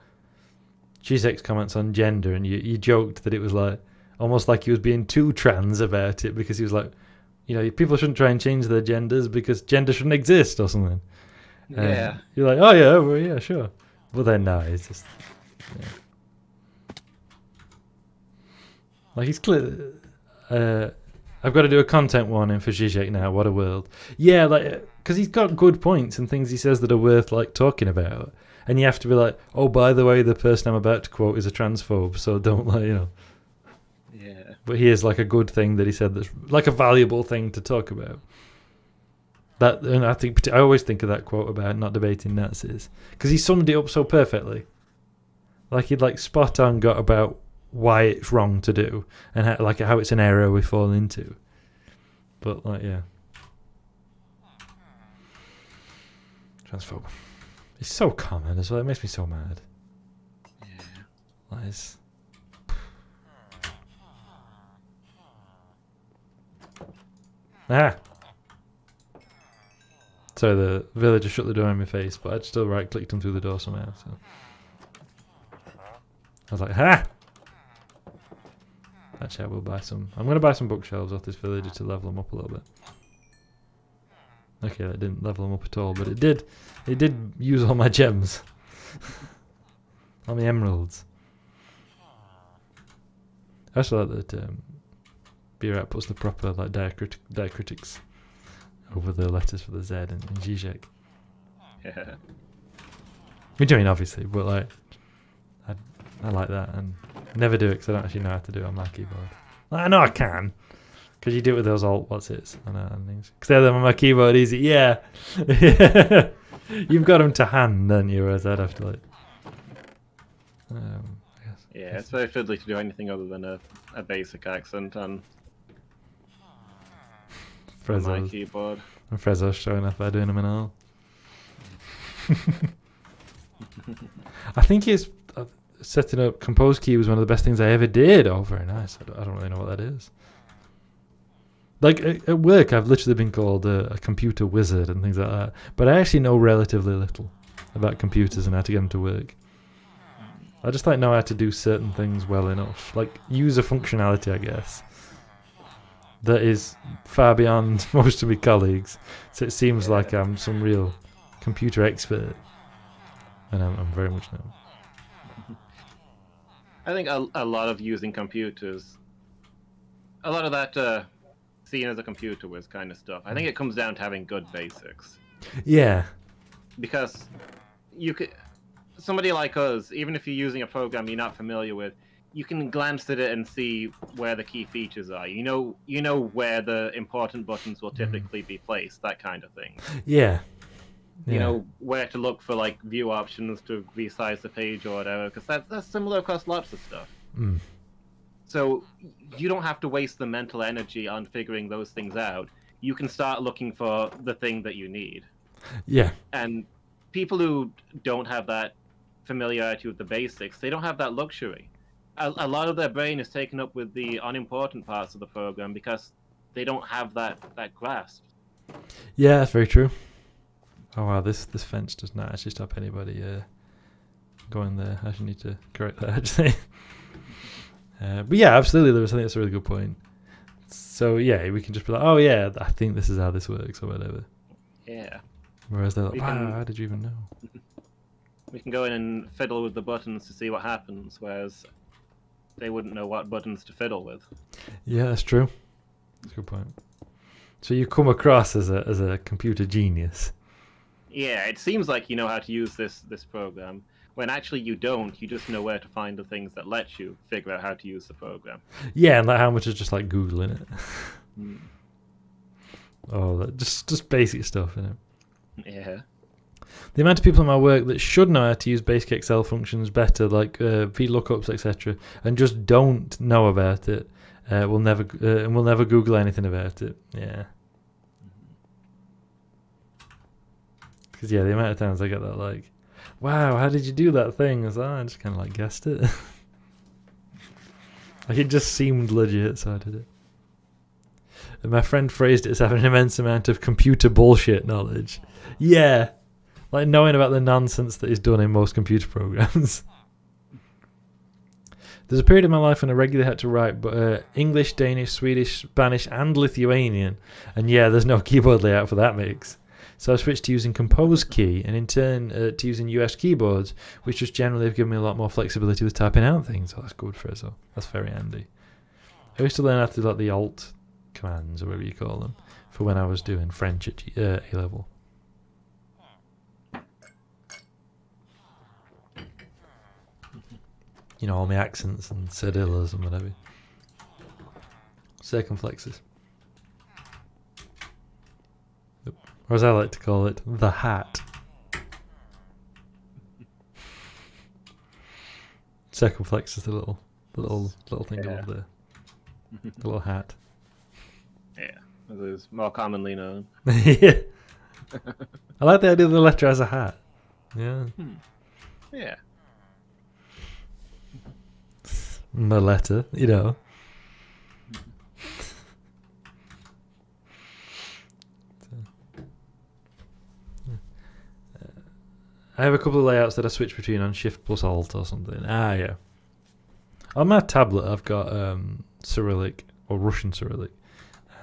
Zizek's comments on gender, and you joked that it was like, almost like he was being too trans about it, because he was like, people shouldn't try and change their genders because gender shouldn't exist or something. Yeah. You're like, oh yeah, well, yeah, sure. But then no, it's just like he's clear. I've got to do a content warning for Zizek now. What a world! Yeah, like because he's got good points and things he says that are worth like talking about. And you have to be like, oh, by the way, the person I'm about to quote is a transphobe, so don't Yeah. But here's like a good thing that he said that's like a valuable thing to talk about. And I always think of that quote about not debating Nazis because he summed it up so perfectly. Like he'd like spot on got about why it's wrong to do and how it's an error we fall into. But like, yeah, transphobe. It's so common as well. It makes me so mad. Yeah. Lies. Ah. So the villager shut the door in my face, but I'd still right-clicked him through the door somehow. So I was like, ha! Actually, I will buy some. I'm going to buy some bookshelves off this villager to level them up a little bit. Okay, that didn't level them up at all, but it did. It did use all my gems. All my emeralds. I also like that Birat puts the proper like diacritics over the letters for the Z in Zizek. Yeah. Which I mean, obviously, but like, I like that, and I never do it because I don't actually know how to do it on my keyboard. Like, I know I can, because you do it with those alt what's-its and things. Because they're on my keyboard easy, yeah. You've got them to hand, don't you? Whereas I'd have to like. I guess. Yeah, it's very fiddly to do anything other than a basic accent on my keyboard. And Frezzo's showing off by doing them and all. I think it's setting up Compose Key was one of the best things I ever did. Oh, very nice. I don't really know what that is. Like at work, I've literally been called a computer wizard and things like that. But I actually know relatively little about computers and how to get them to work. I just know how to do certain things well enough. Like user functionality, I guess. That is far beyond most of my colleagues. So it seems like I'm some real computer expert. And I'm very much not. I think a lot of using computers, a lot of that seeing as a computer whiz kind of stuff, I think it comes down to having good basics. Yeah. Because somebody like us, even if you're using a program you're not familiar with, you can glance at it and see where the key features are. You know where the important buttons will typically be placed, that kind of thing. Yeah. You know where to look for like view options to resize the page or whatever, because that's similar across lots of stuff. So you don't have to waste the mental energy on figuring those things out. You can start looking for the thing that you need. Yeah. And people who don't have that familiarity with the basics, they don't have that luxury. A lot of their brain is taken up with the unimportant parts of the program because they don't have that grasp. Yeah, that's very true. Oh wow, this fence does not actually stop anybody going there. I actually need to correct that actually. But yeah, absolutely. I think that's a really good point. So yeah, we can just be like, oh yeah, I think this is how this works or whatever. Yeah. Whereas they're like, wow, how did you even know? We can go in and fiddle with the buttons to see what happens, whereas they wouldn't know what buttons to fiddle with. Yeah, that's true. That's a good point. So you come across as a computer genius. Yeah, it seems like you know how to use this program, when actually you don't. You just know where to find the things that let you figure out how to use the program. Yeah, and like how much is just like Googling it. Oh, just basic stuff, isn't it? Yeah. The amount of people in my work that should know how to use basic Excel functions better, like VLOOKUPs, etc., and just don't know about it, will never Google anything about it. Yeah. Because the amount of times I get that like, wow, how did you do that thing? I was like, I just kind of like guessed it. Like it just seemed legit, so I did it. And my friend phrased it as having an immense amount of computer bullshit knowledge. Yeah. Like knowing about the nonsense that is done in most computer programs. There's a period in my life when I regularly had to write English, Danish, Swedish, Spanish, and Lithuanian. And yeah, there's no keyboard layout for that mix. So I switched to using Compose Key, and in turn to using US keyboards, which just generally have given me a lot more flexibility with typing out things. So that's good, Frezzo. That's very handy. I used to learn how to do like the Alt commands, or whatever you call them, for when I was doing French at A-level. You know, all my accents and cedillas and whatever. Circumflexes. Or as I like to call it, the hat. Circumflex is the little thing above there. The little hat. Yeah, as is more commonly known. Yeah. I like the idea of the letter as a hat. Yeah. Yeah. The letter, you know. I have a couple of layouts that I switch between on Shift plus Alt or something. Yeah. On my tablet, I've got Cyrillic or Russian Cyrillic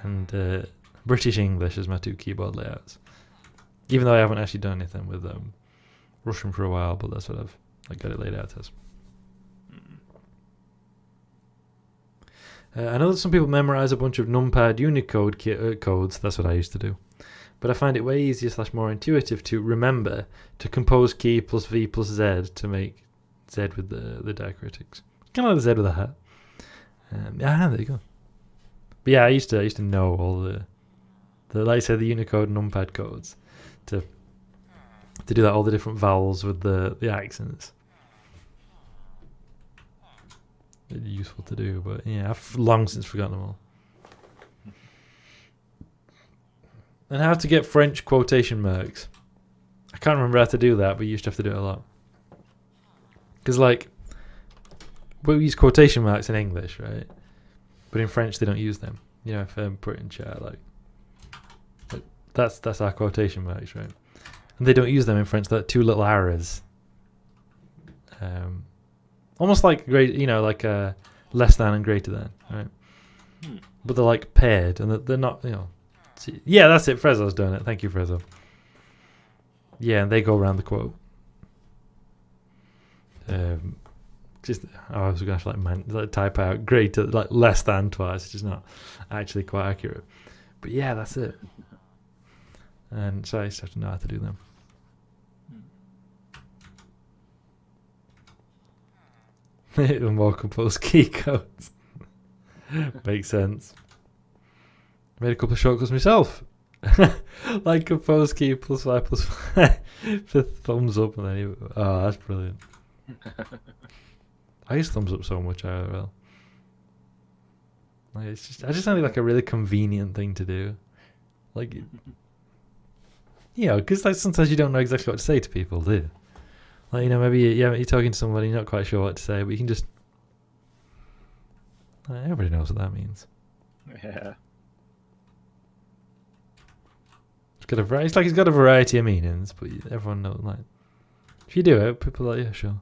and British English as my two keyboard layouts. Even though I haven't actually done anything with Russian for a while, but that's what I've got it laid out as. I know that some people memorize a bunch of numpad Unicode codes. That's what I used to do. But I find it way easier / more intuitive to remember to compose key plus V plus Z to make Z with the diacritics. Kind of like the Z with a hat. There you go. But yeah, I used to know all the like I said, the Unicode numpad codes to do that, all the different vowels with the accents. Really useful to do, but yeah, I've long since forgotten them all. And how to get French quotation marks. I can't remember how to do that, but you used to have to do it a lot. Because, like, we use quotation marks in English, right? But in French, they don't use them. You know, if I put it in chat, like that's our quotation marks, right? And they don't use them in French. They're two little arrows. Almost like like less than and greater than, right? But they're like paired, and they're not, Yeah, that's it. Frezzo's doing it. Thank you, Frezzo. Yeah, and they go around the quote. I was gonna have to type out greater, like less than twice, which is not actually quite accurate. But yeah, that's it. And so I just have to know how to do them. Even more composed key codes. Makes sense. Made a couple of shortcuts myself. Like compose key plus 5 plus 5 for thumbs up, and then that's brilliant. I use thumbs up so much IRL. Like I just find it like a really convenient thing to do. Like, because like sometimes you don't know exactly what to say to people, do you? Like, maybe you're talking to somebody, you're not quite sure what to say, but you can just. Everybody knows what that means. Yeah. It's like it's got a variety of meanings, but everyone knows. Like, if you do it, people are like, yeah, sure.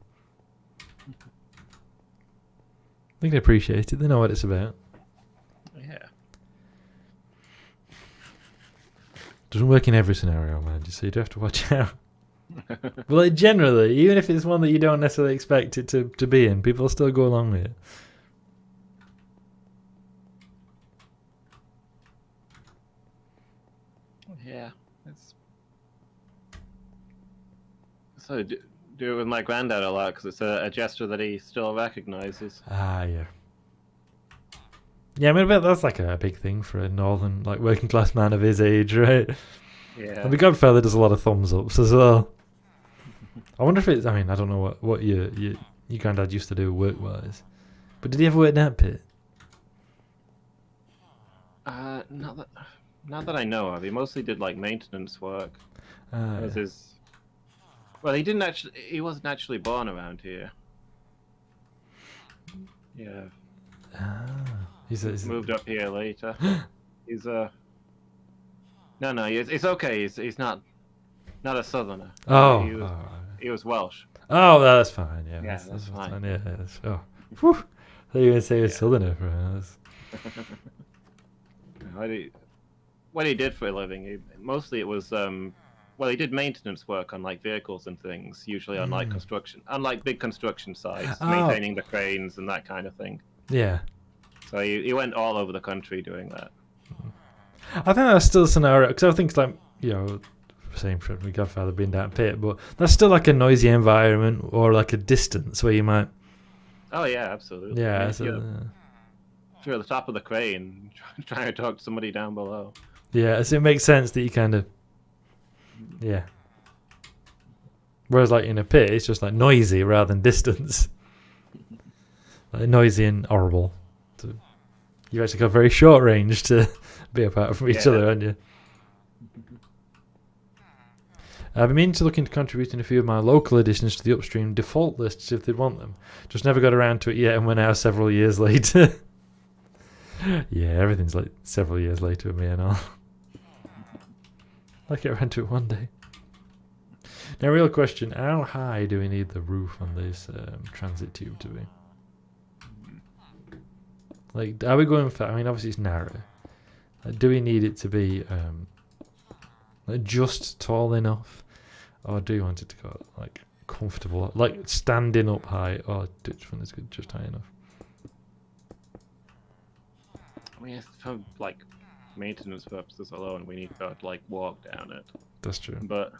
They can appreciate it. They know what it's about. Yeah. Doesn't work in every scenario, man. So you do have to watch out. But like generally, even if it's one that you don't necessarily expect it to be in, people still go along with it. Yeah, so do it with my granddad a lot because it's a gesture that he still recognizes. Yeah. Yeah, I mean, that's like a big thing for a northern, like, working class man of his age, right? Yeah. And the Godfather does a lot of thumbs ups as well. I wonder if it's. I mean, I don't know what your granddad used to do work wise, but did he ever work in that pit? Not that I know of. He mostly did like maintenance work. Yeah. Well, he wasn't actually born around here. Yeah. He's moved up here later. He's No, it's okay. He's not a southerner. Oh. He was Welsh. Oh, that's fine. Yeah, that's fine. Yeah, Whew. I thought you were going to say a southerner for us. What he did for a living, mostly it was he did maintenance work on like vehicles and things, usually on like big construction sites, maintaining the cranes and that kind of thing. Yeah. So he went all over the country doing that. I think that's still a scenario, because I think it's like, same for my Godfather being down pit, but that's still like a noisy environment or like a distance where you might. Oh yeah, absolutely. Yeah. If you're at the top of the crane, trying to talk to somebody down below. Yeah, so it makes sense that you kind of. Yeah. Whereas like in a pit, it's just like noisy rather than distance. Like noisy and horrible. So you've actually got very short range to be apart from each other, haven't you? I've been meaning to look into contributing a few of my local additions to the upstream default lists if they want them. Just never got around to it yet and went out several years later. Yeah, everything's like several years later with me and all. I'll get around to it one day. Now, real question, how high do we need the roof on this transit tube to be? Like, are we going for, I mean, obviously it's narrow. Like, do we need it to be like just tall enough? Or do you want it to go, like, comfortable? Like, standing up high? Or which one is good, just high enough? I mean, for, like, maintenance purposes alone, we need to be able to, like, walk down it. That's true. But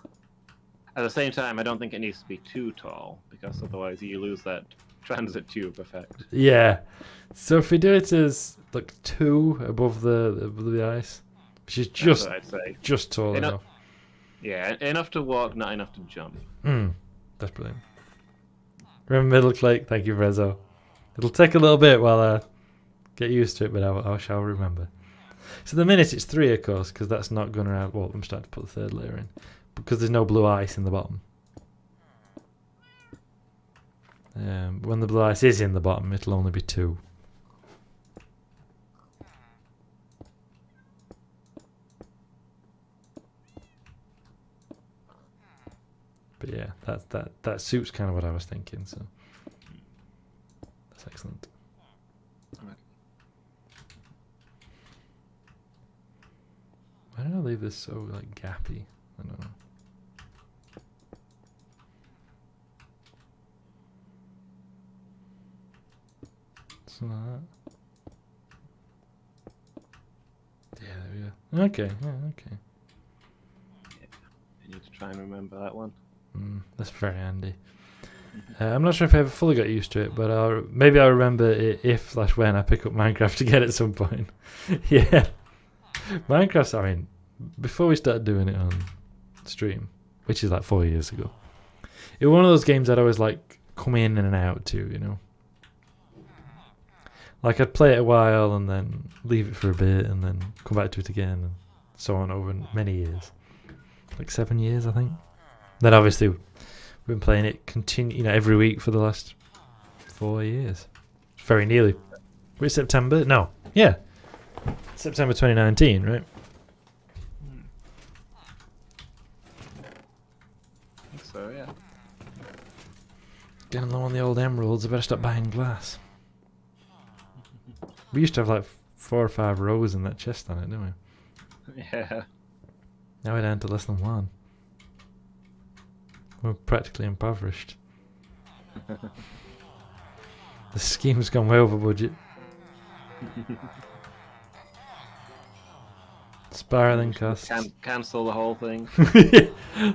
at the same time, I don't think it needs to be too tall, because otherwise you lose that transit tube effect. Yeah. So if we do it as, like, 2 above the ice, which is just tall enough. Yeah, enough to walk, not enough to jump. That's brilliant. Remember Middle Click? Thank you, Rezo. It'll take a little bit while I get used to it, but I shall remember. So the minute it's 3, of course, because that's not going around. Well, I'm starting to put the 3rd layer in. Because there's no blue ice in the bottom. When the blue ice is in the bottom, it'll only be 2. But yeah, that suits kind of what I was thinking, so that's excellent. Why did I leave this so like gappy? I don't know. Something like that. Yeah, there we go. Okay, yeah, okay. I need to try and remember that one. That's very handy. I'm not sure if I ever fully got used to it, but maybe I'll remember it if/when I pick up Minecraft again at some point. Yeah. Minecraft, I mean, before we started doing it on stream, which is like 4 years ago, it was one of those games I'd always like come in and out to, you know. Like I'd play it a while and then leave it for a bit and then come back to it again and so on over many years. Like 7 years, I think. Then obviously we've been playing it every week for the last 4 years. Very nearly. Which September? No. Yeah. September 2019, right? I think so, yeah. Getting low on the old emeralds. I better stop buying glass. We used to have like 4 or 5 rows in that chest on it, didn't we? Yeah. Now we're down to less than 1. We're practically impoverished. The scheme's gone way over budget. Spiraling costs. Cancel the whole thing.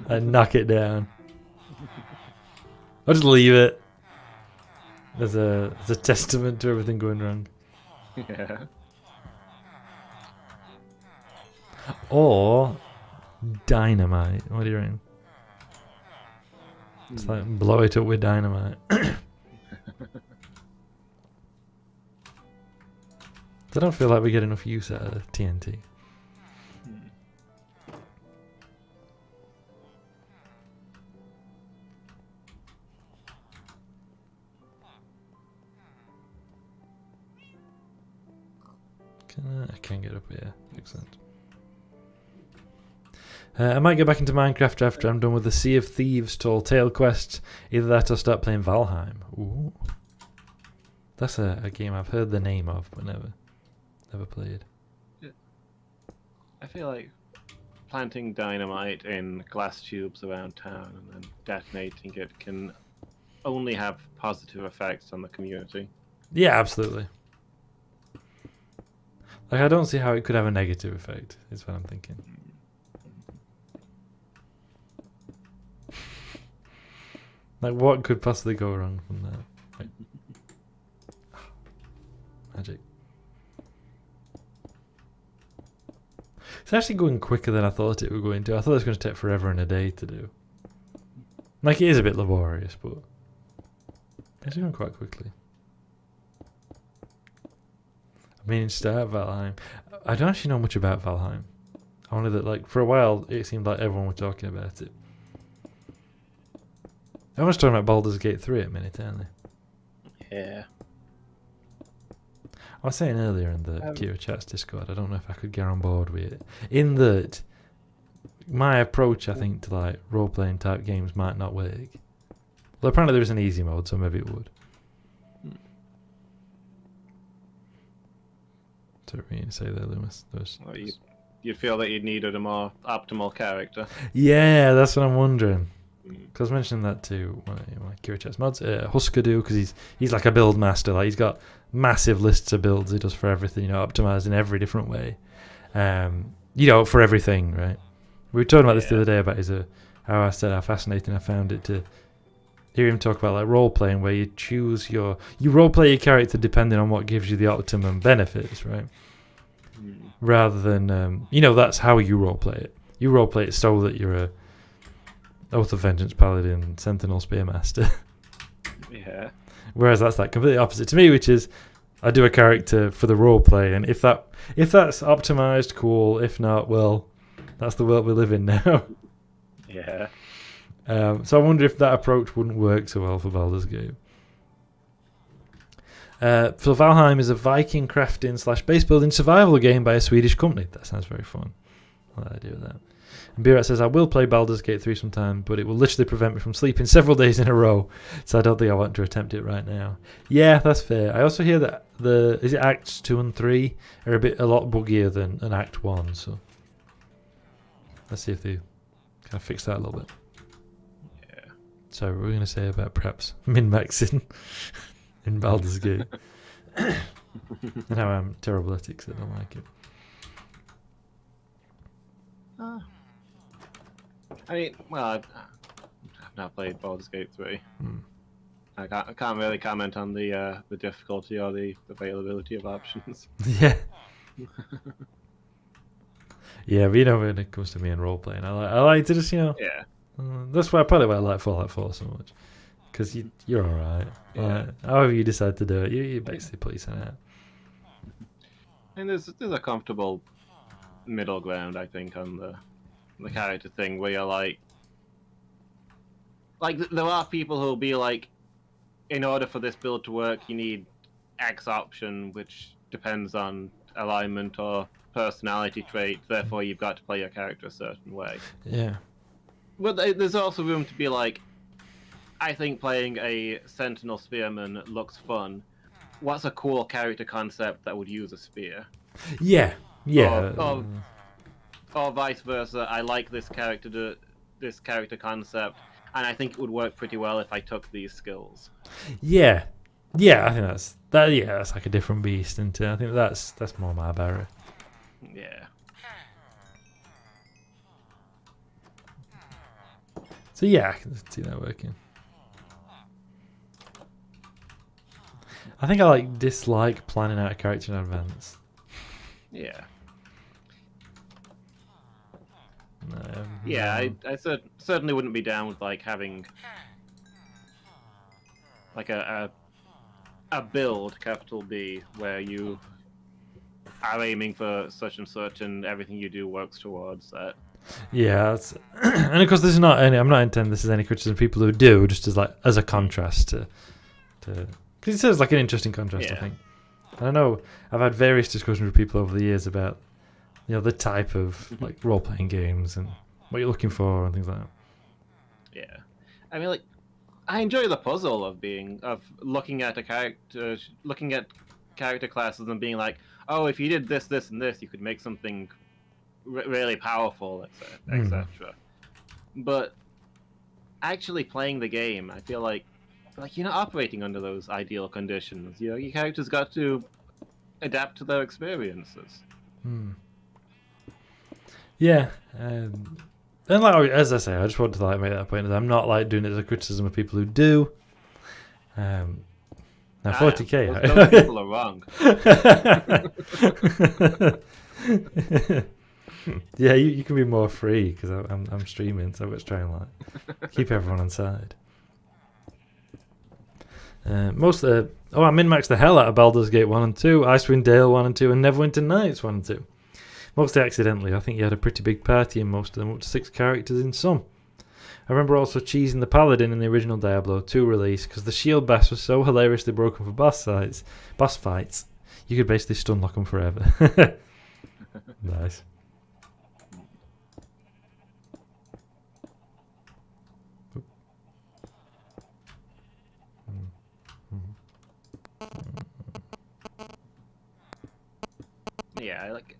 And knock it down. I'll just leave it as a testament to everything going wrong. Yeah. Or dynamite. What do you reckon? It's like blow it up with dynamite. I don't feel like we get enough use out of TNT. I can get up here. Excellent. I might get back into Minecraft after I'm done with the Sea of Thieves Tall Tale quest. Either that or start playing Valheim. Ooh. That's a game I've heard the name of, but never played. I feel like planting dynamite in glass tubes around town and then detonating it can only have positive effects on the community. Yeah, absolutely. Like, I don't see how it could have a negative effect, is what I'm thinking. Like, what could possibly go wrong from that? Like, magic. It's actually going quicker than I thought it would go into. I thought it was going to take forever and a day to do. Like, it is a bit laborious, but it's going quite quickly. I mean, start Valheim. I don't actually know much about Valheim. I only that, like, for a while, it seemed like everyone was talking about it. Everyone's talking about Baldur's Gate 3 at a minute, aren't they? Yeah. I was saying earlier in the Kira Chats Discord, I don't know if I could get on board with it. In that, my approach, I think, to like role-playing type games might not work. Well, apparently there is an easy mode, so maybe it would. So what were you going to say there, Loomis? Well, you'd feel that you needed a more optimal character. Yeah, that's what I'm wondering. Because I was mentioning that to one of my Kira Chats mods, Husker do, because he's like a build master. Like, he's got massive lists of builds he does for everything, optimized in every different way. For everything, right? We were talking about this the other day about how I said how fascinating I found it to hear him talk about like role playing, where you choose you role play your character depending on what gives you the optimum benefits, right? Rather than that's how you role play it. You role play it so that you're a Oath of Vengeance Paladin, Sentinel Spearmaster. Yeah. Whereas that's like completely opposite to me, which is I do a character for the role play, and if that's optimized, cool. If not, well, that's the world we live in now. Yeah. So I wonder if that approach wouldn't work so well for Baldur's Gate. So Valheim is a Viking crafting / base building survival game by a Swedish company. That sounds very fun. I like the idea of that. And Birat says, I will play Baldur's Gate 3 sometime, but it will literally prevent me from sleeping several days in a row, so I don't think I want to attempt it right now. Yeah, that's fair. I also hear that is it Acts 2 and 3 are a lot buggier than an Act 1, so let's see if they kind of fix that a little bit. Yeah. So we're going to say about perhaps min-maxing in Baldur's Gate. And how I'm terrible at it because I don't like it. I mean, well, I've not played Baldur's Gate 3. I can't really comment on the difficulty or the availability of options. Yeah. Yeah, but when it comes to me and role playing, I like to just Yeah. That's probably why I like Fallout 4 so much, because you're all right. Yeah. However you decide to do it, you basically put yourself out. And there's a comfortable middle ground, I think, on the character thing, where you're like there are people who'll be like, in order for this build to work, you need X option, which depends on alignment or personality trait. Therefore, you've got to play your character a certain way. Yeah. But there's also room to be like, I think playing a Sentinel Spearman looks fun. What's a cool character concept that would use a spear? Yeah. Yeah. Or vice versa. I like this character concept, and I think it would work pretty well if I took these skills. Yeah. I think that's like a different beast, and I think that's more my barrier. Yeah. So yeah, I can see that working. I think I dislike planning out a character in advance. Yeah. Yeah, I certainly wouldn't be down with having a build, capital B, where you are aiming for such and such, and everything you do works towards that. Yeah, and of course this is not any. I'm not intending this as any criticism of people who do, just as a contrast to because it says like an interesting contrast. Yeah. I think. And I know I've had various discussions with people over the years about the type of role playing games and what you're looking for and things like that. Yeah, I mean I enjoy the puzzle of looking at character classes and being like, oh, if you did this, this, and this, you could make something really powerful, etc. But actually playing the game, I feel like you're not operating under those ideal conditions. You know, your character's got to adapt to their experiences. Yeah. And like, as I say, I just wanted to like make that point. I'm not like doing it as a criticism of people who do. Now 40k. Those people are wrong. Yeah, you can be more free because I'm streaming, so let's try and like keep everyone on side. I min-maxed the hell out of Baldur's Gate 1 and 2, Icewind Dale 1 and 2, and Neverwinter Nights 1 and 2. Mostly accidentally. I think you had a pretty big party in most of them, up to 6 characters in some. I remember also cheesing the Paladin in the original Diablo 2 release because the shield bass was so hilariously broken for boss fights, you could basically stun lock them forever. Nice. Yeah, like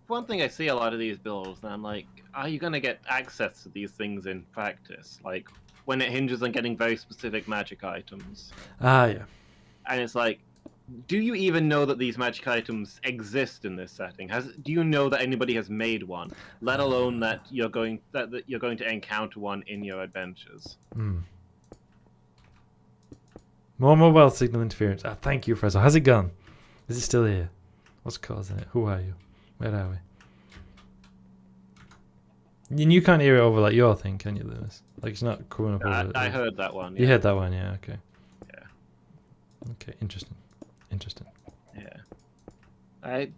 one thing I see a lot of these builds, and I'm like, are you gonna get access to these things in practice? Like when it hinges on getting very specific magic items. Yeah. And it's like, do you even know that these magic items exist in this setting? Do you know that anybody has made one? Let alone that you're going to encounter one in your adventures. More mobile signal interference. Thank you, Frezzo. How's it gone? Is it still here? What's causing it? Who are you? Where are we? And you can't hear it over like your thing, can you, Lewis? Like it's not coming up over. I heard that one. Yeah. You heard that one, yeah. Okay. Yeah. Okay. Interesting. Yeah. I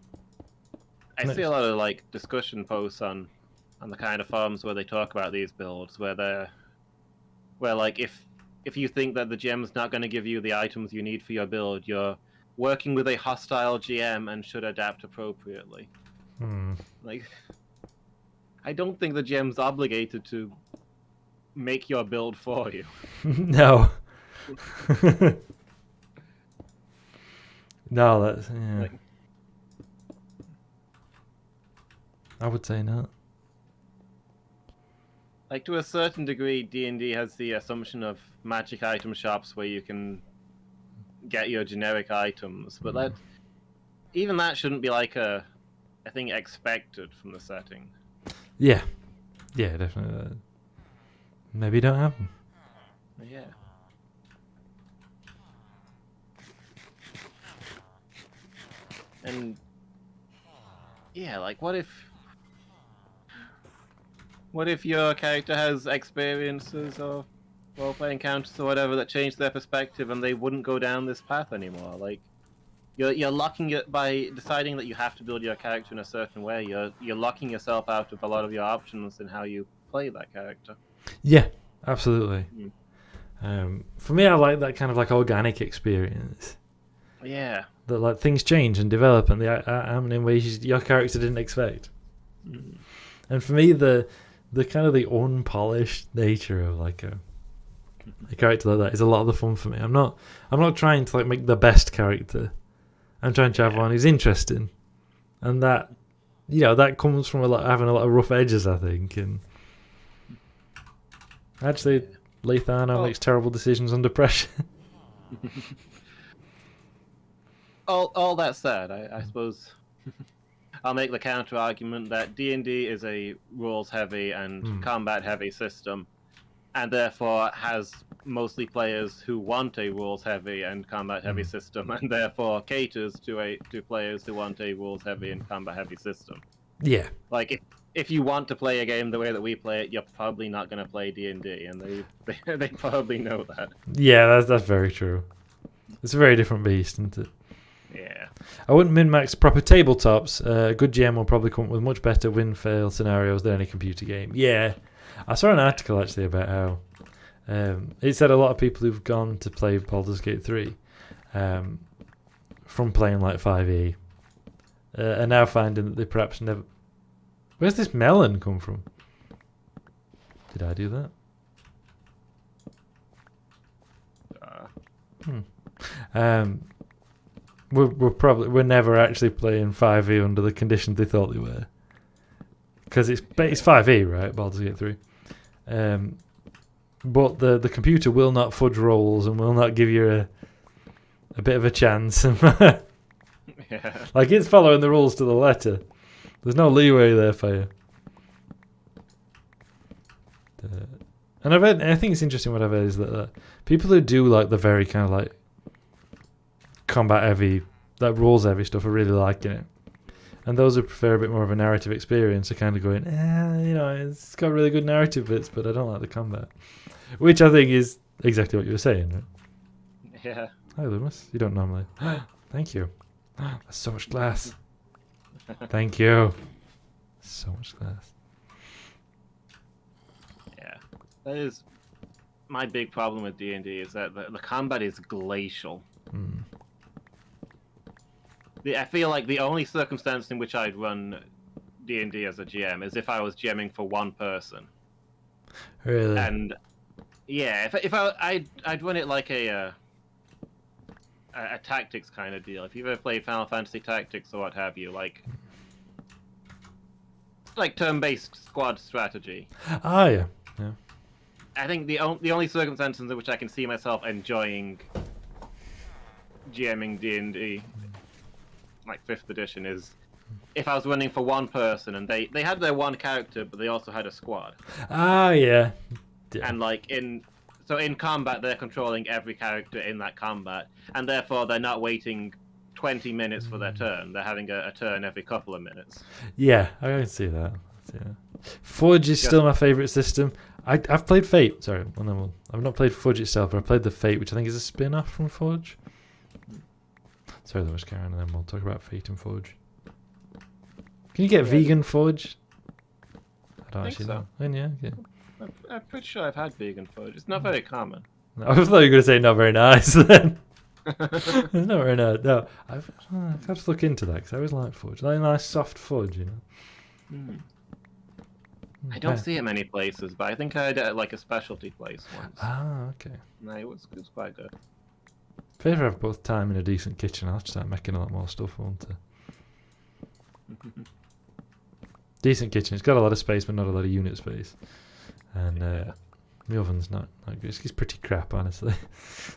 see a lot of like discussion posts on the kind of forums where they talk about these builds, where like if you think that the gem's not going to give you the items you need for your build, you're working with a hostile GM and should adapt appropriately. Like, I don't think the GM's obligated to make your build for you. No. No, that's yeah. Like, I would say not. Like to a certain degree, D&D has the assumption of magic item shops where you can get your generic items, but even that shouldn't be like a thing expected from the setting. Yeah, definitely. Maybe you don't have them. Yeah. And yeah, like what if your character has experiences or role-play encounters or whatever that change their perspective and they wouldn't go down this path anymore? Like you're locking it by deciding that you have to build your character in a certain way. You're locking yourself out of a lot of your options in how you play that character. Yeah, absolutely. For me, I like that kind of like organic experience. Yeah. That like things change and develop and they happen in ways your character didn't expect. And for me, the kind of the unpolished nature of like a character like that is a lot of the fun for me. I'm not trying to like make the best character. I'm trying to have one who's interesting, and that that comes from having a lot of rough edges, I think. And actually, Leithano makes terrible decisions under pressure. All that said, I suppose I'll make the counter argument that D&D is a rules heavy and combat heavy system, and therefore has mostly players who want a rules heavy and combat heavy system, and therefore caters to players who want a rules heavy and combat heavy system. Yeah. Like if you want to play a game the way that we play it, you're probably not going to play D&D, and they probably know that. Yeah, that's very true. It's a very different beast, isn't it? Yeah. I wouldn't min-max proper tabletops. A good GM will probably come up with much better win-fail scenarios than any computer game. Yeah. I saw an article actually about how it said a lot of people who've gone to play Baldur's Gate 3 from playing like 5e are now finding that they perhaps never... Where's this melon come from? Did I do that? We're never actually playing 5e under the conditions they thought they were, because it's 5e, right? Baldur's Gate 3. But the computer will not fudge rolls and will not give you a bit of a chance. Yeah. Like, it's following the rules to the letter. There's no leeway there for you. And I think it's interesting what I've heard is that people who do like the very kind of like combat heavy, that rules heavy stuff are really liking it. And those who prefer a bit more of a narrative experience are kind of going, it's got really good narrative bits, but I don't like the combat. Which I think is exactly what you were saying, right? Yeah. Hi, Loomis. You don't normally. Thank you. That's so much glass. Thank you. So much glass. Yeah. That is my big problem with D&D is that the combat is glacial. I feel like the only circumstance in which I'd run D&D as a GM is if I was GMing for one person. Really? And yeah, I'd run it like a tactics kind of deal. If you've ever played Final Fantasy Tactics or what have you, like turn-based squad strategy. Ah, yeah. I think the only circumstances in which I can see myself enjoying GMing D&D, like 5th edition, is if I was running for one person and they had their one character, but they also had a squad. Ah, yeah. And in combat, they're controlling every character in that combat, and therefore they're not waiting 20 minutes for their turn. They're having a turn every couple of minutes. Yeah, I can see that. Fudge is still my favourite system. I've played Fate. Sorry, I've not played Fudge itself, but I played the Fate, which I think is a spin-off from Fudge. Sorry, that was Karen, and then we'll talk about Fate and Fudge. Can you get vegan Fudge? I don't actually know. Yeah. I'm pretty sure I've had vegan fudge. It's not very common. No, I thought you were going to say not very nice then. It's not very nice. No, I've got to look into that because I always like fudge. Like nice soft fudge, you know. I don't see it many places, but I think I had it at like a specialty place once. Ah, okay. No, it was quite good. If I ever have both time in a decent kitchen, I'll have to start making a lot more stuff, won't I? Decent kitchen. It's got a lot of space, but not a lot of unit space. And the oven's not good. It's pretty crap, honestly.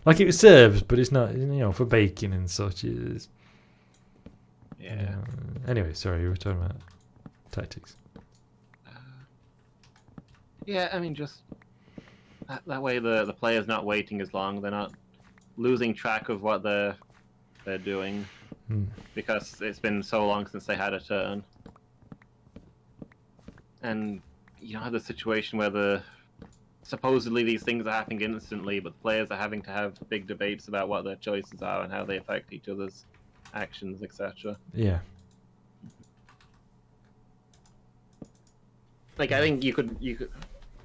Like, it serves, but it's not, for baking and such. It's, yeah. Anyway, sorry, you were talking about tactics. Yeah, I mean, just that way the player's not waiting as long. They're not losing track of what they're doing because it's been so long since they had a turn. And you don't have the situation where supposedly these things are happening instantly, but the players are having to have big debates about what their choices are and how they affect each other's actions, etc. Yeah. Like, I think you could,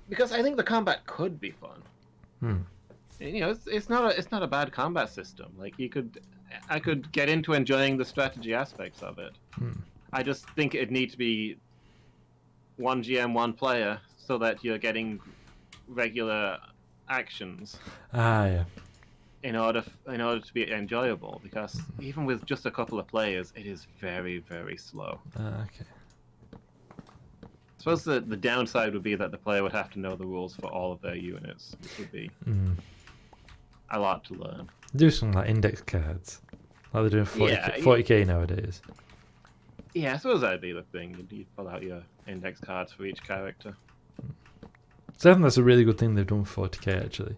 because I think the combat could be fun. It's not a bad combat system. Like, I could get into enjoying the strategy aspects of it. I just think it'd need to be one GM, one player, so that you're getting regular actions. Ah, yeah. In order to be enjoyable, because even with just a couple of players, it is very, very slow. Okay. I suppose the downside would be that the player would have to know the rules for all of their units, which would be a lot to learn. Do some like index cards, like they're doing 40k nowadays. Yeah, I suppose that'd be the thing. You pull out your index cards for each character. So I think that's a really good thing they've done for 40k, actually.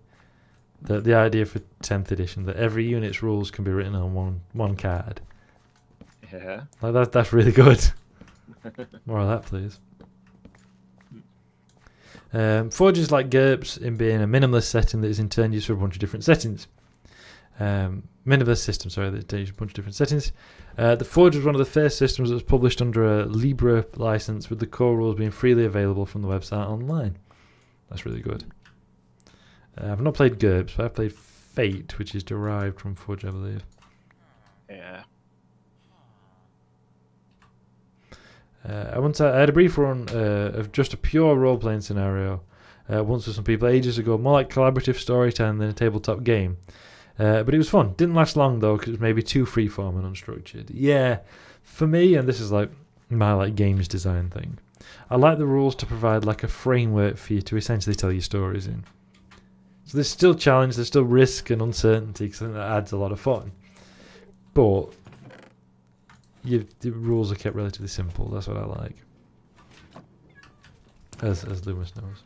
The idea for 10th edition that every unit's rules can be written on one card. Yeah. Like that's really good. More of that, please. Forge is like GURPS in being a minimalist setting that is in turn used for a bunch of different settings. Minimalist system, sorry, that takes a bunch of different settings. The Forge was one of the first systems that was published under a Libre license, with the core rules being freely available from the website online. That's really good. I've not played GURPS, but I've played Fate, which is derived from Forge, I believe. Yeah. I had a brief run of just a pure role-playing scenario once with some people ages ago, more like collaborative storytelling than a tabletop game. But it was fun. Didn't last long though, because it was maybe too freeform and unstructured. Yeah, for me, and this is like my like games design thing, I like the rules to provide like a framework for you to essentially tell your stories in. So there's still challenge, there's still risk and uncertainty, because I think that adds a lot of fun. But the rules are kept relatively simple. That's what I like. As Loomis knows.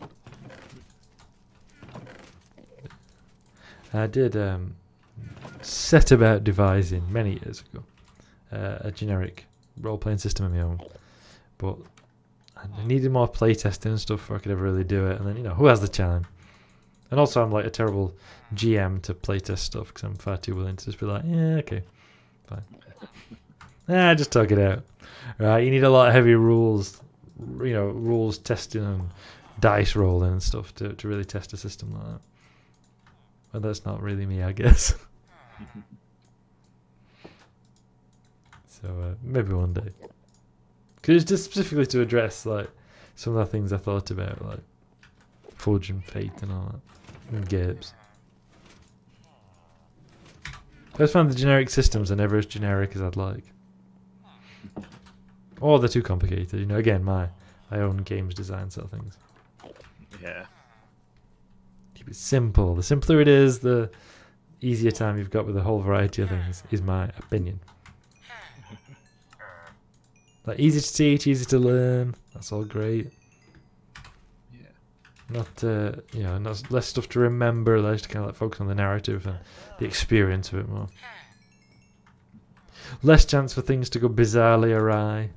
I did set about devising many years ago a generic role-playing system of my own, but I needed more playtesting and stuff before I could ever really do it. And then, who has the time? And also, I'm like a terrible GM to playtest stuff because I'm far too willing to just be like, yeah, okay, fine. Just talk it out. Right? You need a lot of heavy rules, rules testing and dice rolling and stuff to really test a system like that. But that's not really me, I guess. So maybe one day. Because it's just specifically to address like some of the things I thought about, like Forge and Fate and all that, and Games. I just found the generic systems are never as generic as I'd like. Or they're too complicated. Again, my own games design sort of things. Yeah. Keep it simple. The simpler it is, the easier time you've got with a whole variety of things, is my opinion. Like easy to teach, easy to learn. That's all great. Yeah. Not less stuff to remember. Less to kind of like focus on the narrative and the experience of it more. Less chance for things to go bizarrely awry.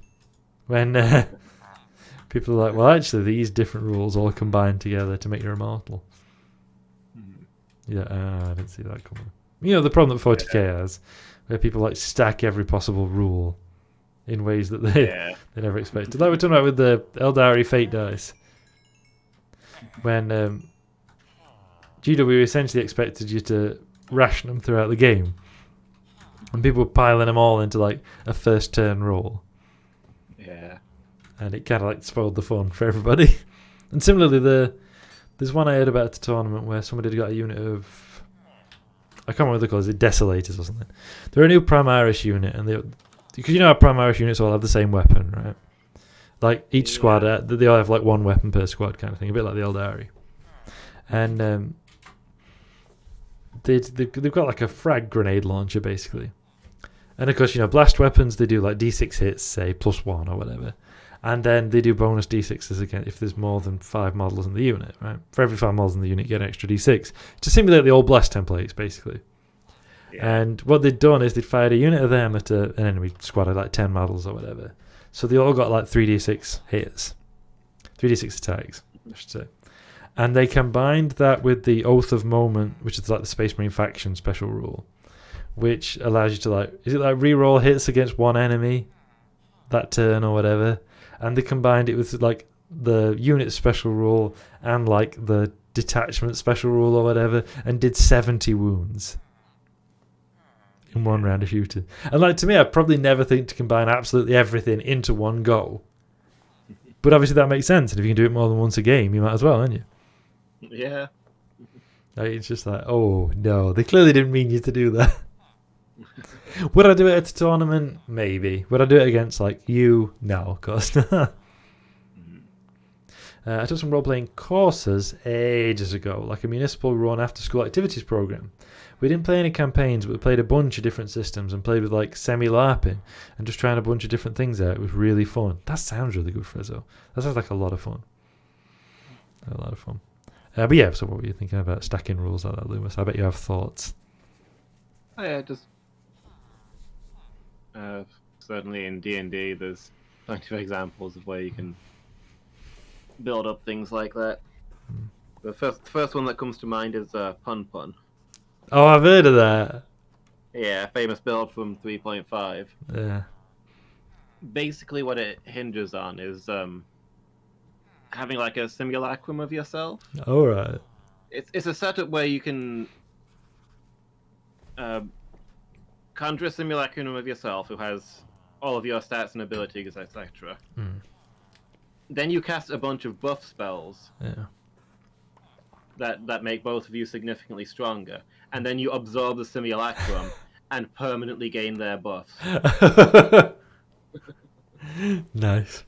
When people are like, well, actually, these different rules all combine together to make you immortal. Yeah, I didn't see that coming. The problem that 40k has, where people like stack every possible rule in ways that they never expected. Like we're talking about with the Eldari Fate dice. When GW essentially expected you to ration them throughout the game. And people were piling them all into like a first turn roll. Yeah. And it kind of like spoiled the fun for everybody. And similarly, there's one I heard about at a tournament where somebody had got a unit of, I can't remember what they're called, is it Desolators or something? They're a new Primaris unit, and because our Primaris units all have the same weapon, right? Like each squad, they all have like one weapon per squad kind of thing, a bit like the Eldari. And they've got like a frag grenade launcher basically. And of course, blast weapons, they do like D6 hits, say +1 or whatever. And then they do bonus D6s again if there's more than 5 models in the unit, right? For every 5 models in the unit, you get an extra D6 to simulate the old blast templates, basically. Yeah. And what they'd done is they'd fired a unit of them at an enemy squad of like 10 models or whatever. So they all got like 3d6 hits, 3d6 attacks, I should say. And they combined that with the Oath of Moment, which is like the Space Marine faction special rule, which allows you to reroll hits against one enemy that turn or whatever. And they combined it with like the unit special rule and like the detachment special rule or whatever, and did 70 wounds in one round of shooting. And like to me, I'd probably never think to combine absolutely everything into one go. But obviously that makes sense, and if you can do it more than once a game, you might as well, don't you? Yeah. Like, it's just like, oh no, they clearly didn't mean you to do that. Would I do it at a tournament? Maybe. Would I do it against like you? No, of course not. I took some role-playing courses ages ago, like a municipal run after-school activities program. We didn't play any campaigns, but we played a bunch of different systems and played with like semi-LARPing and just trying a bunch of different things out. It was really fun. That sounds really good, Frezzo. That sounds like a lot of fun. A lot of fun. But yeah, so what were you thinking about stacking rules like that, Loomis? I bet you have thoughts. Oh, yeah, just certainly in D&D, there's plenty of examples of where you can build up things like that. The first one that comes to mind is Pun Pun. Oh, I've heard of that. Yeah, famous build from 3.5. Yeah. Basically, what it hinges on is having like a simulacrum of yourself. All right. It's a setup where you can conjure a simulacrum of yourself who has all of your stats and abilities, etc. Then you cast a bunch of buff spells. Yeah. that make both of you significantly stronger, and then you absorb the simulacrum and permanently gain their buffs. Nice.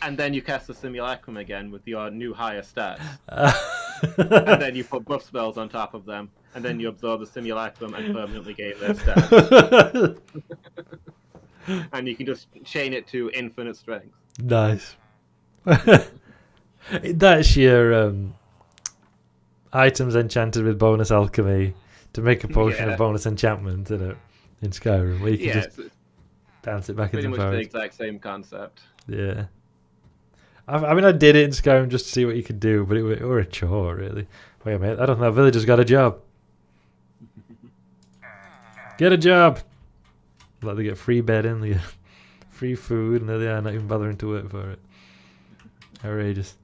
And then you cast the simulacrum again with your new higher stats. And then you put buff spells on top of them, and then you absorb the simulacrum and permanently gain their stats. And you can just chain it to infinite strength. Nice. That's your items enchanted with bonus alchemy to make a potion of bonus enchantment, isn't it? In Skyrim, where you can just dance it back into pretty much powers. the exact same concept. Yeah. I mean, I did it in Skyrim just to see what you could do, but it were a chore, really. Wait a minute, I don't know. Villagers got a job. Get a job. Like they get free bedding, they get free food, and there they are, not even bothering to work for it. Outrageous.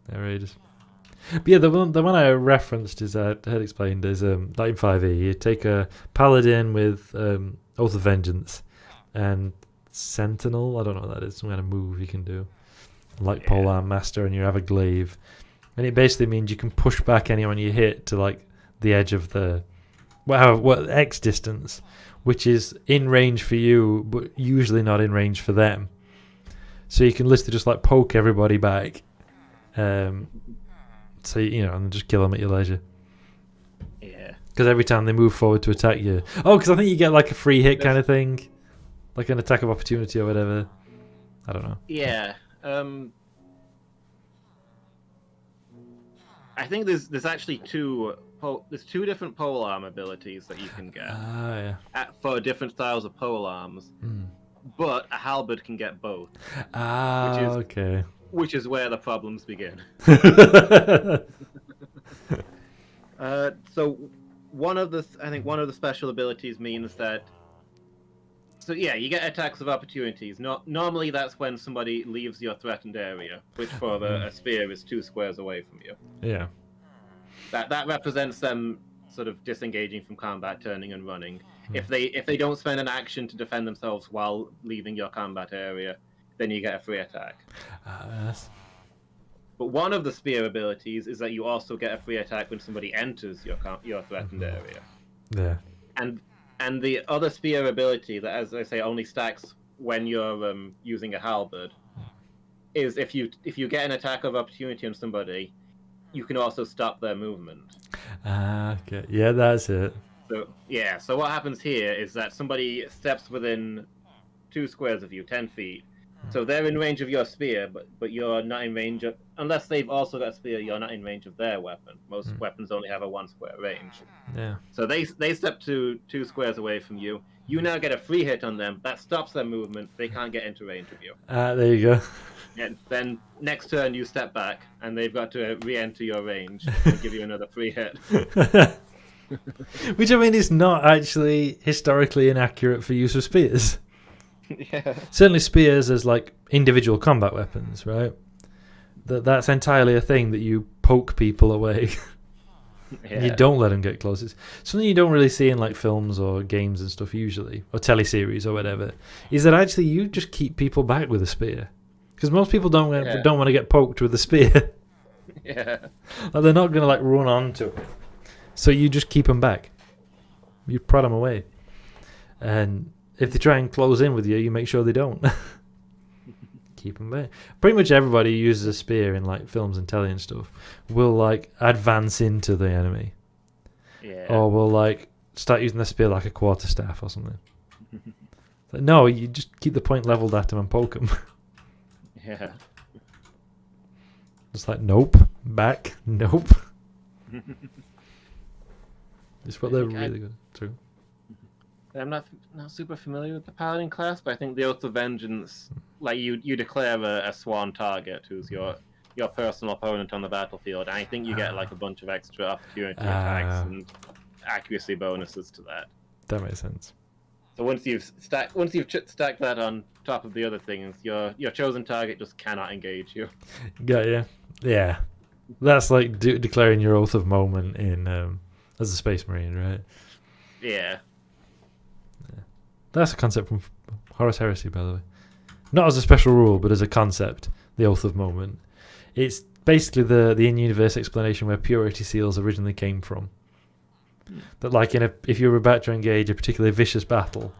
But yeah, the one I referenced is I heard explained is like in 5e, you take a paladin with Oath of Vengeance and Sentinel. I don't know what that is. Some kind of move you can do, like Polearm Master, and you have a glaive, and it basically means you can push back anyone you hit to like the edge of the what X distance, which is in range for you, but usually not in range for them. So you can literally just like poke everybody back, so and just kill them at your leisure. Yeah. Because every time they move forward to attack you, because I think you get like a free hit kind of thing, like an attack of opportunity or whatever. I don't know. Yeah. I think there's actually two different polearm abilities that you can get for different styles of polearms. But a halberd can get both. Okay. Which is where the problems begin. So one of the special abilities means that. So yeah, you get attacks of opportunities. Normally that's when somebody leaves your threatened area, which for a spear is 2 squares away from you. Yeah. That represents them sort of disengaging from combat, turning and running. If they don't spend an action to defend themselves while leaving your combat area, then you get a free attack. But one of the spear abilities is that you also get a free attack when somebody enters your threatened area. Yeah. And the other spear ability that, as I say, only stacks when you're using a halberd, is if you get an attack of opportunity on somebody, you can also stop their movement. Okay. Yeah, that's it. So what happens here is that somebody steps within 2 squares of you, 10 feet. So they're in range of your spear, but you're not in range of... Unless they've also got a spear, you're not in range of their weapon. Most weapons only have a 1 square range. Yeah. So they step to 2 squares away from you. You now get a free hit on them. That stops their movement. They can't get into range of you. There you go. And then next turn you step back, and they've got to re-enter your range and give you another free hit. Which, I mean, is not actually historically inaccurate for use of spears. Yeah. Certainly spears as like individual combat weapons, right? That's entirely a thing, that you poke people away. And you don't let them get close. It's something you don't really see in like films or games and stuff usually, or teleseries or whatever, is that actually you just keep people back with a spear. Because most people don't want to get poked with a spear. Yeah. Like they're not going to like run onto it. So you just keep them back. You prod them away. And if they try and close in with you, you make sure they don't. Keep them back. Pretty much everybody who uses a spear in like films and telly and stuff will like advance into the enemy. Yeah. Or will like start using the spear like a quarterstaff or something. Like, no, you just keep the point leveled at them and poke them. Yeah. Just like, nope, back, nope. It's what they're really good to. I'm not super familiar with the Paladin class, but I think the Oath of Vengeance, like you declare a sworn target who's your personal opponent on the battlefield, and I think you get like a bunch of extra opportunity attacks and accuracy bonuses to that. That makes sense. So once you've stacked that on top of the other things, your chosen target just cannot engage you. Got you. Yeah, that's like declaring your oath of moment in as a Space Marine, right? Yeah. That's a concept from Horus Heresy, by the way. Not as a special rule, but as a concept. The oath of moment. It's basically the in-universe explanation where purity seals originally came from. That like if you were about to engage a particularly vicious battle,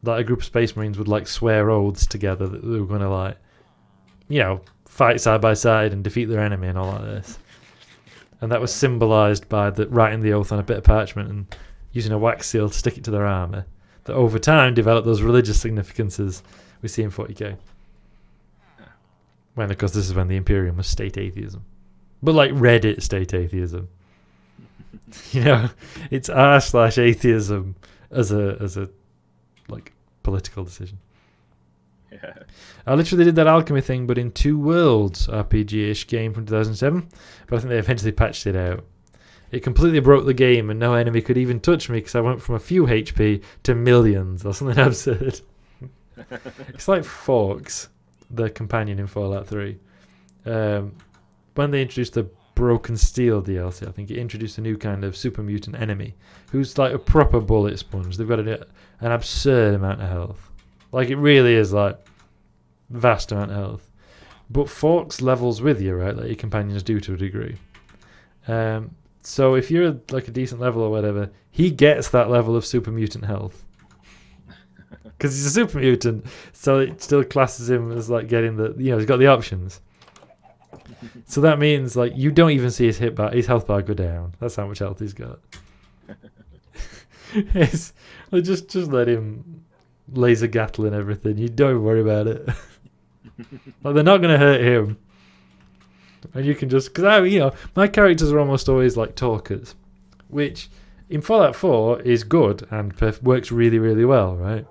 that a group of Space Marines would like swear oaths together that they were going to like, fight side by side and defeat their enemy and all like this. And that was symbolised by writing the oath on a bit of parchment and using a wax seal to stick it to their armour. That over time developed those religious significances we see in 40k. When, of course, this is when the Imperium was state atheism. But like Reddit state atheism. It's r/atheism as a like political decision. Yeah. I literally did that alchemy thing, but in Two Worlds RPG-ish game from 2007. But I think they eventually patched it out. It completely broke the game, and no enemy could even touch me because I went from a few HP to millions or something absurd. It's like Forks, the companion in Fallout 3. When they introduced the Broken Steel DLC, I think it introduced a new kind of super mutant enemy who's like a proper bullet sponge. They've got an absurd amount of health. Like, it really is like vast amount of health. But Forks levels with you, right? Like your companions do to a degree. So if you're like a decent level or whatever, he gets that level of super mutant health. Because he's a super mutant, so it still classes him as like getting he's got the options. So that means like you don't even see his health bar go down. That's how much health he's got. Just let him laser gatling everything. You don't even worry about it. Like, they're not going to hurt him. And you can just... Because, my characters are almost always, like, talkers. Which, in Fallout 4, is good and works really, really well, right?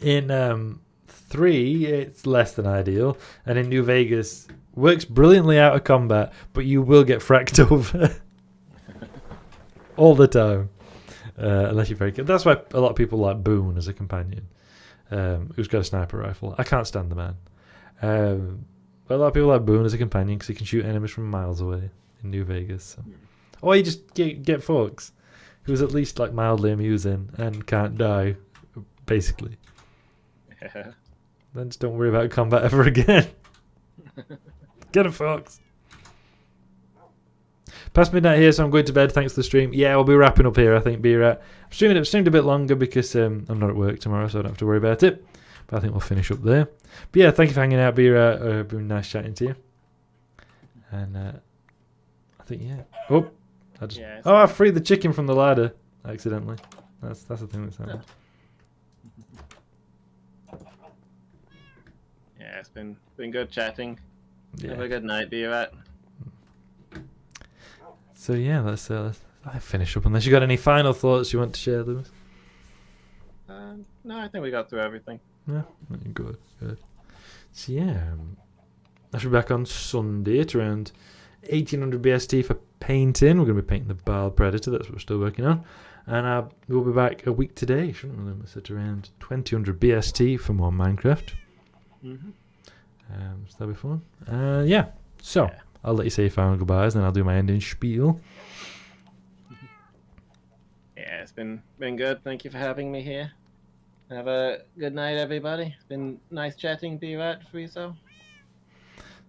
In 3, it's less than ideal. And in New Vegas, works brilliantly out of combat, but you will get fracked over. All the time. Unless you're very good. That's why a lot of people like Boone as a companion. Who's got a sniper rifle. I can't stand the man. But a lot of people like Boone as a companion because he can shoot enemies from miles away in New Vegas. So. Or you just get Fox, who's at least like mildly amusing and can't die, basically. Yeah. Then just don't worry about combat ever again. Get a Fox. Past midnight here, so I'm going to bed. Thanks for the stream. Yeah, we'll be wrapping up here, I think, B-Rat. I've streamed a bit longer because I'm not at work tomorrow, so I don't have to worry about it. But I think we'll finish up there. But yeah, thank you for hanging out, B-Rat. It's been nice chatting to you. And I think, yeah. Oh, I freed the chicken from the ladder accidentally. That's the thing that's happened. Yeah, it's been good chatting. Yeah. Have a good night, B-Rat. So yeah, let's finish up. Unless you got any final thoughts you want to share, Lewis? No, I think we got through everything. Yeah, good. So yeah, I should be back on Sunday at around 1800 BST for painting. We're going to be painting the Baal Predator. That's what we're still working on. And we'll be back a week today, shouldn't we? It's at around 2000 BST for more Minecraft. Mm-hmm. So that'll be fun. Yeah. So I'll let you say your final goodbyes, and then I'll do my ending spiel. Yeah, it's been good. Thank you for having me here. Have a good night, everybody. It's been nice chatting, B-Rat, for you, so.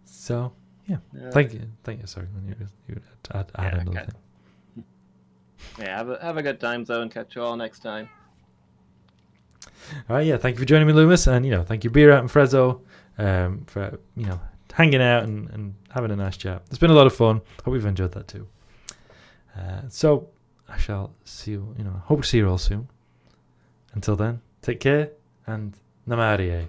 So, yeah. Thank you. Sorry, when you add another thing. Yeah, have a good time, though, and catch you all next time. All right, yeah. Thank you for joining me, Loomis, and thank you, B-Rat and Frezzo, for hanging out and having a nice chat. It's been a lot of fun. Hope you've enjoyed that too. So I shall see you. Hope to see you all soon. Until then, take care and namaste.